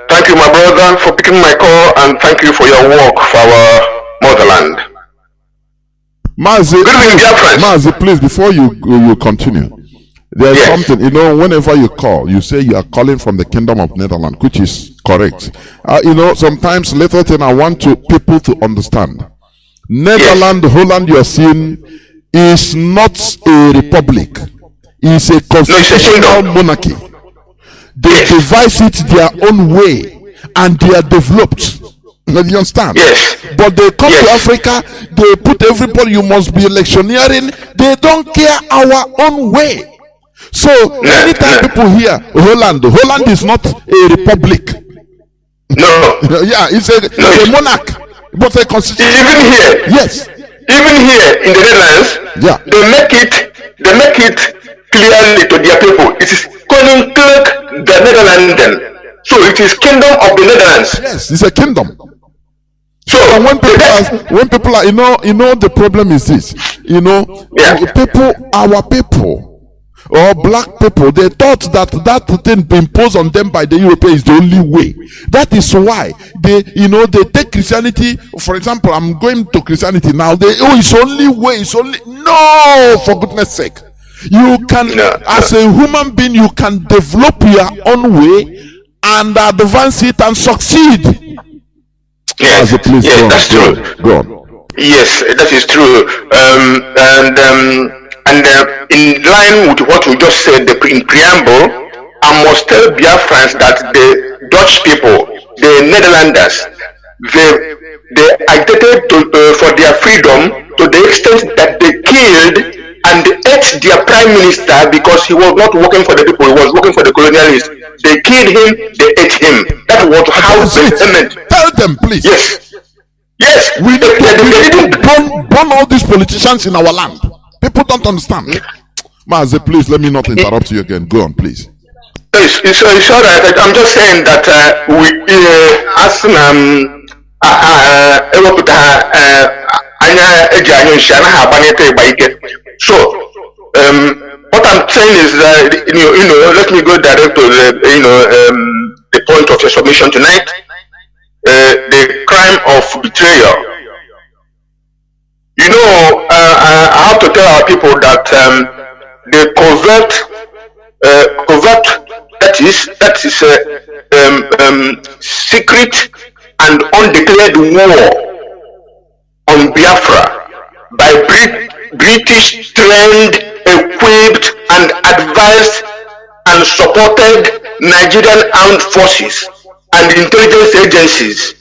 Thank you, my brother, for picking my call, and thank you for your work for our motherland. Mazi, Good evening, Biafrans. Mazi, please, before you continue, there's Yes. something, whenever you call, you say you are calling from the Kingdom of Netherlands, which is correct. Sometimes little thing I want people to understand. Netherlands, Holland, you are seeing, is not a republic. It's a constitutional monarchy. They devise it their own way, and they are developed. You understand? Yes. But they come to Yes. Africa, they put everybody, you must be electioneering. They don't care our own way. So anytime people hear Holland is not a republic. No. Yeah, it's a monarch, but a constitution. Even here, Yes. even here in the Netherlands, Yeah. they make it clearly to their people. It is Koninklijk the Netherlanden. So it is Kingdom of the Netherlands. Yes, it's a kingdom. So And when people are, the problem is this, Yeah. our people, or black people, they thought that thing imposed on them by the Europeans is the only way. That is why they take Christianity. For example, I'm going to Christianity now. It's only way. It's only no. For goodness' sake, you can, as a human being, you can develop your own way and advance it and succeed. yes, Please, yes, that's true. Go on. Yes, that is true. In line with what we just said in preamble, I must tell Biafrans that the Dutch people, the Netherlanders, they agitated for their freedom to the extent that they killed and ate their prime minister because he was not working for the people, he was working for the colonialists. They killed him, they ate him. That was how they meant. Tell them, please. Yes. Yes. We they didn't burn all these politicians in our land. People don't understand. Mazi, please let me not interrupt you again. Go on, please. It's all right. I'm just saying that so what I'm saying is that let me go direct to the point of your submission tonight. The crime of betrayal. I have to tell our people that the covert that is secret and undeclared war on Biafra by British trained, equipped and advised and supported Nigerian armed forces and intelligence agencies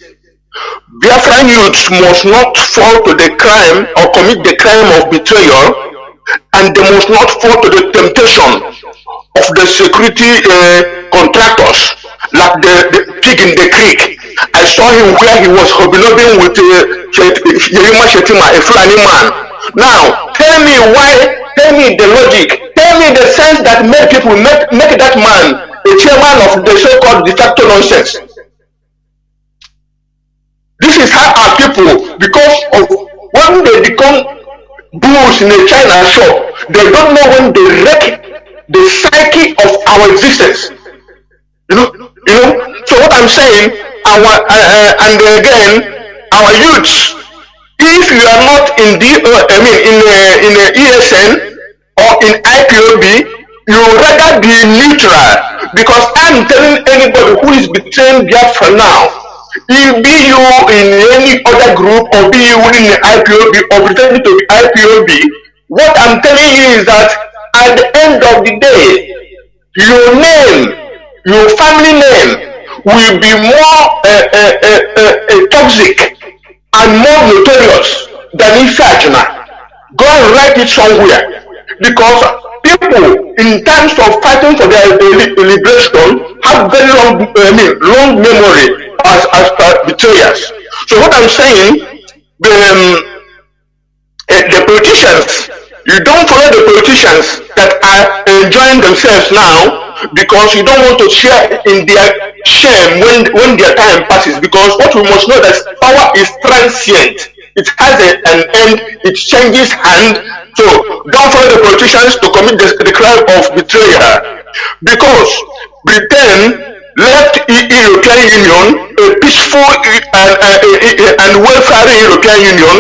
Biafran youths must not fall to the crime or commit the crime of betrayal, and they must not fall to the temptation of the security contractors, like the pig in the creek. I saw him where he was hobnobbing with Yerima Shetima, a Fulani man. Now, tell me the logic, tell me the sense that made people make that man a chairman of the so-called de facto nonsense. This is how our people, because of when they become bulls in a China shop, they don't know when they wreck the psyche of our existence. You know. So what I'm saying, and again, our youths, if you are not in in ESN or in IPOB, you rather be neutral, because I'm telling anybody who is betraying Biafra now, be you in any other group or be you within the IPOB or pretending to be IPOB, what I'm telling you is that at the end of the day, your name, your family name will be more toxic and more notorious than Ifajna. Go and write it somewhere, because people in terms of fighting for their liberation have very long memory as betrayers. So what I'm saying, the politicians, you don't follow the politicians that are enjoying themselves now, because you don't want to share in their shame when their time passes, because what we must know that power is transient. It has an end, it changes hand. So don't follow the politicians to commit the crime of betrayal, because Britain left European Union, a peaceful and welfare European Union,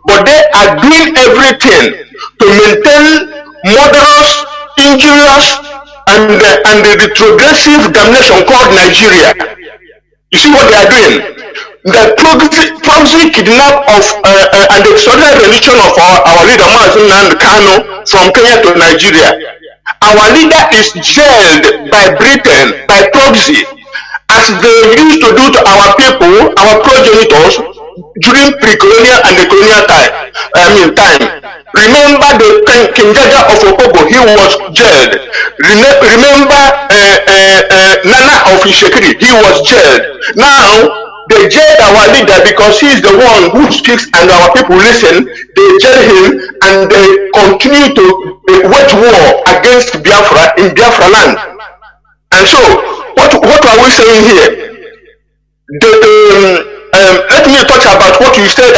but they are doing everything to maintain murderous, injurious, and the retrogressive damnation called Nigeria. You see what they are doing? The proxy kidnap of and the extraordinary rendition of our leader Mazi Kanu from Kenya to Nigeria. Our leader is jailed by Britain, by proxy, as they used to do to our people, our progenitors, during pre-colonial and the colonial time. Remember the King Jaja of Opobo, he was jailed. Remember Nana of Ishekiri, he was jailed. Now, they jailed our leader because he is the one who speaks and our people listen. They jail him and they continue to wage war against Biafra in Biafra land. And so, what are we saying here? Let me talk about what you said,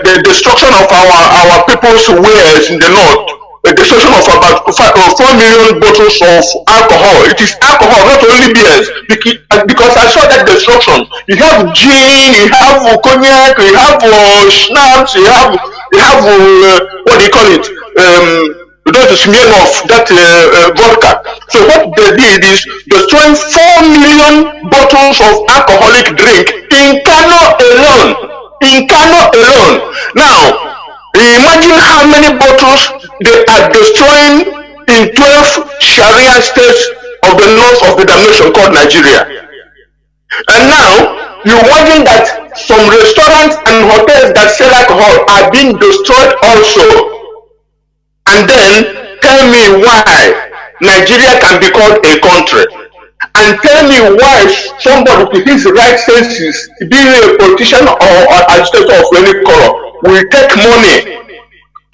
the destruction of our people's wares in the north. The destruction of about 4 million bottles of alcohol. It is alcohol, not only beers. Because I saw that destruction. You have gin, you have cognac, you have schnapps, you have what do you call it? The smear of that vodka. So what they did is destroying 4 million bottles of alcoholic drink in Kanu alone. In Kanu alone. Now, imagine how many bottles they are destroying in 12 Sharia states of the north of the damnation called Nigeria. And now, you imagine that some restaurants and hotels that sell alcohol are being destroyed also. And then tell me why Nigeria can be called a country. And tell me why somebody with his right senses, being a politician or an agitator of any color, will take money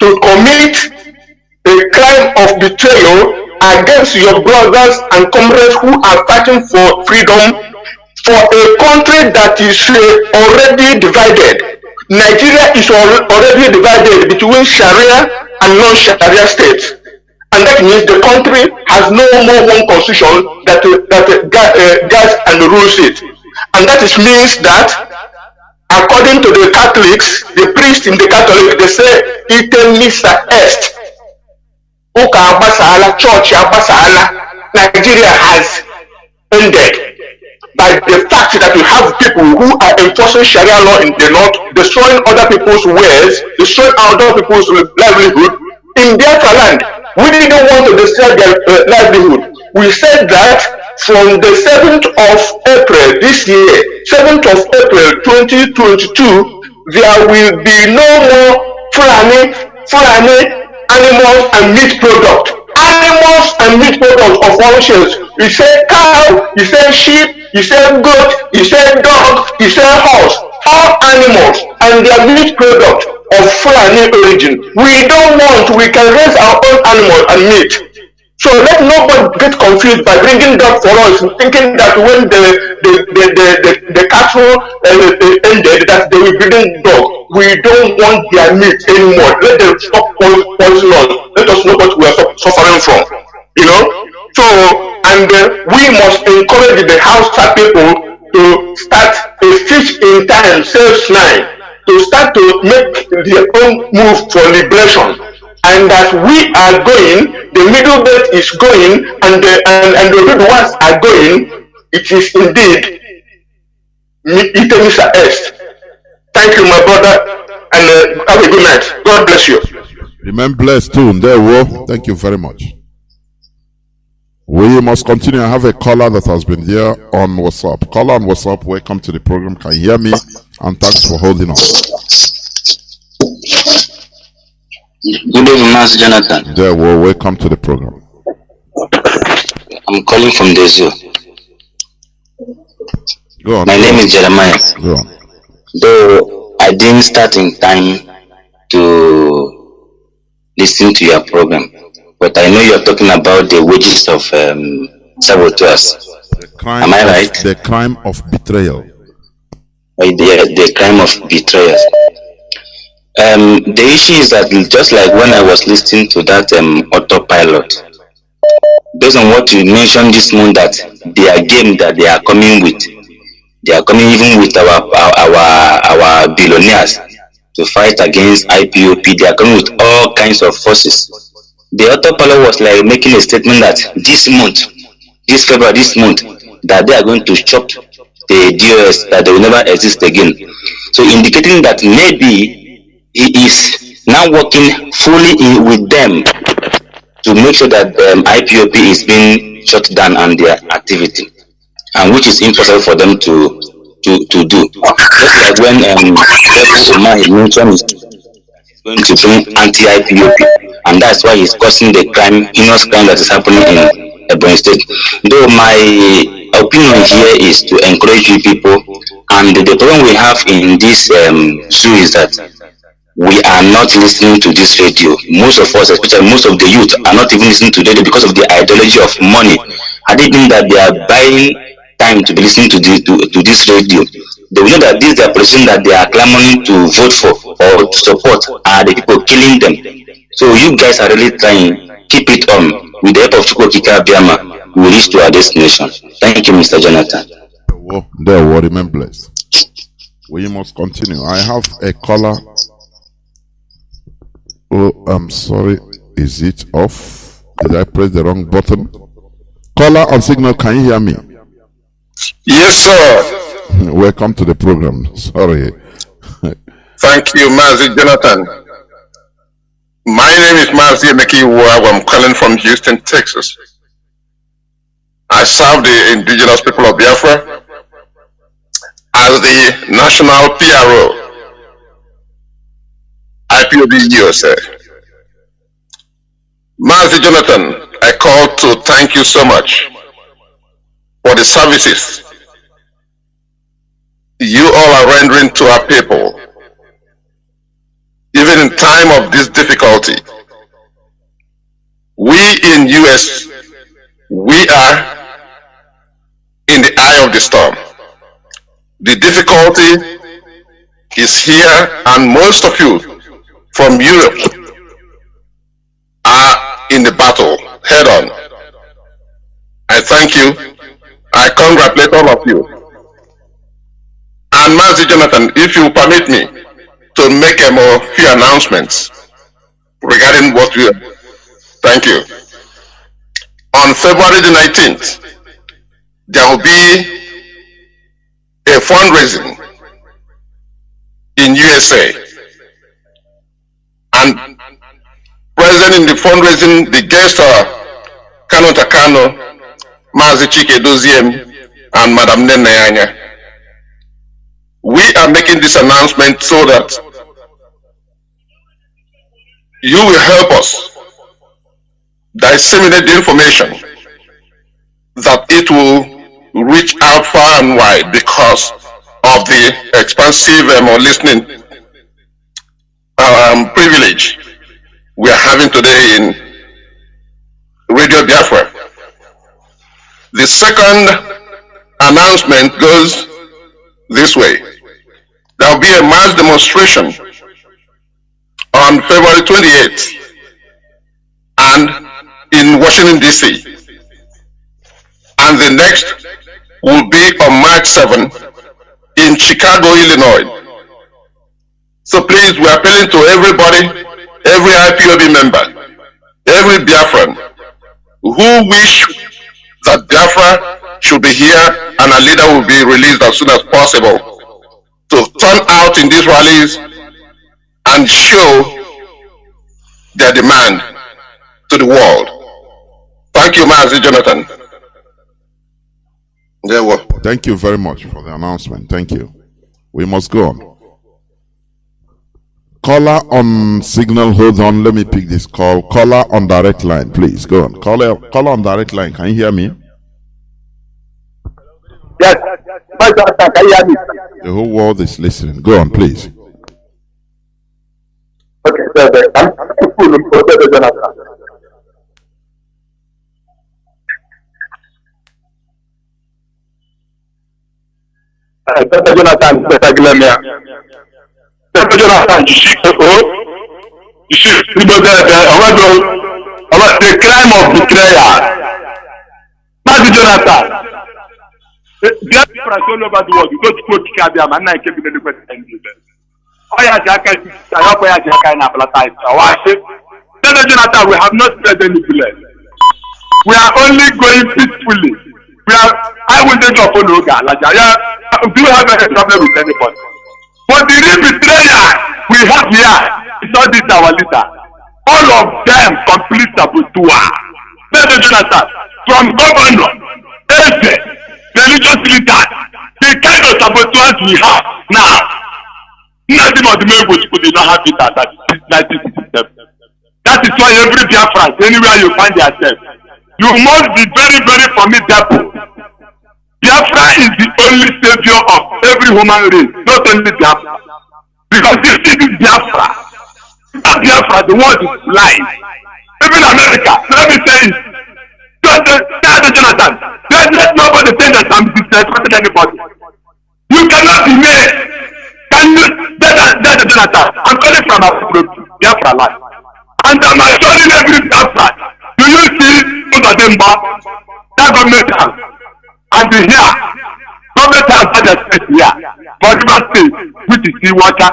to commit a crime of betrayal against your brothers and comrades who are fighting for freedom for a country that is already divided. Nigeria is already divided between Sharia and non-Sharia states. And that means the country has no more one constitution that guides and rules it. And that means that according to the Catholics, the priests in the Catholic, they say, ite missa est. Uka abasala, church abasala. Nigeria has ended by the fact that you have people who are enforcing Sharia law in the north, destroying other people's wares, destroying other people's livelihood. In Biafra land, we didn't want to destroy their livelihood. We said that from the 7th of April this year, 7th of April 2022, there will be no more Fulani animals and meat product. Animals and meat products of all shapes. You say cow, you say sheep, you say goat, you say dog, you say horse. All animals and their meat product of Fulani origin. We don't want, we can raise our own animal and meat. So let nobody get confused by bringing dog for us, thinking that when the cattle ended, that they will bring dog. We don't want their meat anymore. Let them stop poisoning us. Let us know what we are suffering from. You know. So and we must encourage the Hausa people to start a fish in time sales line, to start to make their own move for liberation. And that we are going, the middle belt is going, and the good ones are going. It is indeed Itemisa Est. Thank you, my brother, and have a good night. God bless you. Remain blessed too. There, wo. Thank you very much. We must continue. I have a caller that has been here on WhatsApp. Caller on WhatsApp, welcome to the program. Can you hear me? And thanks for holding on. Good evening, Mazi JOHNATHAN. There, well, welcome to the program. I'm calling from the zoo. Go on. My name is Jeremiah. Go on. Though I didn't start in time to listen to your program, but I know you're talking about the wages of saboteurs. Am I right? The crime of betrayal. The crime of betrayal. The issue is that just like when I was listening to that autopilot, based on what you mentioned this morning, that their game that they are coming with, they are coming even with our billionaires to fight against IPOD. They are coming with all kinds of forces. The autopilot was like making a statement that this month, this February, this month, that they are going to chop the DOS, that they will never exist again. So indicating that maybe he is now working fully with them to make sure that IPOP is being shut down on their activity, and which is impossible for them to do. Just like when Soma mentioned he's going to bring anti-IPOP, and that's why he's causing the crime, heinous crime that is happening in Ebonyi State. Though my opinion here is to encourage you people, and the problem we have in this zoo is that we are not listening to this radio. Most of us, especially most of the youth, are not even listening to radio because of the ideology of money. Had it been that they are buying time to be listening to this radio, they will know that these are person that they are clamoring to vote for or to support are the people killing them. So you guys are really trying. Keep it on. With the help of Chukwu Kika Biama, we will reach to our destination. Thank you, Mr. JOHNATHAN. There, remain blessed. We must continue. I have a caller. Oh, I'm sorry. Is it off? Did I press the wrong button? Caller on signal, can you hear me? Yes, sir. Welcome to the program. Sorry. Thank you, Mazi JOHNATHAN. My name is Mazi JOHNATHAN. I'm calling from Houston, Texas. I serve the indigenous people of Biafra as the national PRO. IPOD USA. Mazi JOHNATHAN, I call to thank you so much for the services you all are rendering to our people. Even in time of this difficulty, we in US, we are in the eye of the storm. The difficulty is here, and most of you from Europe are in the battle head on. I thank you. I congratulate all of you. And Mazi JOHNATHAN, if you permit me to make a few announcements regarding what we are. Thank you. On February the 19th, there will be a fundraising in USA. And present in the fundraising, the guests are Kanu, Mazi Doziem, and Madam Nenayanya. We are making this announcement so that you will help us disseminate the information, that it will reach out far and wide because of the expansive or listening privilege we are having today in Radio Biafra. The second announcement goes this way. There will be a mass demonstration on February 28th and in Washington, D.C. And the next will be on March 7th in Chicago, Illinois. So please, we are appealing to everybody, every IPOD member, every Biafran who wish that Biafra should be here and a leader will be released as soon as possible to turn out in these rallies and show their demand to the world. Thank you, Mazi Jonathan. Thank you very much for the announcement. Thank you. We must go on. Caller on signal, hold on. Let me pick this call. Caller on direct line, please. Go on. Caller on direct line. Can you hear me? Yes. Can you hear me? The whole world is listening. Go on, please. Okay, sir. I'm full of Jonathan. Jonathan, Jonathan, you see, the crime of betrayal. Mazi Jonathan, Biafra all over the world. You go to quote Kabiam and I can be the president. Oh, yeah, Jacka, I hope I can apply. Jonathan, we have not spread any blood. We are only going peacefully. I will take your phone. Do you have any problem with anybody? But the real betrayer we have here is not this our leader. All of them complete saboteur. Jonathan, from governor, agent, religious leader, the kind of saboteurs we have now, nothing of the members did not have it at 1967. That is why every Biafran, anywhere you find yourself, you must be very, very formidable. Biafra is the only savior of every human race, not only Biafra. Because this is Biafra. Not Biafra, the world is blind. Even America, let me say it. Jonathan, let nobody say that I'm disrespecting anybody. You cannot be made. Can you? Jonathan, I'm calling from a Biafra land. And I'm assuring every Biafra. Do you see Udademba? That government house. And here, government house had a space here. For River State, which is the water.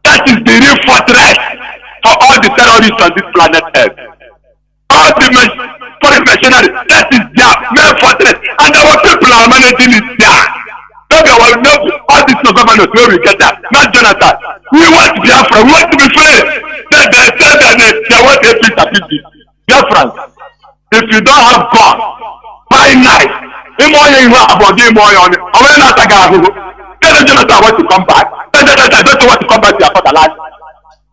That is the real fortress for all the terrorists on this planet Earth. All the foreign mercenaries, that is their main fortress. And our people are managing it there. Maybe I will know all these governments where we get that. Not Jonathan. We want Biafra. We want to be free. They say that they want a peace of peace. Biafrans, if you don't have God, by night, Jonathan wants to come back. Jonathan doesn't want to come back to Biafra land.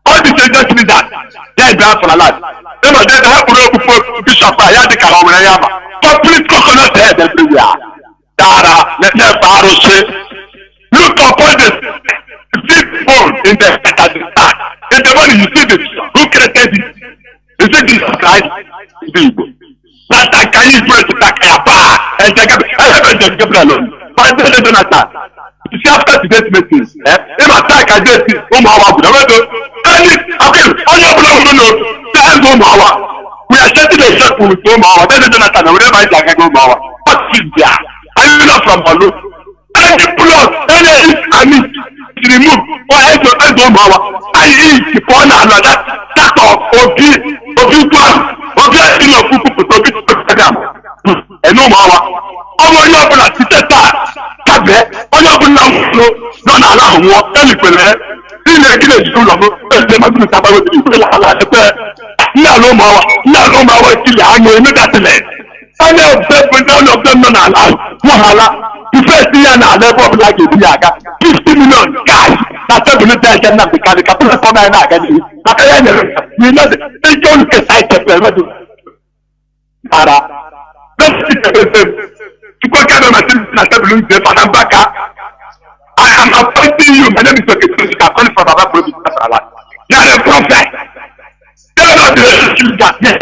All these agents need that. They are Biafra land. They have Bishop Ayadika. Complete coconut head everywhere. Look upon this big bone in the head at the start. In the morning you see this. Who created it? Is it Jesus Christ? That can you pray to Takayapa and Gabriel? But Jonathan, you see after today's meeting, if I take a day, we are setting a circle with Omawa. Jonathan, whenever I take a Omawa, what is there? I know from Olu. Any plot, any army is removed or any Omawa. I eat the phone and that of Obi and Omawa. Omo Yabula, Tita, Tabe, Oyabula, non allow what any player. In the village, you love the Magu Tabago, no Mawa, kill I know that land. Any of them, none of them not allowed. Wahala. The first thing I level up like a 50 million cash. That's a minute I can have the car. The couple of time I can do. You know, they don't get sighted. I am appointing you. My name is Excelency. I'm calling from our province. You are a prophet. You are not the that yes.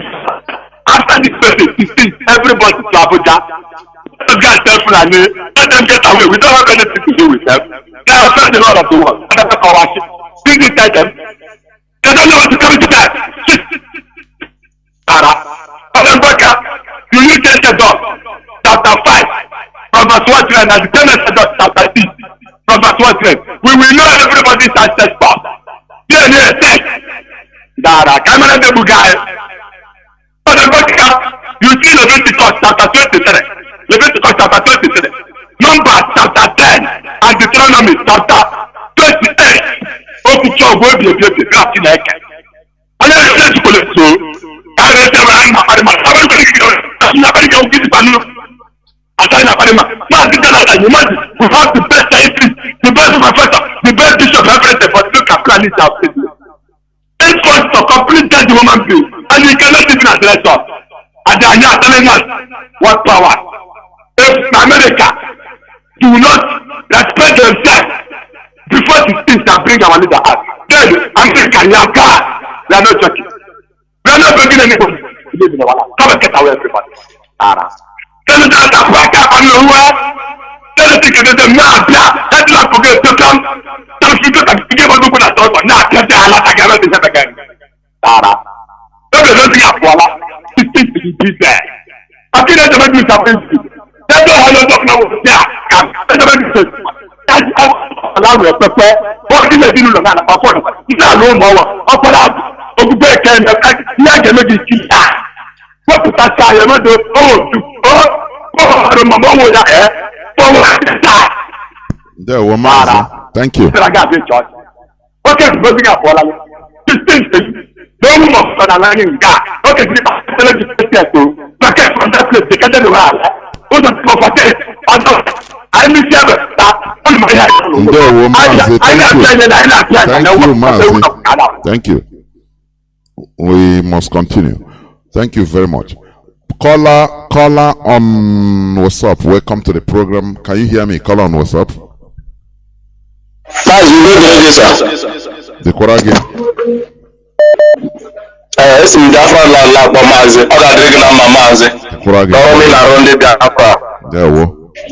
After this person, everybody to Abuja. Those guys tell Fulani, let them get away. We don't have anything to do with them. They are afraid the Lord of the world. That's our worship. Bring this item. They don't know what to come to that. You need to set up chapter 5 from verse 1 and the 10th chapter 6 from verse 1. We will know everybody's ancestral. Yeah, Dara, come on, the guy. You see Leviticus chapter 23, Leviticus chapter 23, Numbers chapter 10, and Deuteronomy chapter 28. Okucho will be a beauty, crafty like it. And then let's pull it through. We have the best scientist, the best professor, the best bishop, everything, but look at planets out there. It's going to complete the human being, and you cannot even address us. And they are now telling us what power. If America do not respect themselves before the things that bring our leader out, then America, you are God. They are not joking. We are not begging anybody to live in the world. Come and get away, everybody. Tell them that I'm back up on the world. Tell them that they're not there. Let them forget to come. Tell them that they give us a good assault, but not get there. Let them get there again. Tell them that they are voila. It's to be there. I think that's the way you have been. That's all I don't know. Yeah, that's the way you say. That's all. Allow me to prepare. What is the deal with that? It's not no more. Open up. Open back and I can make it keep that. What put that guy? I'm not doing. There, Mazi. Thank you. Okay, moving up. No more for the learning guy. Okay, from that place, they can't do that. I miss you. Thank you. We must continue. Thank you very much. Caller on WhatsApp. Welcome to the program. Can you hear me? Caller on WhatsApp. The Korage. Esi Biafra la kwa Mazi. Oga drink na Mazi. Korage. Omi na ronde Biafra. There wo.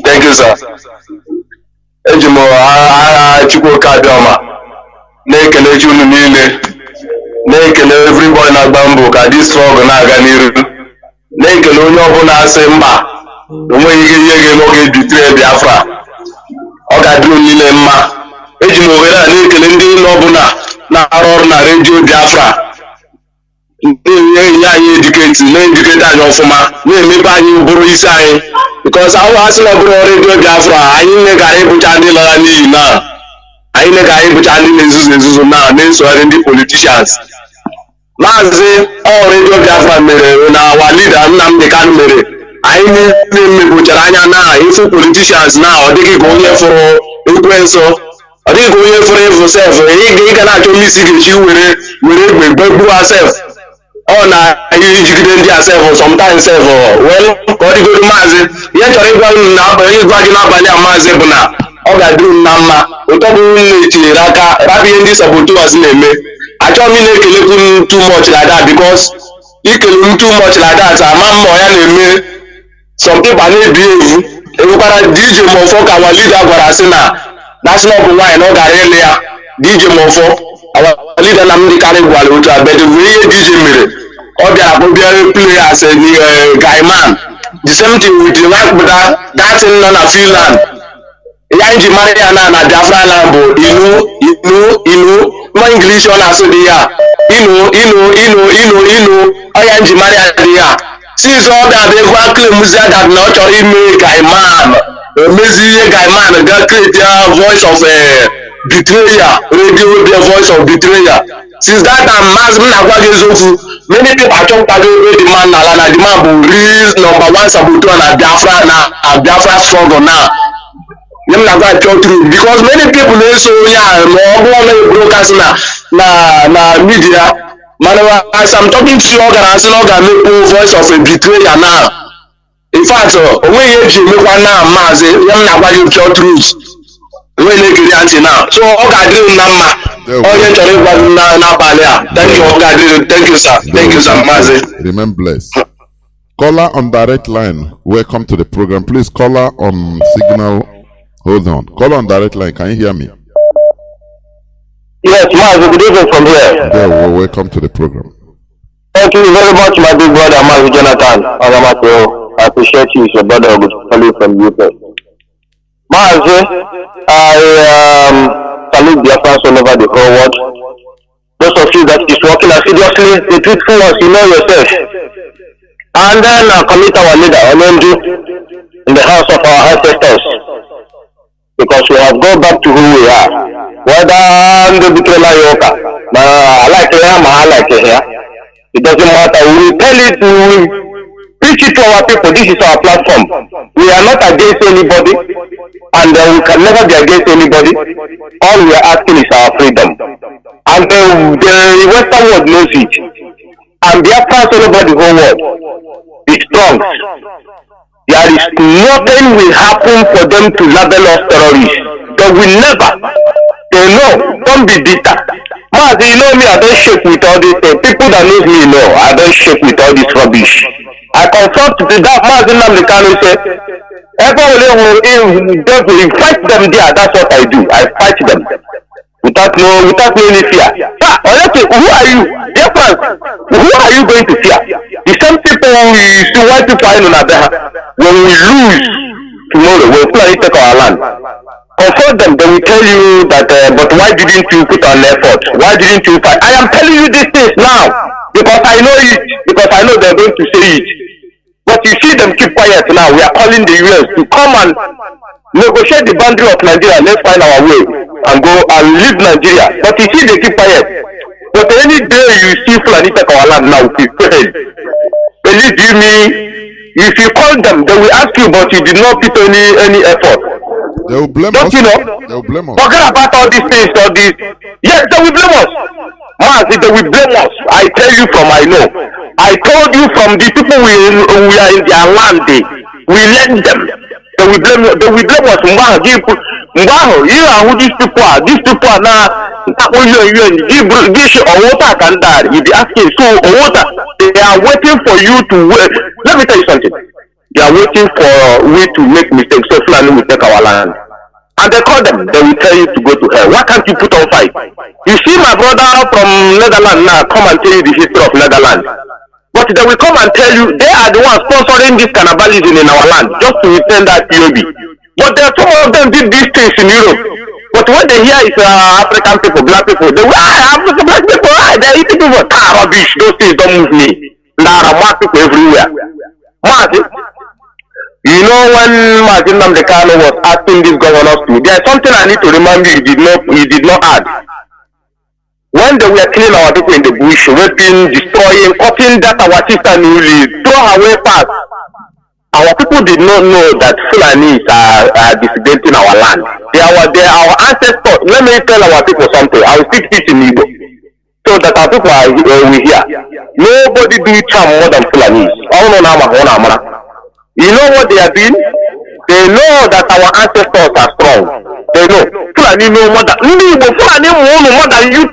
Thank you, sir. Ejimo chukwu kabioma. Na-ekele chunu niile. Na-ekele everybody na gbambo ka this struggle na-aga n'iru. Na-ekele onye ọbụla asị mba onweghị ihe ga-eme oge Betrayal Biafra. Ọ ga-adịrị niile mma. Eji m ohere a na-ekele ndị ọbụla na-arụ ọrụ na redio Biafra. Na-enye anyị eduketi na-eduketi anyị ọfụma na-emepe anyị bụrụ isi anyị because ahụ asị na bụrụ redio Biafra anyị nne ka anyị bụcha ndị lara n'iyi na anyị nne ka anyị bụcha ndị na-ezuzu na-esogharị ndị politicians. Maazị redio Biafra mere na our leader Nnamdi Kanu mere anyị na-emepụchara anya na ifu politicians na ọ dịghị ka onye fụrụ ekwensu, ọ dịghị ka onye fụrụ efu sef ị ga na-achọ onye isi ga-echi were egbe gbegbuo asef. Ọ na-ejigide ndị asef sometimes sef well ka ọ dịgodo maazị ihe chọrọ ịgwa gị n'abalị a maazị bụ na ọ ga-adịru m na mma ụtọ bụrụ na-etinyere aka rapụ ihe ndị sabotagers na-eme. Achọghị m na-ekelekwu m too much like that because ikele m too much like that ama mma ya na-eme some people na-ebi evu ewekwara DJ Mofo ka our leader gwara sị na national bụ nwaanyị na ọ gara ịlụ ya. DJ Mofo our leader Nnamdi Kanu gwara otu abedị bụ ihe DJ mere ọ bịara kpọbịa play as a guy man. The same thing with the wife pụta dancing nọ na Finland. Ya nji mara ya na Biafra land bụ inu nwa English ọ na-asụ dị ya inu ọya nji mara ya dị ya. Since ọ bịara egwu aklemuzia that na ọ chọrọ ime guy man emezi ihe guy man ga create ya voice of Betrayal radio voice of Betrayal. Since that time maazị m na-agwa gị eziokwu Many people are talking about the man na the man who is #1 saboteur na Biafra struggle now. Them na go talk through because many people dey so broadcast na media. Man, as I'm talking to you, I'm make voice of a betrayer now. In fact, when you make one now, Mazi, you're not going to talk truth. When you get it now, so thank you, sir. Thank you, sir, Mazi. Remain blessed. Caller on direct line, welcome to the program. Please, caller on signal. Hold on. Caller on direct line, can you hear me? Yes, Mazi, good evening from here. Yeah, well, welcome to the program. Thank you very much, my big brother, Mazi JOHNATHAN. I appreciate you, your brother, good colleague from UK. Mazi, I salute Biafrans all over the whole world. Those of you that is working assiduously, the truthful ones, you know yourself. And then commit our leader, Nnamdi, in the house of our ancestors. Because we have gone back to who we are. Whether the Betrayal, I like it here, I like it here. It doesn't matter. We will tell it, we will preach it to our people. This is our platform. We are not against anybody, and we can never be against anybody. All we are asking is our freedom. And the Western world knows it. And Biafrans all over the whole world is strong. There is nothing will happen for them to label us terrorists. They will never. They know. Don't be bitter. Mazi, you know me, I don't shake with all this. People that knows me know, I don't shake with all this rubbish. I confront that Mazi Nnamdi Kanu say, if fight them there, that's what I do. I fight them. Without no any fear. Honestly, who are you? Dear friends, who are you going to fear? The same people we see white people in Abeha. When we lose tomorrow, we'll fly take our land. Confront them, they will tell you that, but why didn't you put an effort? Why didn't you fight? I am telling you these things now because I know it, because I know they're going to say it. But you see them keep quiet now. We are calling the US to come and negotiate the boundary of Nigeria. Let's find our way and go and leave Nigeria. But you see they keep quiet. But any day you see Fulani take our land now, believe you me, if you call them, they will ask you, but you did not put any effort. They will blame us. You know? They will blame us. Forget about all these things, all these. Yes, they will blame us. Mazi, they will blame us. I tell you from I know. I told you from the people we are in their land, we let them. They will blame us. Mbaho, you are who these people are. These people are now. This water can die. You be asking, so water, they are waiting for you to wait. Let me tell you something. They are waiting for we to make mistakes so Fulani will take our land. And they call them, they will tell you to go to hell. Why can't you put on fight? You see my brother from Netherlands now come and tell you the history of Netherlands. But they will come and tell you they are the ones sponsoring this cannibalism in our land just to return that POB. But there are some of them did these things in Europe. But when they hear it's African people, black people, they will, African black people, they're eating people. Rubbish, those things don't move me. There are black people everywhere. Mazi, you know when Mazi Nnamdi Kanu was asking these governors to, there's something I need to remind you he did not add. When they were killing our people in the bush, raping, destroying, cutting that our sister newly, throw away past, our people did not know that Fulanis are dissipating our land. They are our ancestors. Let me tell our people something. I will speak this in Igbo, so that our people are here. Nobody do charm more than Fulanis. You know what they are doing? They know that our ancestors are strong. They know. Fulani know more than Fulani know more than you.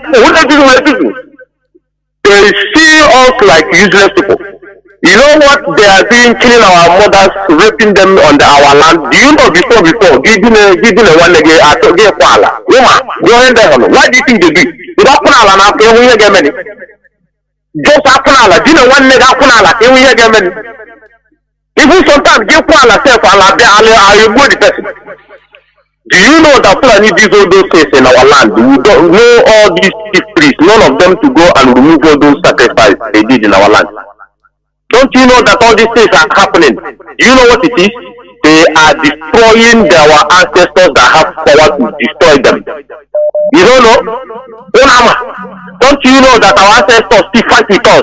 They see us like useless people. You know what they are doing, killing our mothers, raping them on our land. Do you know before, giving a one again, I told you, why do you think they do? You don't put all an after we get many. Just after all, do you know one nigga after all, we get many. Even sometimes, give Kuala self, I will go the person. Do you know that Fulani did all those things in our land? We don't know all these chief priests, none of them to go and remove all those sacrifices they did in our land. Don't you know that all these things are happening? Do you know what it is? They are destroying our ancestors that have power to destroy them. You don't know? Don't you know that our ancestors still fight with us?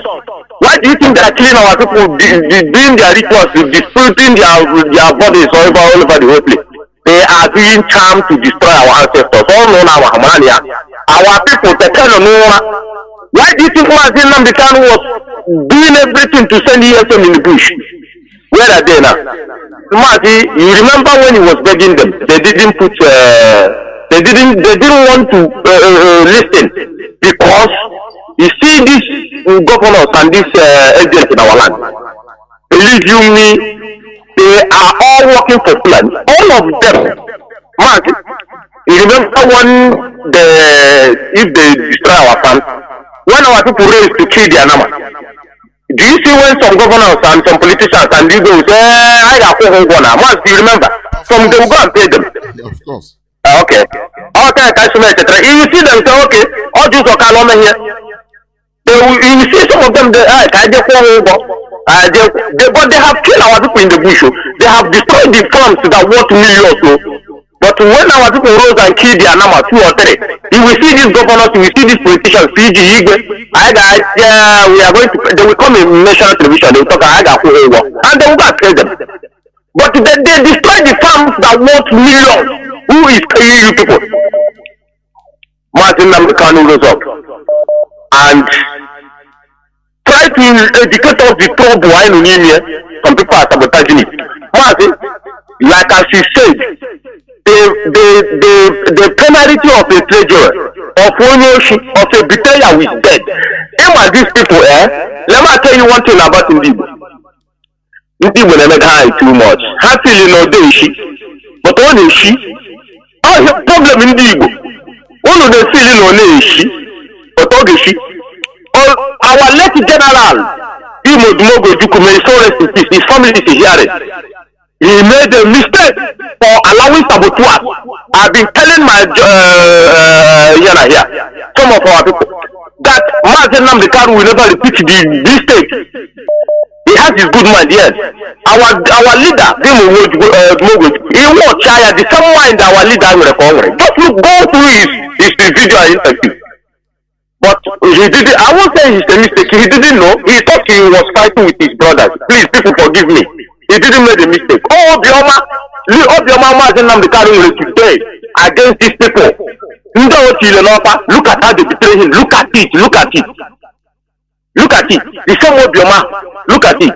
Why do you think they are killing our people, doing their rituals, disputing their bodies all over the whole place? They are doing charm to destroy our ancestors. All known our people, they tell them, why do you think Mazi Nnamdi was doing everything to send ESM in the bush? Where are they now? Mazi, you remember when he was begging them? They didn't put. They didn't want to listen because you see these governors and these agents in our land. Believe you me, they are all working for plan. All of them. Mark, you remember if they destroy our farm, when our people raise to kill their number. Do you see when some governors and some politicians and leaders will say, I got to go now? Mark, do you remember? Some they will go and pay them. Yeah, of course. Okay. Okay, etc. You will see them say, okay, all these are calm here. You will see some of them, but they have killed our people in the bush. They have destroyed the farms that worth millions. But when our people rose and killed their number 2 or 3, you will see these governors, you will see these politicians, we are going to, they will come in national television, they will talk, and they will go and kill them. But they destroy the farms that worth millions. Who is killing you people? Mazi Nnamdi rose up and try to educate us the trouble I know here. Some people are sabotaging it. Mazi, like as he said, the penalty of a treasure, of ownership, of a betrayal is dead. Even these people, let me tell you one thing about Nnamdi. Nnamdi will never die too much. Happily no day she, but only she. All the problem in the Igbo. One of the feeling only she, but all the she. Our late general, his family is hearing. He made a mistake for allowing saboteurs. I've been telling my some of our people that Mazi Nnamdi will never repeat the mistake. He has his good mind, yes. Our leader, he won't try the same mind our leader will recover. Just go through his video interview. But he didn't, I won't say it's a mistake. He didn't know. He thought he was fighting with his brothers. Please, people forgive me. He didn't make a mistake. Oh, Bioma Mazi Nnamdi will today against these people. Look at how they betray him. Look at it. Look at it. Look at it. The same way Bioma. Look at it.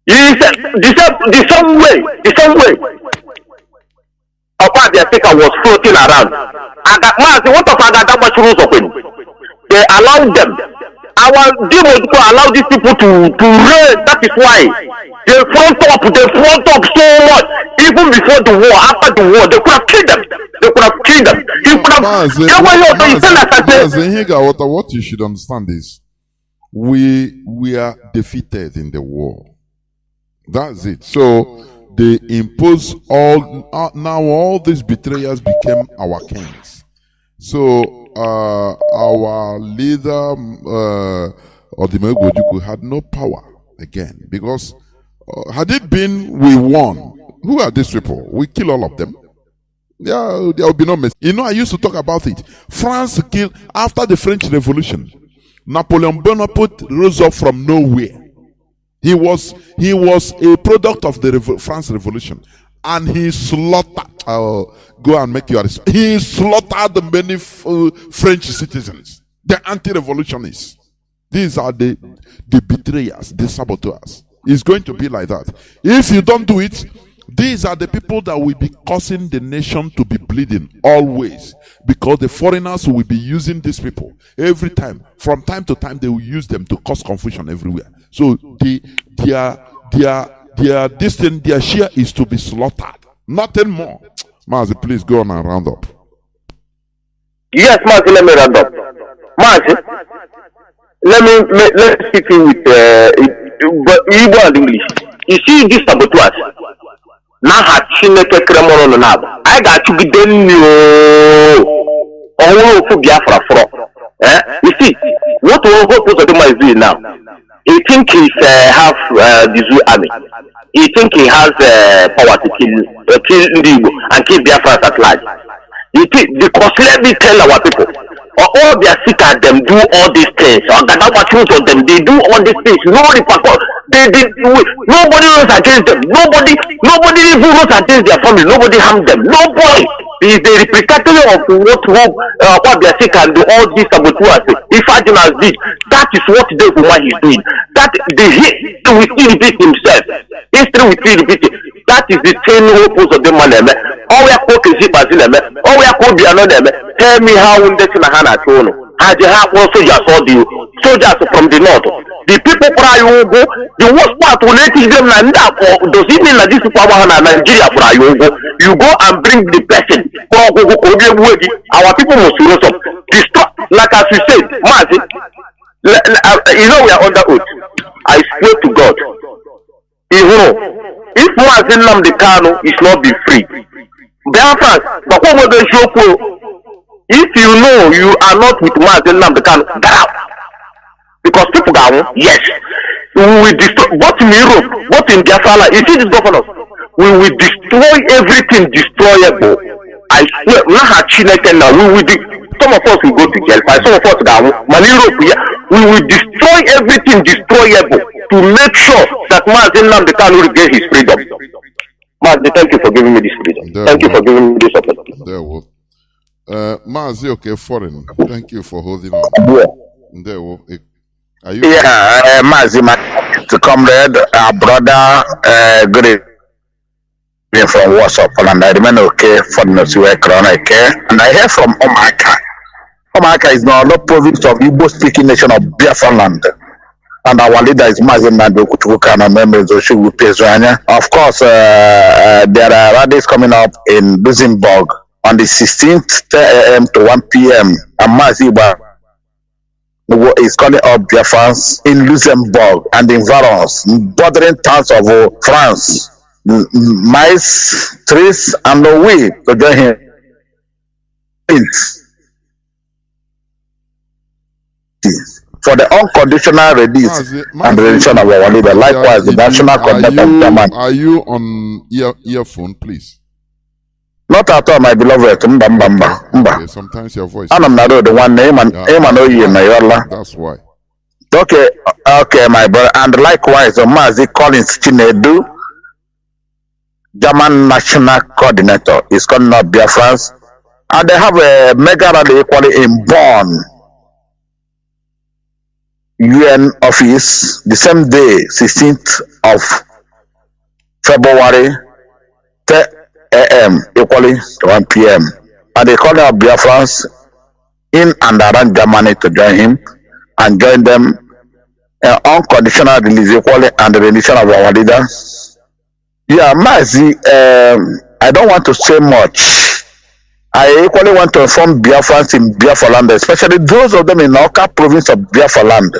The same way. Opa the Africa was floating around. What of Agadaba's rules of him? They allowed them. Our demons allow these people to reign. That is why they front up so much. Even before the war, after the war, they could have killed them. What you should understand is we are defeated in the war. That's it. So they impose now all these betrayers became our kings. So our leader Odimegojuku had no power again, because had it been we won, who are these people? We kill all of them. Yeah, there will be no mess. You know, I used to talk about it. France killed after the French Revolution. Napoleon Bonaparte rose up from nowhere. He was a product of the France Revolution, and he slaughtered. Go and make your. He slaughtered many French citizens, the anti-revolutionists. These are the betrayers, the saboteurs. It's going to be like that. If you don't do it, these are the people that will be causing the nation to be bleeding always, because the foreigners will be using these people every time. From time to time, they will use them to cause confusion everywhere. So their share is to be slaughtered, nothing more. Mazi, please go on and round up. Yes, Mazi, let me round up. Mazi, let's speak with Igbo and English. You see these saboteurs. Now had Chineke Kremoro no nab. I got to be done for Biafra for. You see, what Pozodoma is doing now? He think he's half the Zoo army. He think he has power to kill Ndigo and kill Biafra at large. You see, because let me tell our people, all their sick at them do all these things. Or that our children them, they do all these things. No repercussion. Nobody runs against them. Nobody even runs against their family. Nobody harms them. Nobody. Is the representative of what they sick and do all these saboteurs. If I do not this, that is what they what he's doing. That the history will still repeat himself. History will still repeat it. That is the same purpose of the man. All we are cooking is Basil. All we are cooking another. Tell me how in the Sinahana Tono. Had you have one soldiers or the soldiers from the north. The people cry over the worst part will let them land up, or does it mean that this is Nigeria cry over? You go and bring the person. Our people must rise up. Like as you said, Mazi, you know we are under oath. I swear to God. If Mazi Nnamdi Kanu is not be free, Biafrans, but what will they show? If you know you are not with Mazi Nnamdi Kanu, get out. Because people go, yes, we will destroy both in Europe, both in Biafra. You see these governors, we will destroy everything destroyable. I swear, we will some of us will go to jail, some of us down, Europe, we will destroy everything destroyable to make sure that Mazi Nnamdi Kanu regain his freedom. Mazi, thank you for giving me this freedom. Thank you for giving me this opportunity. There will. Mazi, okay, foreign. Thank you for holding on. There will. Are you? Yeah, Mazi, my comrade, our brother, good evening from WhatsApp, and I remain okay for the okay. And I hear from Omaka. Omaka is now not province of Igbo-speaking nation of Biafra land. And our leader is Mazi Nnamdi Kutukana, members of Shugu Pezranya. Of course, there are rallies coming up in Luxembourg on the 16th 10 a.m. to 1 p.m. And Mazi is calling up Biafrans in Luxembourg and the environs, bordering towns of France, Mice, Trees, and Norway to join him for the unconditional release and release of our leader. Likewise, the national coordinator of Germany. Are you on earphone, please? Not at all, my beloved. Okay, sometimes your voice. I'm not the one name and that's why. Okay, my brother. And likewise, Mazi Collins Chinedu, German national coordinator, is calling up Biafrans. And they have a mega rally equally in Bonn, UN office, the same day, 16th of February, 10 a.m. equally to 1 p.m. And they call out Biafrans in and around Germany to join him and join them unconditional release equally and the rendition of our leader. Yeah, Mazi, I don't want to say much. I equally want to inform Biafrans in Biafra land, especially those of them in Oka province of Biafra land.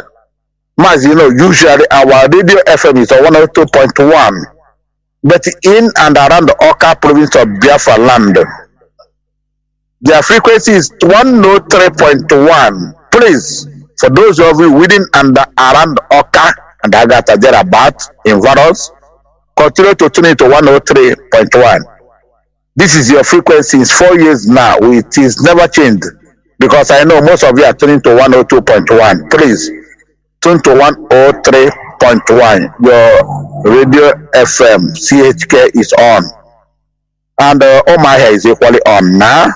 Mazi, you know, usually our radio FM is on 102.1. But in and around the Oka province of Biafra land, their frequency is 103.1. Please, for those of you within and around Oka and Agata thereabout environs, continue to tune into 103.1. This is your frequency. It's 4 years now. It is never changed because I know most of you are tuning to 102.1. Please tune to 103.1. Your radio FM CHK is on, and Omaha is equally on now.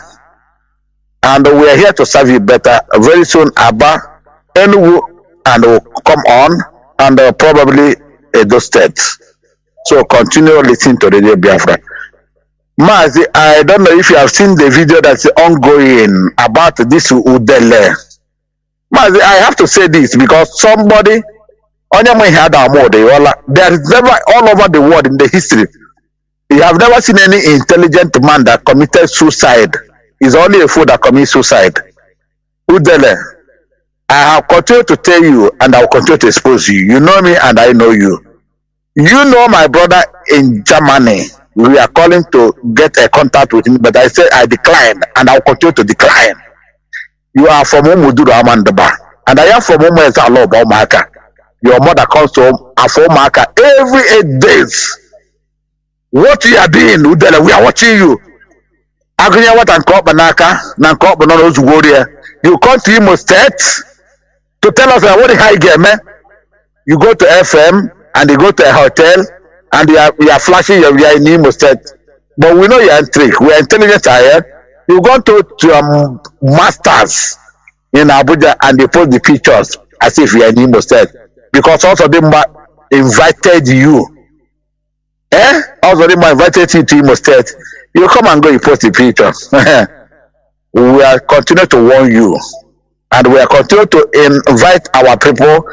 And we are here to serve you better. Very soon, Abba, Enugu, and will come on, and probably Edo State. So continue listening to Radio Biafra. Mazi, I don't know if you have seen the video that's ongoing about this Udele. Mazi, I have to say this because somebody, there is never all over the world in the history, you have never seen any intelligent man that committed suicide. It's only a fool that commits suicide. Udele, I have continued to tell you and I will continue to expose you. You know me and I know you. You know my brother in Germany. We are calling to get a contact with him, but I said I declined and I will continue to decline. You are from Umuduru Amandaba, and I am from Umezalo Baumaka. Your mother comes to Afomaka every 8 days. What you are doing, Udele, we are watching you. Agụnye nwata nke ọkpa n'aka na nke ọkpa nọ n'ozugbo rie. You come to Imo State to tell us what the high game. You go to FM and you go to a hotel and you are flashing you are in Imo State. But we know you are in trick. We are intelligent here. You go to masters in Abuja and they post the pictures as if you are in Imo State. Because also they invited you. Also they invited you to Imo State. You come and go, you post the pictures. We are continue to warn you. And we are continue to invite our people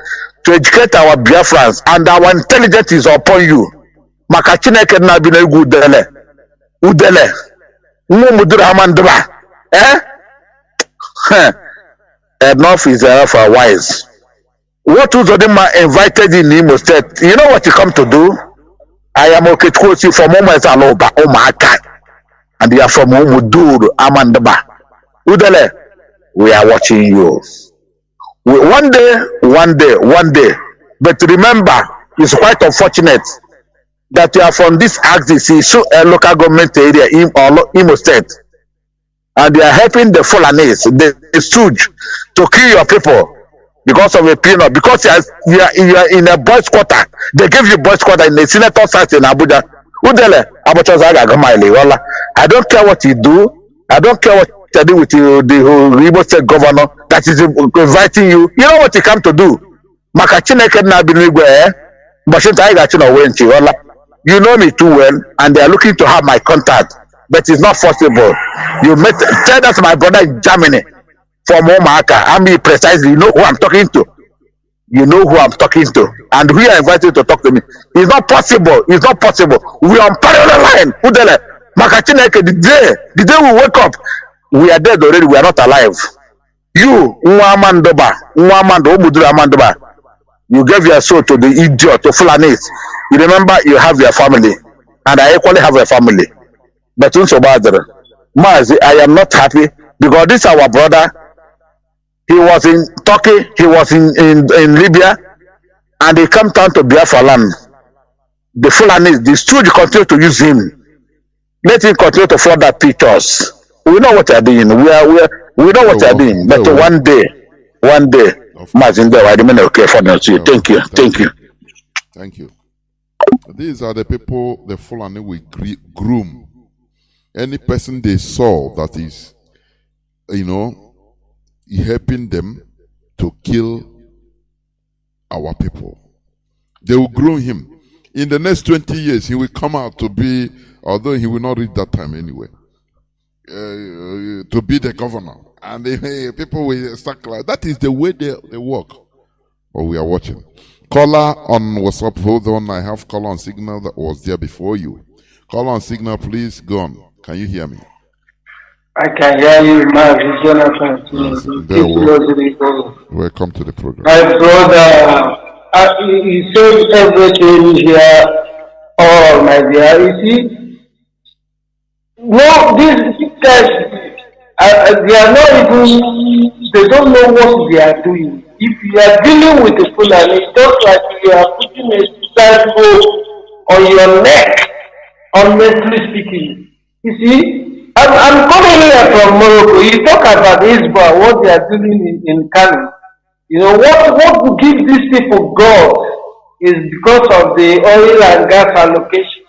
to educate our Biafrans. And our intelligence is upon you. Maka Chineke na bi na egwu udele. Udele. Nwa mudura amandaba. Enough is enough for wise. What Uzodima invited in Imo State, you know what you come to do? I am okay to quote you from Omar Zaloba, Omaka. And you are from Umudur, Amandaba. Udele, we are watching you. One day. But remember, it's quite unfortunate that you are from this axis, local government area in Imo State. And they are helping the Fulanis, the Stooge, to kill your people because of a peanut. Because you are in a boys' quarter. They give you boys' quarter in the senator site in Abuja. Udele, I don't care what you do. I don't care what you do with you, the Imo State governor that is inviting you. You know what you come to do? You know me too well, and they are looking to have my contact, but it's not possible. You tell that my brother in Germany from Omaka. I mean precisely, you know who I'm talking to. You know who I'm talking to, and we are invited to talk to me. It's not possible. It's not possible. We are on parallel line. The day we wake up, we are dead already. We are not alive. You, you gave your soul to the idiot, to Fulanis. You remember you have your family, and I equally have a family. But Mazi, I am not happy because this is our brother. He was in Turkey, he was in Libya, and he come down to Biafra land. The Fulanis, the Stooge continue to use him. Let him continue to further pictures. We know what they are doing. We know what they are doing. But one day, Mazi, I remain okay for now. Thank you. These are the people the Fulani will groom. Any person they saw that is, helping them to kill our people, they will groom him. In the next 20 years, he will come out to be, although he will not reach that time anyway, to be the governor. And people will start like that. Is the way they work. But we are watching. Caller on WhatsApp, hold on. I have caller on signal that was there before you. Caller on signal, please go on. Can you hear me? I can hear you, Mazi JOHNATHAN. Welcome to the program. My brother, he says everything here, all my dear. You see, no, these guys, they are not even, they don't know what they are doing. If you are dealing with the Fulani, it's just like you are putting a cycle on your neck, honestly speaking. You see, I'm coming here from Morocco. You talk about Israel, what they are doing in Kanu. You know, what will give these people God is because of the oil and gas allocation.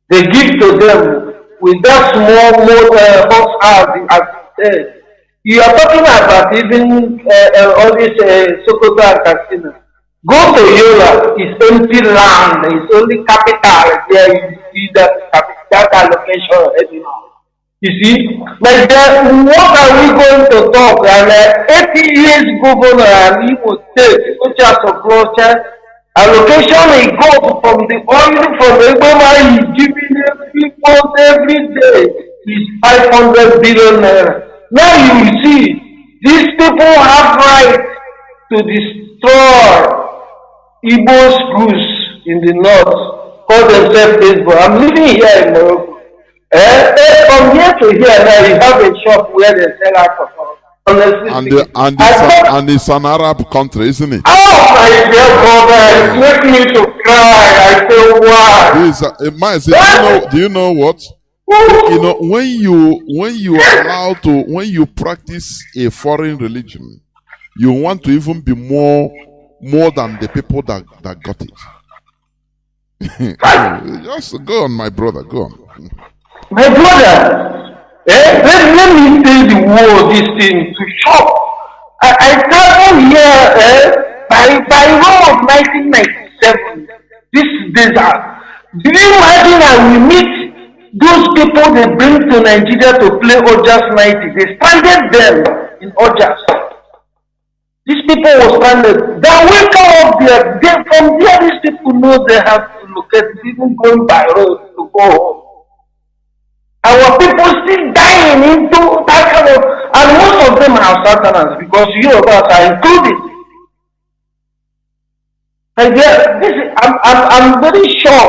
They give to them with that small horsepower as said. You are talking about even all this Sokoto and Katsina. Go to Yola, it's empty land, it's only capital. There you see that allocation anymore. You see, like that, what are we going to talk? And 80 years governor and Imo State, which has approached allocation, he goes from the oil from the government, he's giving people every day is 500 billion naira. Now you will see, these people have right to destroy Igbo schools in the north, call themselves Facebook. I'm living here in Morocco. From here to here now, you have a shop where they sell alcohol. And it's an Arab country, isn't it? Oh my dear brother, it makes me to cry. I say, wow. Do you know what? You know, when you are allowed to, when you practice a foreign religion, you want to even be more than the people that got it. Just go on, my brother. Go on. My brother, let me say the word, this thing to shock. I travel here by road 1997. This desert. Do you imagine I will meet those people they bring to Nigeria to play Ojas 90? They stranded them in Ojas. These people were stranded. They will come up there. From there, these people know they have to locate, even going by road to go home. Our people still dying into that kind of, and most of them are Satanans because you of us are included. And I'm very sure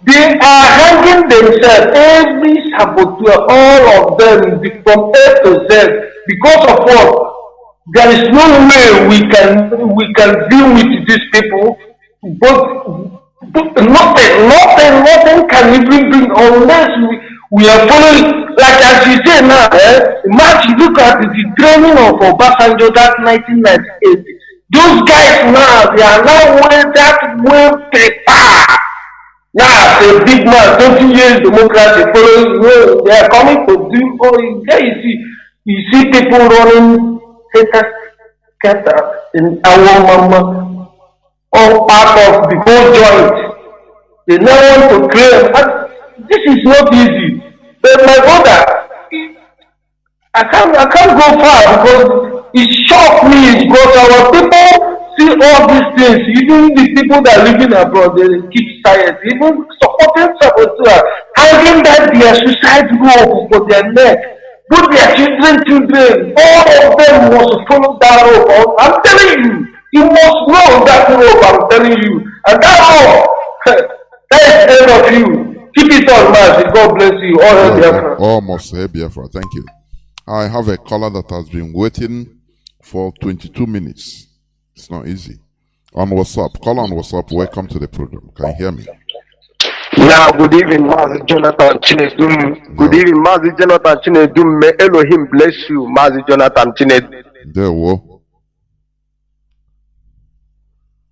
they are hanging themselves, every saboteur, all of them from A to Z, because of what? There is no way we can deal with these people, but nothing can even bring unless we are following, like as you say now, imagine, look at the training of Obasanjo, that 1998. Those guys now, they are now well prepared. Now, a big man, 20 years democracy, following, they are coming to do, there you see people running in our mama, all part of the whole joint. They now want to claim. This is not easy. But my brother, I can't go far because it shocked me because our people see all these things. Even the people that are living abroad, they keep silent. Even supporting saboteur, hanging that their suicide rope for their neck. Put their children, all of them must follow that rope. I'm telling you must know that rope, I'm telling you. And that rope, that is the end of you. Keep it on, Mazi. God bless you. All Biafra. Almost Biafra. Thank you. I have a caller that has been waiting for 22 minutes. It's not easy. On WhatsApp. Call on WhatsApp. Welcome to the program. Can you hear me? Yeah, good evening, Mazi JOHNATHAN Chinedum. Good evening, Mazi JOHNATHAN Chinedum. May Elohim bless you, Mazi JOHNATHAN Chinedum. There we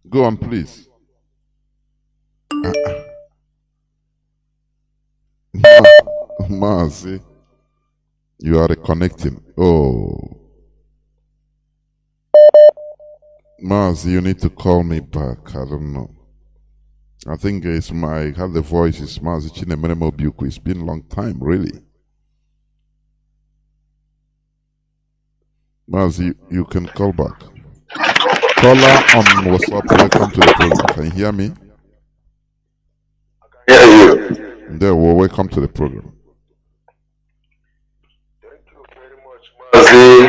go on, please. Mazi, you are reconnecting. Oh, Mazi, you need to call me back. I don't know. I think it's I have the voice. It's Mazi Chinemeremo Buku. It's been a long time, really. Mazi, you can call back. Caller on WhatsApp. Welcome to the program. Can you hear me? Yeah, you. There, well, welcome to the program. Mazi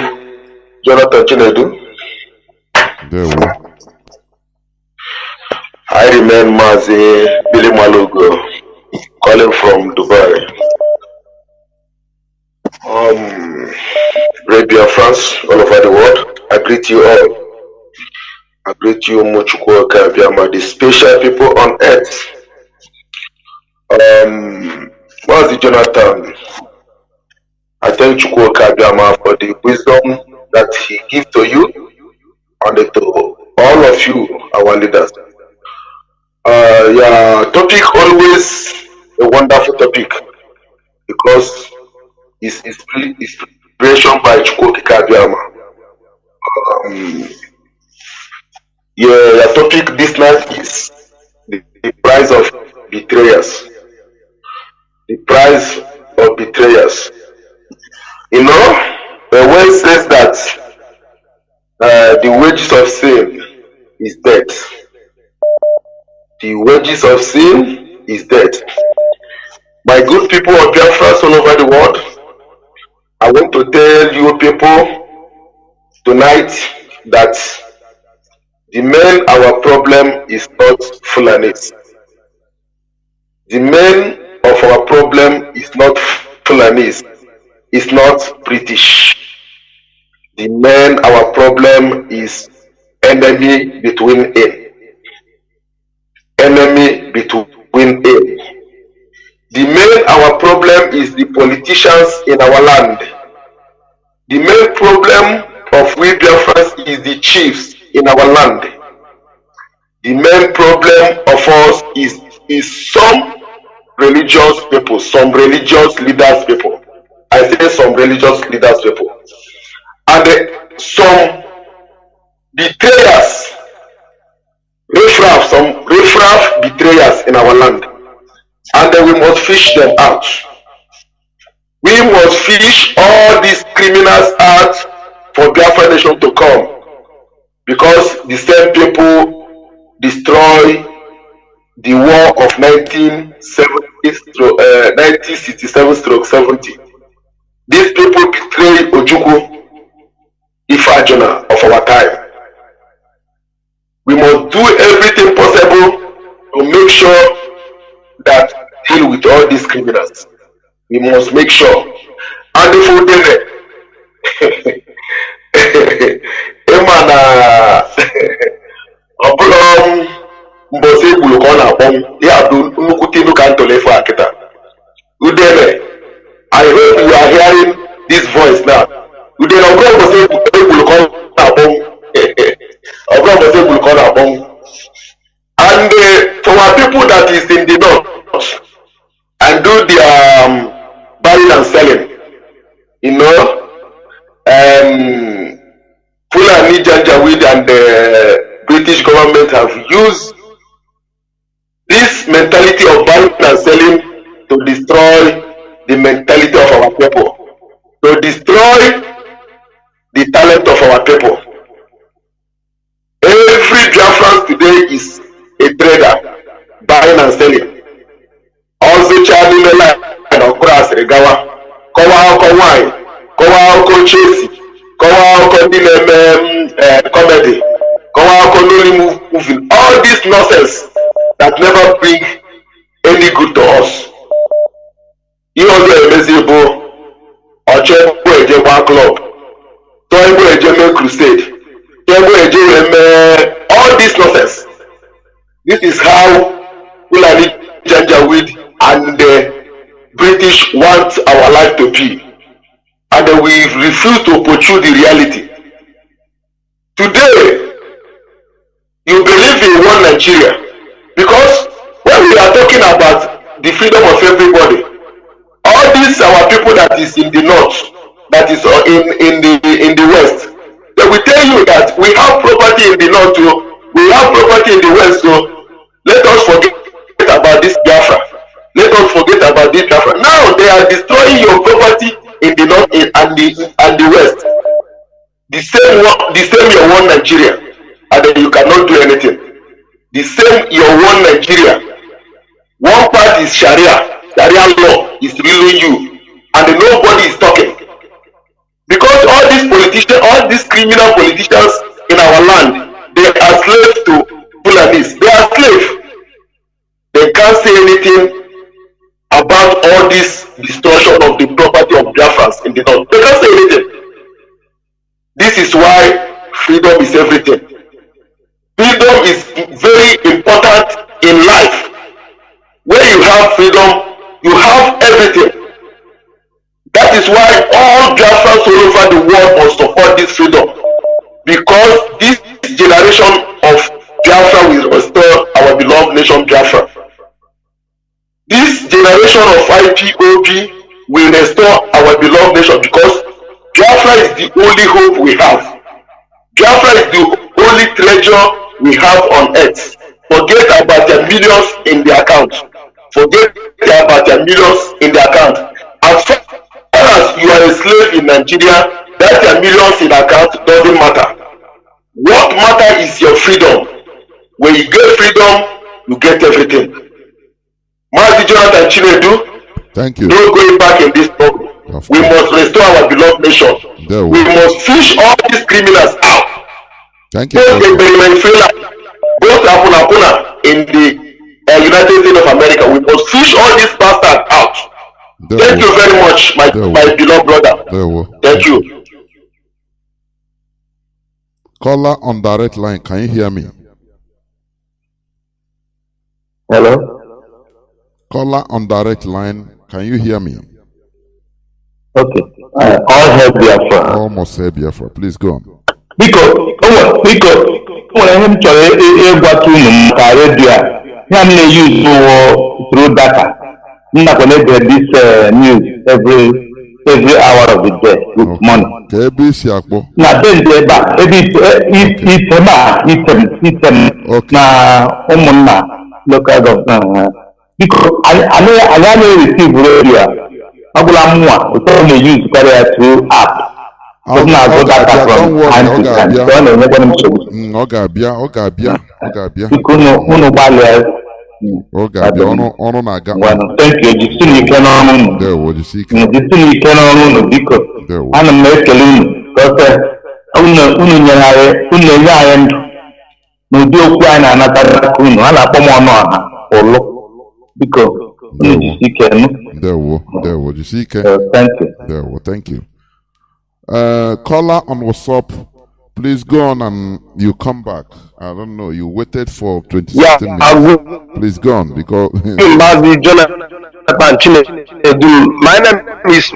JOHNATHAN Chinedum. There, well. I remain Mazi Billy Malugo, calling from Dubai. Biafrans all over the world, I greet you all. I greet you, Muchukwoka Biama, the special people on earth. Mazi JOHNATHAN, I thank Chukwoka Biama for the wisdom that he gives to you and to all of you, our leaders. Yeah, topic always a wonderful topic because it's inspiration by Chukwoka Biama. Yeah, the topic this night is the price of betrayers. The price of betrayers. You know, the word says that the wages of sin is death. The wages of sin is death. My good people of Biafra all over the world, I want to tell you people tonight that the main our problem is not Fulanis. The main of our problem is not Fulanis. It's not British. The main our problem is enemy between A. Enemy between A. Our problem is the politicians in our land. The main problem of we Biafrans is the chiefs in our land. The main problem of us is some religious people, some religious leaders people. I say some religious leaders people. And some betrayers, some riffraff betrayers in our land. And then we must fish them out. We must fish all these criminals out for Biafra nation to come. Because the same people destroy the war of 1967-70. These people betray Ojukwu Ifajona of our time. We must do everything possible to make sure that deal with all these criminals. We must make sure. And if we do mbosi gbuluko na akpọm ya bụ nnukwu tinu ka ntọlefu akịta. Udele, I hope you are hearing this voice now. Udele ọbụla mbosi gbuluko na akpọm. Ọbụla mbosi gbuluko na akpọm. And for our people that is in the north and do their buying and selling, you know, Fulani Janjaweed and the British government have used this mentality of buying and selling to destroy the mentality of our people, to destroy the talent of our people. Every Biafran today is a trader, buying and selling. Also, Charlie Mela and Okras Regawa, Kowa wine, Kowa Chelsea, Kowa comedy, Kowa moving. All this nonsense that never bring any good to us. You also a miserable or check a club, Toybo a crusade, all this nonsense. This is how Fulani Janjaweed and the British want our life to be. And we refuse to portray the reality. Today, you believe in one Nigeria. Because when we are talking about the freedom of everybody, all these our people that is in the north, that is in the west, they will tell you that we have property in the north too. We have property in the west, so let us forget about this Biafra. Let us forget about this Biafra. Now they are destroying your property in the north and the west. The same your one Nigeria, and then you cannot do anything. The same your one Nigeria. One part is Sharia law is ruling you, and nobody is talking. Because all these politicians, all these criminal politicians in our land, they are slaves to Fulanis. They are slaves. They can't say anything about all this destruction of the property of Biafrans in the north. They can't say anything. This is why freedom is everything. Freedom is very important in life. When you have freedom, you have everything. That is why all Biafrans all over the world must support this freedom. Because this generation of Biafra will restore our beloved nation Biafra. This generation of IPOD will restore our beloved nation, because Biafra is the only hope we have. Biafra is the only treasure we have on earth. Forget about the millions in the account. Forget about the millions in the account. As far as you are a slave in Nigeria, that the millions in the account doesn't matter. What matters is your freedom. When you get freedom, you get everything. Mazi JOHNATHAN Chinedu, thank you. No going back in this problem. We must restore our beloved nation. We must fish all these criminals out. Thank you. Both Apuna in the United States of America. We must fish all these bastards out. Thank you very much, my beloved brother. Thank you. Caller on direct line, can you hear me? Hello? Caller on direct line, can you hear me? Okay. All hail Biafra. Almost hail Biafra. Please go on. Because when I'm trying to radio, I'm use through data. I'm not connected this news every hour of the day with money. Now then they back. It's local government. Because I know receive radio. I will have more. We only use carrier through app. Thank you. Caller on WhatsApp, please go on and you come back. I don't know, you waited for 27 minutes. Please go on because Mazi JOHNATHAN. My name is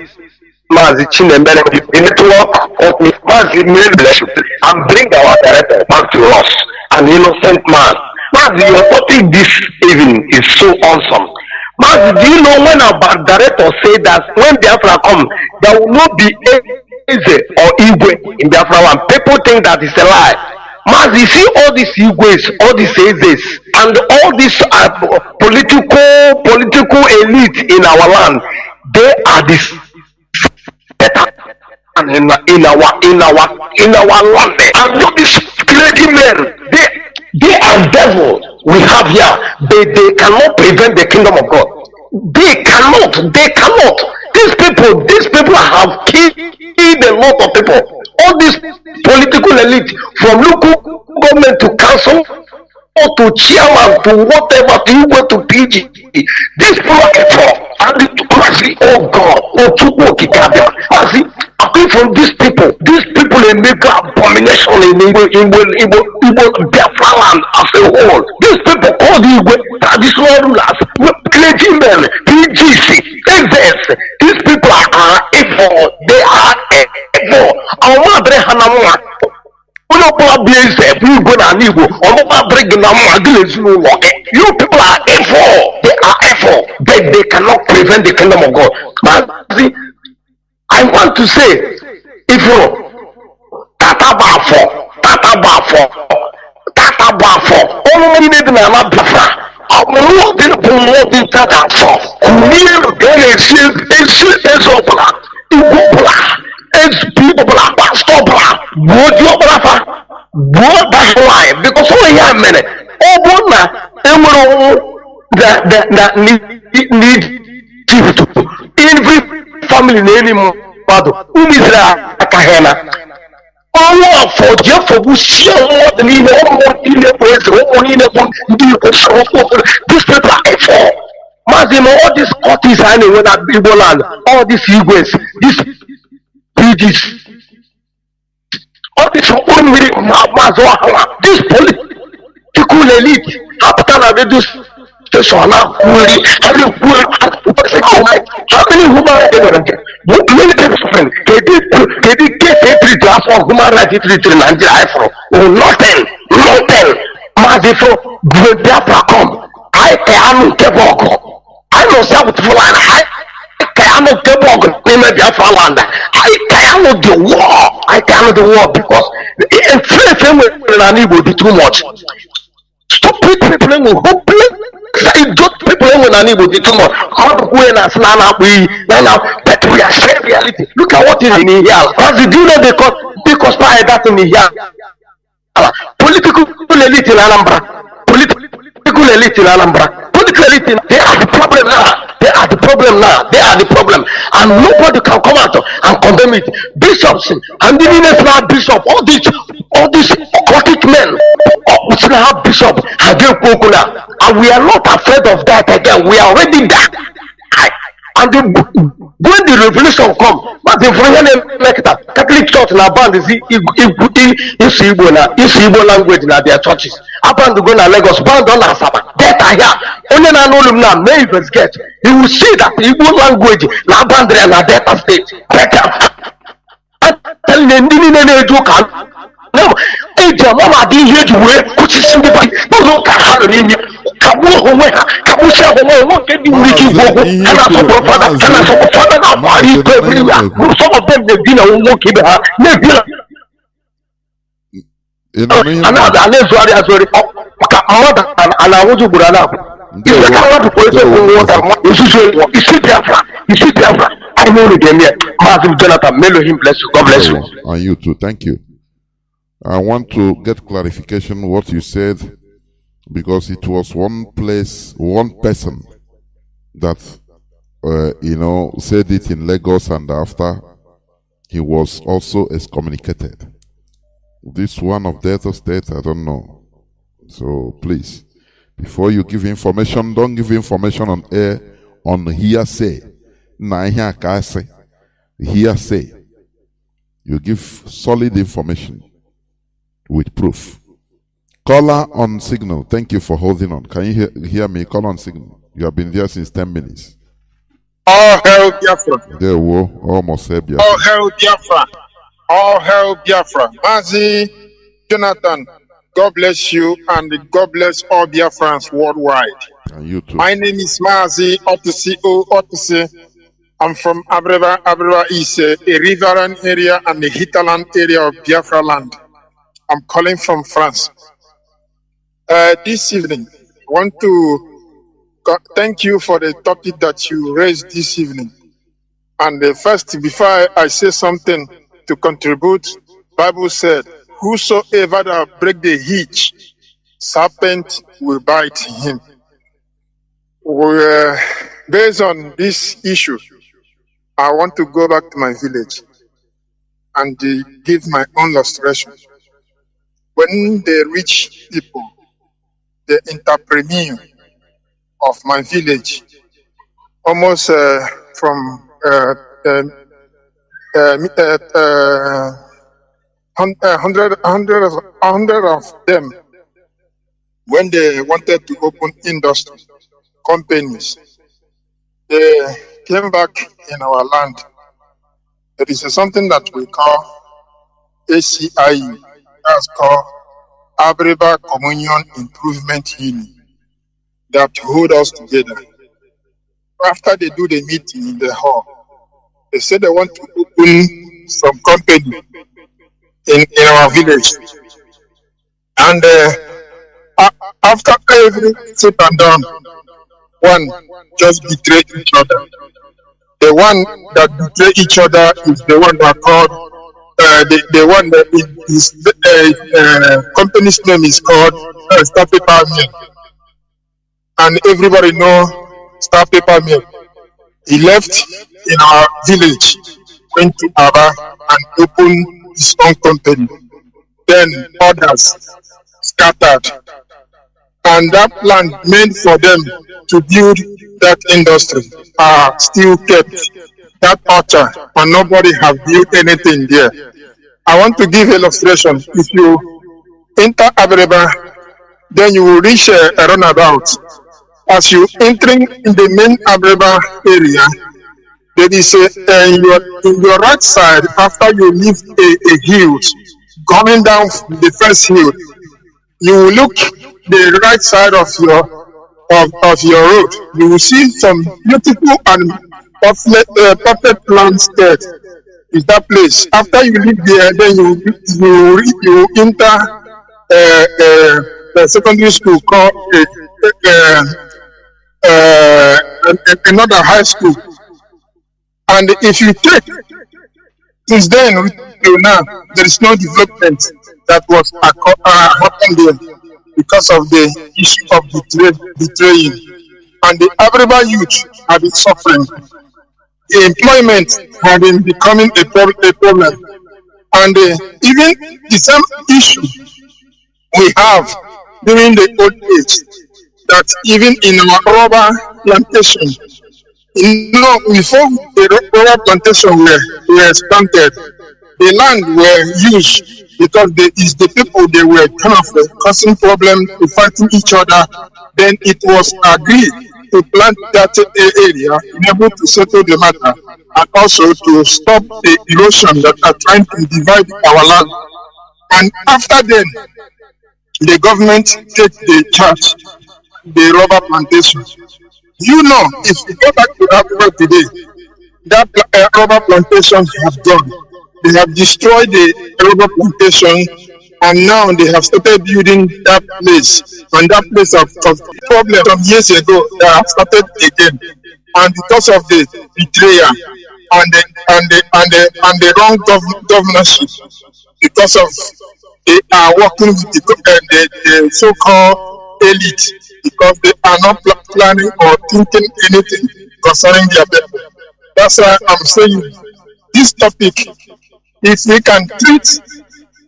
Mazi Benedict. The network of Mazi bless you and bring our director back to us, an innocent man. Mazi, your topic this evening is so awesome. Mazi, do you know when our director say that when Biafra come, there will not be Eze or Igwe in Biafra land? People think that is a lie. Mazi, see all these Igwes, all these Ezes, and all these political elite in our land, they are this in our land. And all these crazy men, they are devils we have here. They cannot prevent the kingdom of God. They cannot. These people have killed a lot of people. All this political elite, from local government to council to chairman to whatever, to you go to PG. These people are and oh God, apart from these people they make abomination in Biafra land as a whole. These people call the traditional rulers, clergymen, PGC, FS. These people are evil. They are evil. Our mother Hanamwa. You people are evil. They are evil. They cannot prevent the kingdom of God. But see, I want to say, if you Tatabafo, only need to Biafra. I'm not promoting Tatabafo. That's why, because only a minute. That need to every family in any mother who is a kahena. All for just for bush, more than in this people are for. Mazim, all these courties anyway that people land, all these Igwes, these PGs. All this this political elite after reduce station now. How many human many people they did get a draft of human rights in Nigeria for nothing. Mazifo Biafra come. I can't get walk. I know some I cannot get walk in Biafra land. I cannot the war. I cannot the war because it will be too much. Stupid people will hopeless. Just people will be too much. How to go and now, but we are sharing reality. Look at what is in here. As you do know because that in here. Political elite in Alhambra. Political elite in Alhambra. Political elite, they are the problem now. They are the problem. And nobody can come out and condemn it. Bishops and the national bishop, all these occultic men, have bishop, and we are not afraid of that again. We are already there. And When the revolution come, but the Catholic Church na band is Igbo language na their churches. Aband go na Lagos, band on Asaba. Data here. Only na no na may investigate. You will see that Igbo language na band na Delta State. Tell me no eja mama di ihe ji wee kwuchisi ndị ụlọ ụka ha rere inye kagbuo onwe ha kagbusia onwe ha nwoke dị nwere ike igwe okwu a na-asọpụrụ fada a na-asọpụrụ fada na-akwara iko ebiri ya some of them na-ebi na nwoke ibe ha na-ebi na na-ezugharị azụgharị maka mmadụ a na-anwụju ugboro a na-abụ ise ka mmadụ kwere eziokwu nwụta ozuzu isi Biafra I know the game here. Mazi Jonathan, may him bless you. God bless you. And you too. Thank you. I want to get clarification what you said, because it was one person that said it in Lagos, and after he was also excommunicated. This one of Delta State, I don't know. So please, before you give information, don't give information on air on hearsay. Hearsay. You give solid information with proof. Caller on signal. Thank you for holding on. Can you hear me? Call on signal. You have been there since 10 minutes. All hail Biafra. There we almost said Biafra. All hail Biafra. All hail Biafra. Mazi JOHNATHAN, God bless you, and God bless all Biafrans worldwide. And you too. My name is Mazi Otusi. I'm from Abreva is a riverine area and the hinterland area of Biafra land. I'm calling from France. This evening, I want to thank you for the topic that you raised this evening. And first, before I say something to contribute, Bible said, whosoever that break the hitch, serpent will bite him. Based on this issue, I want to go back to my village and give my own illustration. When the rich people, the entrepreneur of my village, almost from 100 of them, when they wanted to open industry, companies, they came back in our land. There is something that we call ACIU, that's called Abreba Communion Improvement Union, that hold us together. After they do the meeting in the hall, they say they want to open some company in our village. And after every sit and down, one just betray each other. The one that betray each other is the one that called the one that is company's name is called Star Paper Mill, and everybody know Star Paper Mill. He left in our village, went to Aba and opened his own company. Then others scattered, and that land meant for them to build that industry are still kept. That orchard, and nobody have built anything there. I want to give illustration. If you enter Abreba, then you will reach a runabout. As you entering in the main Abreba area, there is in your right side, after you leave a hill, coming down the first hill, you will look the right side of your road. You will see some beautiful and perfect landscape. Is that place? After you leave there, then you enter a secondary school called another high school. And if you check, since then till now, there is no development that was happened there because of the issue of betraying. And the Abreba youth have been suffering. The employment has been becoming a problem. And even the same issue we have during the old age, that even in our rubber plantation, You know, before the rubber plantation were planted, the land were used because it's the people they were kind of causing problems to fighting each other. Then it was agreed to plant that area, in able to settle the matter, and also to stop the erosion that are trying to divide our land. And after then, the government take the charge, the rubber plantation. You know, if you go back to Africa today, that rubber plantations have gone. They have destroyed the rubber plantation, and now they have started building that place. And that place of problem some years ago, they have started again. And because of the betrayal and the wrong governorship, because of they are working with the so-called elite, because they are not planning or thinking anything concerning their people. That's why I'm saying this topic, if we can treat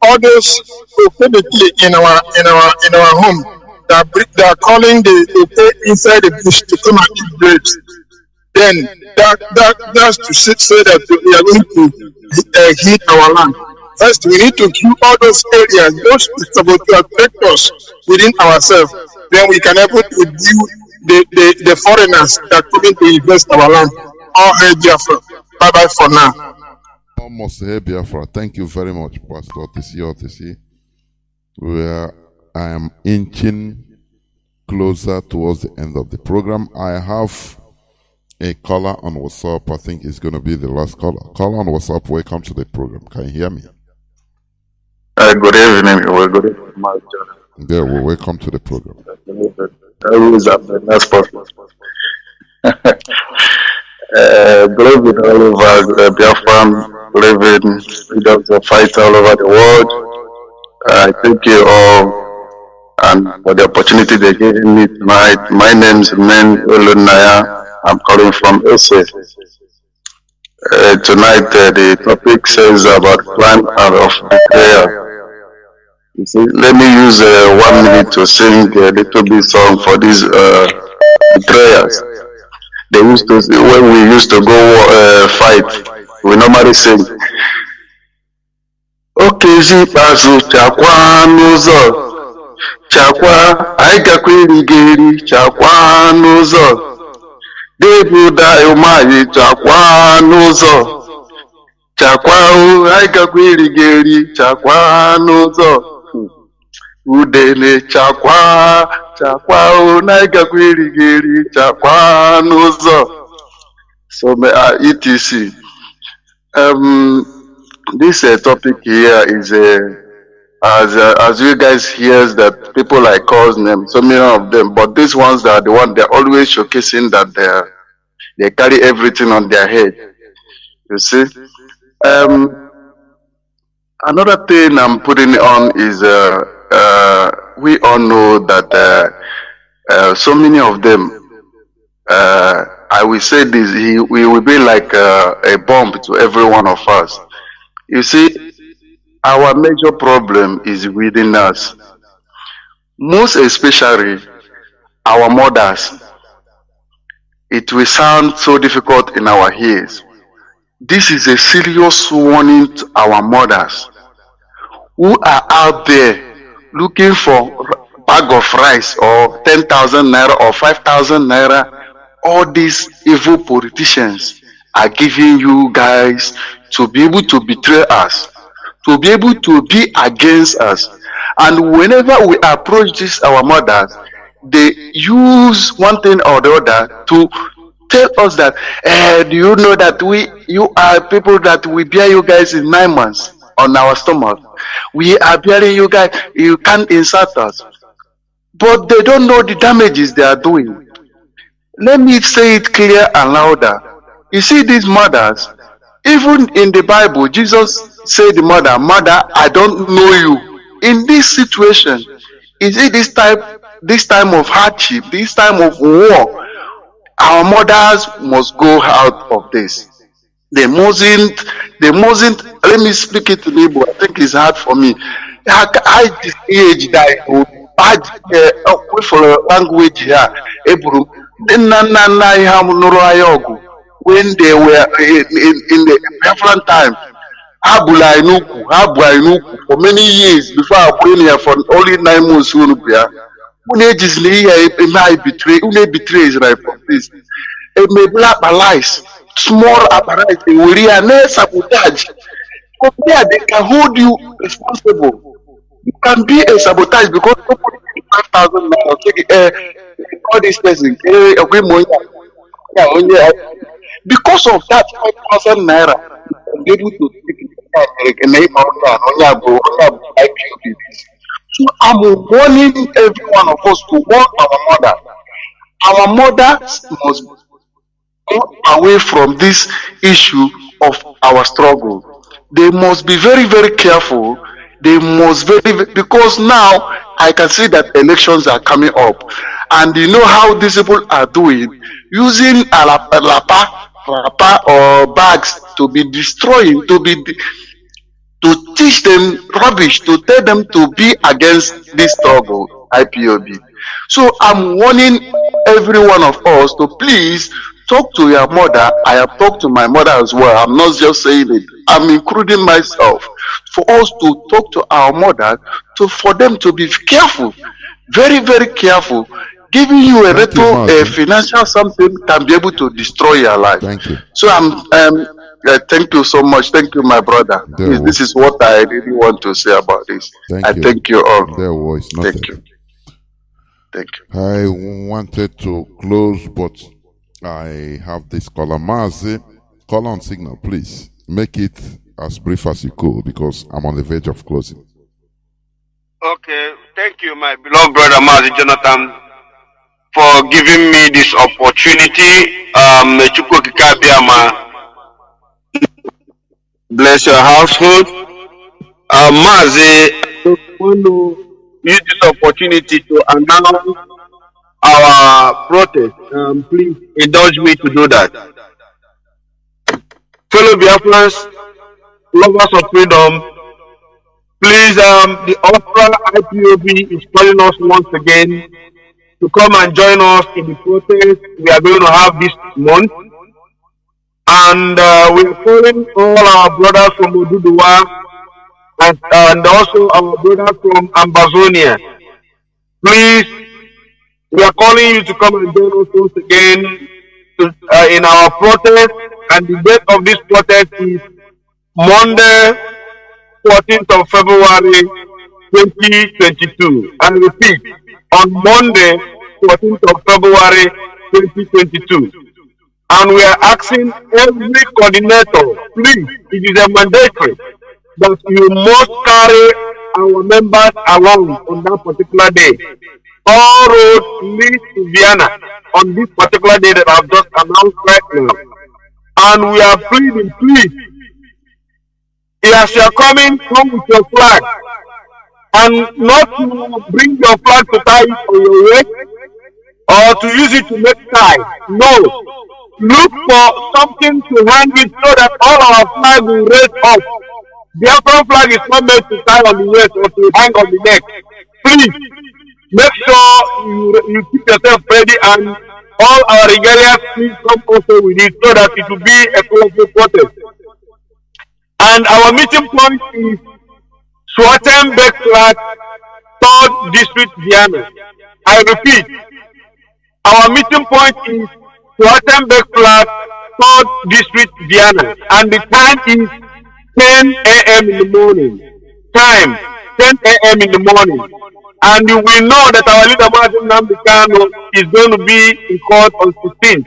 all those stupidity in our home that they are calling the inside the bush to come and eat grapes, then that's to say that we are going to heat our land. First, we need to kill all those areas, those sabotagers within ourselves. Then we can able to view the foreigners that come in to invest our land. All hail Biafra. Bye bye for now. Almost here, Biafra. Thank you very much, Pastor OTC. Where I am inching closer towards the end of the program. I have a caller on WhatsApp. I think it's going to be the last caller. Caller on WhatsApp, welcome to the program. Can you hear me? Good evening. Well, good evening, Mazi JOHNATHAN. There, well, welcome to the program. Who is at the next person? Glory all over Biafran, living freedoms of fight all over the world. I thank you all and for the opportunity they're giving me tonight. My name is Men Olunaya. I'm calling from SA. Tonight the topic says about plan of betrayal. You see, let me use 1 minute to sing a little bit song for these betrayals. They used to, when we used to go fight, we normally sing. Okezi bazu chakwa n'ụzọ, chakwa anyị gakwa irigeri, chakwa n'ụzọ. Debuda umayi chakwa n'ụzọ, chakwa anyị gakwa irigeri, chakwa n'ụzọ. Udene chakwa, chakwa na anyị gakwa irigeri, chakwa n'ụzọ. So etc. This topic here is as you guys hear that people like us name so many of them, but these ones are the one they're always showcasing that they carry everything on their head. You see, another thing I'm putting on is we all know that so many of them. I will say this: we will be like a bomb to every one of us. You see, our major problem is within us. Most especially our mothers. It will sound so difficult in our ears. This is a serious warning to our mothers who are out there looking for a bag of rice or 10,000 naira or 5,000 naira. All these evil politicians are giving you guys to be able to betray us, to be able to be against us. And whenever we approach this, our mothers, they use one thing or the other to tell us that, do you know that you are people that we bear you guys in 9 months on our stomach. We are bearing you guys, you can't insult us. But they don't know the damages they are doing. Let me say it clear and louder. You see these mothers, even in the Bible, Jesus said the mother, I don't know you. In this situation, is it this time of hardship, this time of war, our mothers must go out of this. They mustn't, let me speak it in Igbo, I think it's hard for me. I this age that I for language here, when they were in the Biafran time. For many years before I came here for only 9 months. Betrays right from this. It may black allies, small apparatus, sabotage. They can hold you responsible. You can be a sabotage because 5,000 naira take all this person. Because of that 5,000 naira, you be able to take it. So I'm warning every one of us to warn our mother. Our mothers must go away from this issue of our struggle. They must be very, very careful. They must because now I can see that elections are coming up, and you know how these people are doing, using a lapa or bags to be destroying, to teach them rubbish, to tell them to be against this struggle, IPOB. So I'm warning every one of us to please talk to your mother. I have talked to my mother as well. I'm not just saying it. I'm including myself. For us to talk to our mother, for them to be careful, very, very careful. Giving you a little financial something can be able to destroy your life. Thank you. So thank you so much. Thank you, my brother. This is what I really want to say about this. Thank you all. There was nothing. Thank you. Thank you. I wanted to close, but I have this caller. Mazi, call on signal, please. Make it as brief as you could, because I'm on the verge of closing. Okay, thank you, my beloved brother Mazi Jonathan, for giving me this opportunity. Bless your household. Mazi, I want to use this opportunity to announce our protest. Please indulge me to do that. Fellow Biafrans, lovers of freedom, please, the Ultra IPOB is calling us once again to come and join us in the protest we are going to have this month. And we're calling all our brothers from Oduduwa and also our brothers from Ambazonia. Please, we are calling you to come and join us once again in our protest. And the date of this protest is Monday, 14th of February, 2022. And repeat, on Monday, 14th of February, 2022. And we are asking every coordinator, please, it is a mandatory that you must carry our members along on that particular day. All roads lead to Vienna on this particular day that I've just announced right now. And we are pleading, please, as you are coming, come with your flag. And not to bring your flag to tie it on your waist or to use it to make ties. No. Look for something to hang it so that all our flags will raise up. The Biafran flag is not meant to tie on the waist or to hang on the neck. Please, make sure you keep yourself ready, and all our regalias, please come also with it so that it will be a colorful protest. And our meeting point is Schwarzenberg-Flag, 3rd District, Vienna. I repeat, our meeting point is Schwarzenberg-Flag, 3rd District, Vienna. And the time is 10 a.m. in the morning. Time, 10 a.m. in the morning. And you will know that our leader, Nnamdi Kanu, is going to be in court on 16th.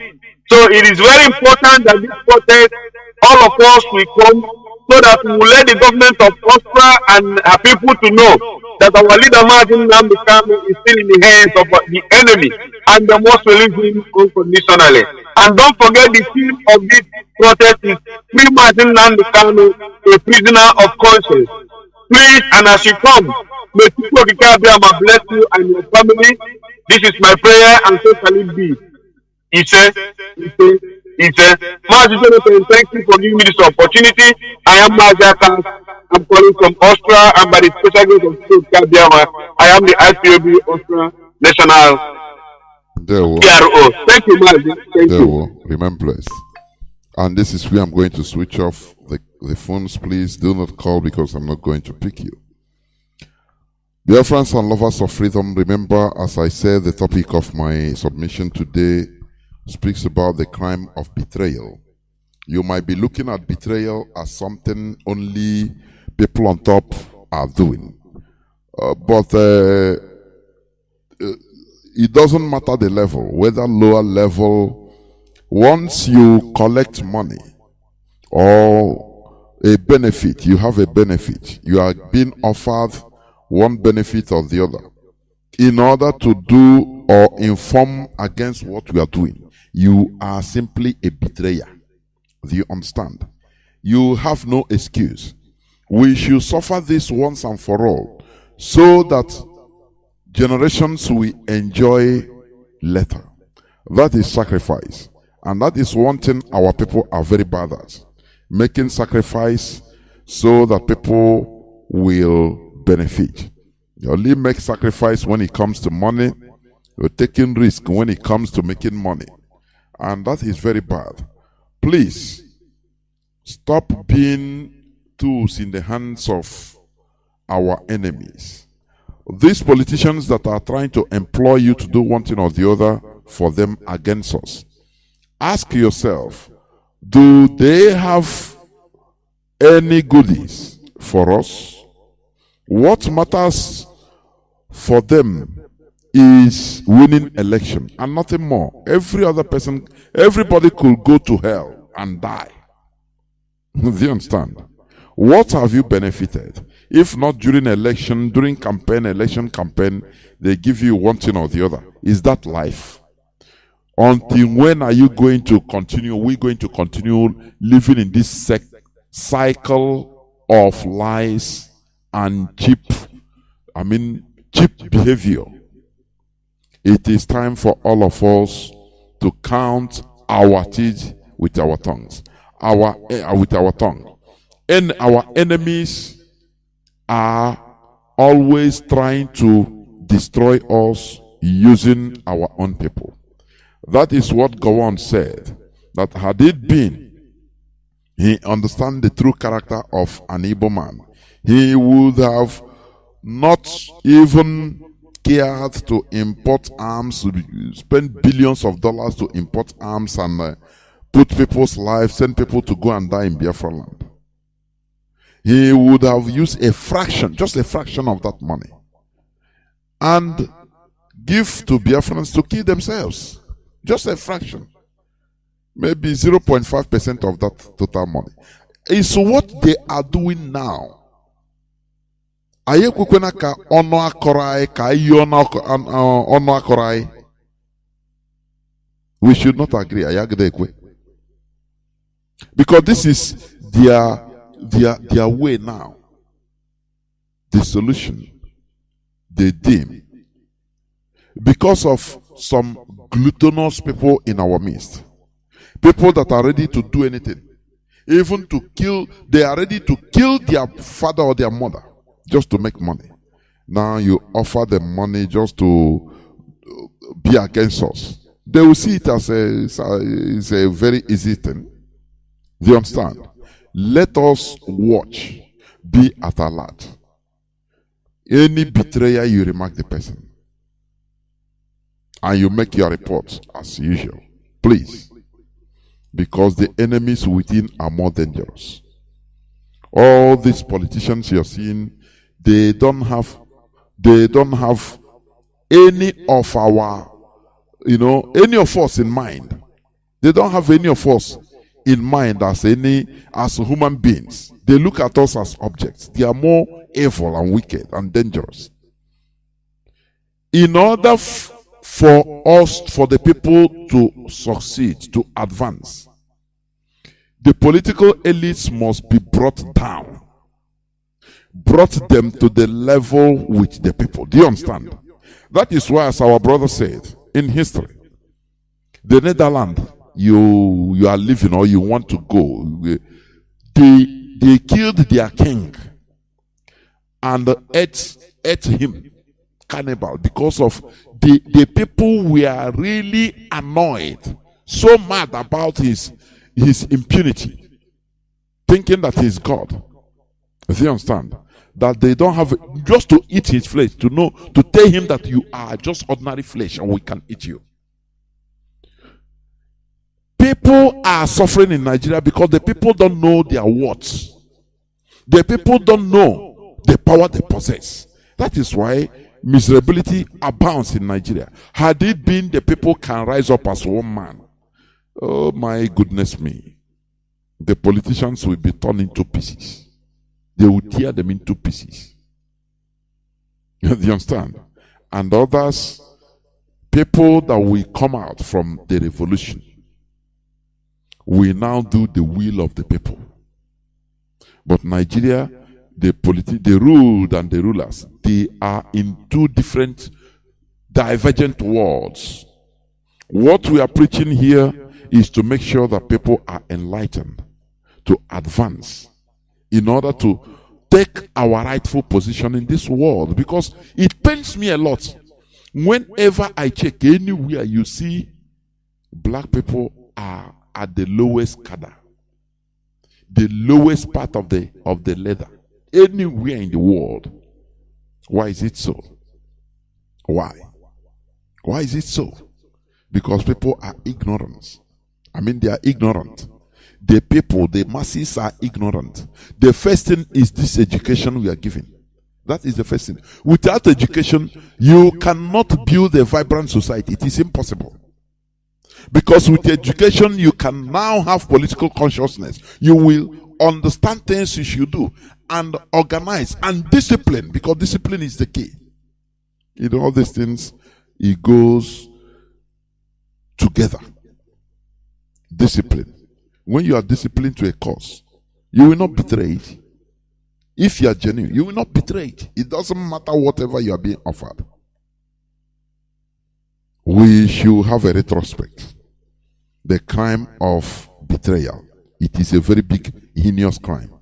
So it is very important that this protest, all of us will come, so that we will let the government of Austria and her people to know that our leader, Nnamdi Kanu, is still in the hands of the enemy, and they must release him unconditionally. And don't forget, the theme of this protest is Free Nnamdi Kanu, a prisoner of conscience. Please, and as you come, may people bless you and your family. This is my prayer, and so shall it be. Mazi JOHNATHAN, thank you for giving me this opportunity. I am Mazi JOHNATHAN. I'm calling from Austria, and by the special grace of Biafra, I am the IPOB Austria National There will. PRO. Thank you, Mazi. Thank There you. will. Remain blessed. And this is where I'm going to switch off the phones. Please do not call because I'm not going to pick you. Dear friends and lovers of freedom, remember, as I said, the topic of my submission today speaks about the crime of betrayal. You might be looking at betrayal as something only people on top are doing. But it doesn't matter the level, whether lower level. Once you collect money or a benefit, you have a benefit, you are being offered one benefit or the other. In order to do or inform against what we are doing, you are simply a betrayer. Do you understand? You have no excuse. We should suffer this once and for all, so that generations will enjoy later. That is sacrifice. And that is one thing our people are very bad at. Making sacrifice so that people will benefit. You only make sacrifice when it comes to money. You're taking risk when it comes to making money. And that is very bad. Please, stop being tools in the hands of our enemies. These politicians that are trying to employ you to do one thing or the other for them against us. Ask yourself, do they have any goodies for us? What matters for them is winning election and nothing more. Every other person, everybody could go to hell and die. Do you understand? What have you benefited? If not during election, during election campaign, they give you one thing or the other. Is that life? Until when are you going to continue? We're going to continue living in this cycle of lies and cheap behavior. It is time for all of us to count our teeth with our tongues. With our tongue. And our enemies are always trying to destroy us using our own people. That is what Gowon said, that had it been, he understand the true character of an Igbo man, he would have not even cared to import arms, spend billions of dollars to import arms and put people's lives, send people to go and die in Biafra land. He would have used a fraction, just a fraction of that money, and give to Biafrans to kill themselves. Just a fraction. Maybe 0.5% of that total money. It's what they are doing now. We should not agree. Because this is their way now. The solution they deem. Because of some gluttonous people in our midst. People that are ready to do anything. Even to kill, they are ready to kill their father or their mother just to make money. Now you offer them money just to be against us. They will see it as a very easy thing. Do you understand? Let us watch. Be at alert. Any betrayer, you remark the person. And you make your report as usual. Please. Because the enemies within are more dangerous. All these politicians you're seeing, they don't have any of our, any of us in mind. They don't have any of us in mind as human beings. They look at us as objects. They are more evil and wicked and dangerous. In order for the people to succeed, to advance, the political elites must be brought down. Brought them to the level with the people. Do you understand? That is why, as our brother said, in history, the Netherlands you are living or you want to go, they killed their king and ate him, cannibal, because of the people were really annoyed, so mad about his impunity, thinking that he's God. Do you understand? That they don't have just to eat his flesh, to tell him that you are just ordinary flesh and we can eat you. People are suffering in Nigeria because the people don't know their words. The people don't know the power they possess. That is why miserability abounds in Nigeria. Had it been the people can rise up as one man, oh my goodness me, the politicians will be torn into pieces. They will tear them into pieces. You understand? And others, people that will come out from the revolution, will now do the will of the people. But Nigeria, the ruled and the rulers, they are in two different divergent worlds. What we are preaching here is to make sure that people are enlightened, to advance, in order to take our rightful position in this world. Because it pains me a lot. Whenever I check anywhere, you see black people are at the lowest cadre, the lowest part of the ladder, anywhere in the world. Why is it so? Why is it so? Because people are ignorant. I mean, they are ignorant. The people, the masses are ignorant. The first thing is this education we are giving. That is the first thing. Without education, you cannot build a vibrant society. It is impossible. Because with education, you can now have political consciousness. You will understand things you should do and organize and discipline, because discipline is the key. You know, all these things, it goes together. Discipline. When you are disciplined to a cause, you will not betray it. If you are genuine, you will not betray it. It doesn't matter whatever you are being offered. We should have a retrospect. The crime of betrayal. It is a very big, heinous crime.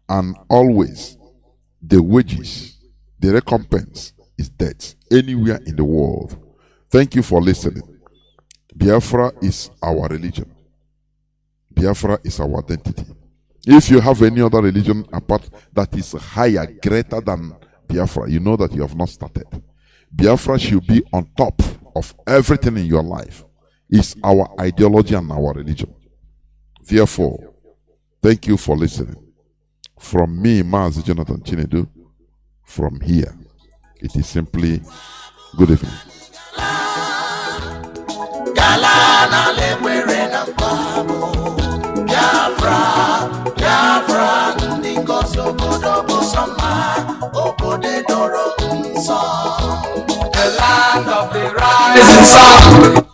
And always, the wages, the recompense is death anywhere in the world. Thank you for listening. Biafra is our religion. Biafra is our identity. If you have any other religion apart that is higher, greater than Biafra, you know that you have not started. Biafra should be on top of everything in your life. It's our ideology and our religion. Therefore, thank you for listening. From me, Mazi Jonathan Chinedu, from here, it is simply good evening. The land of the rising sun.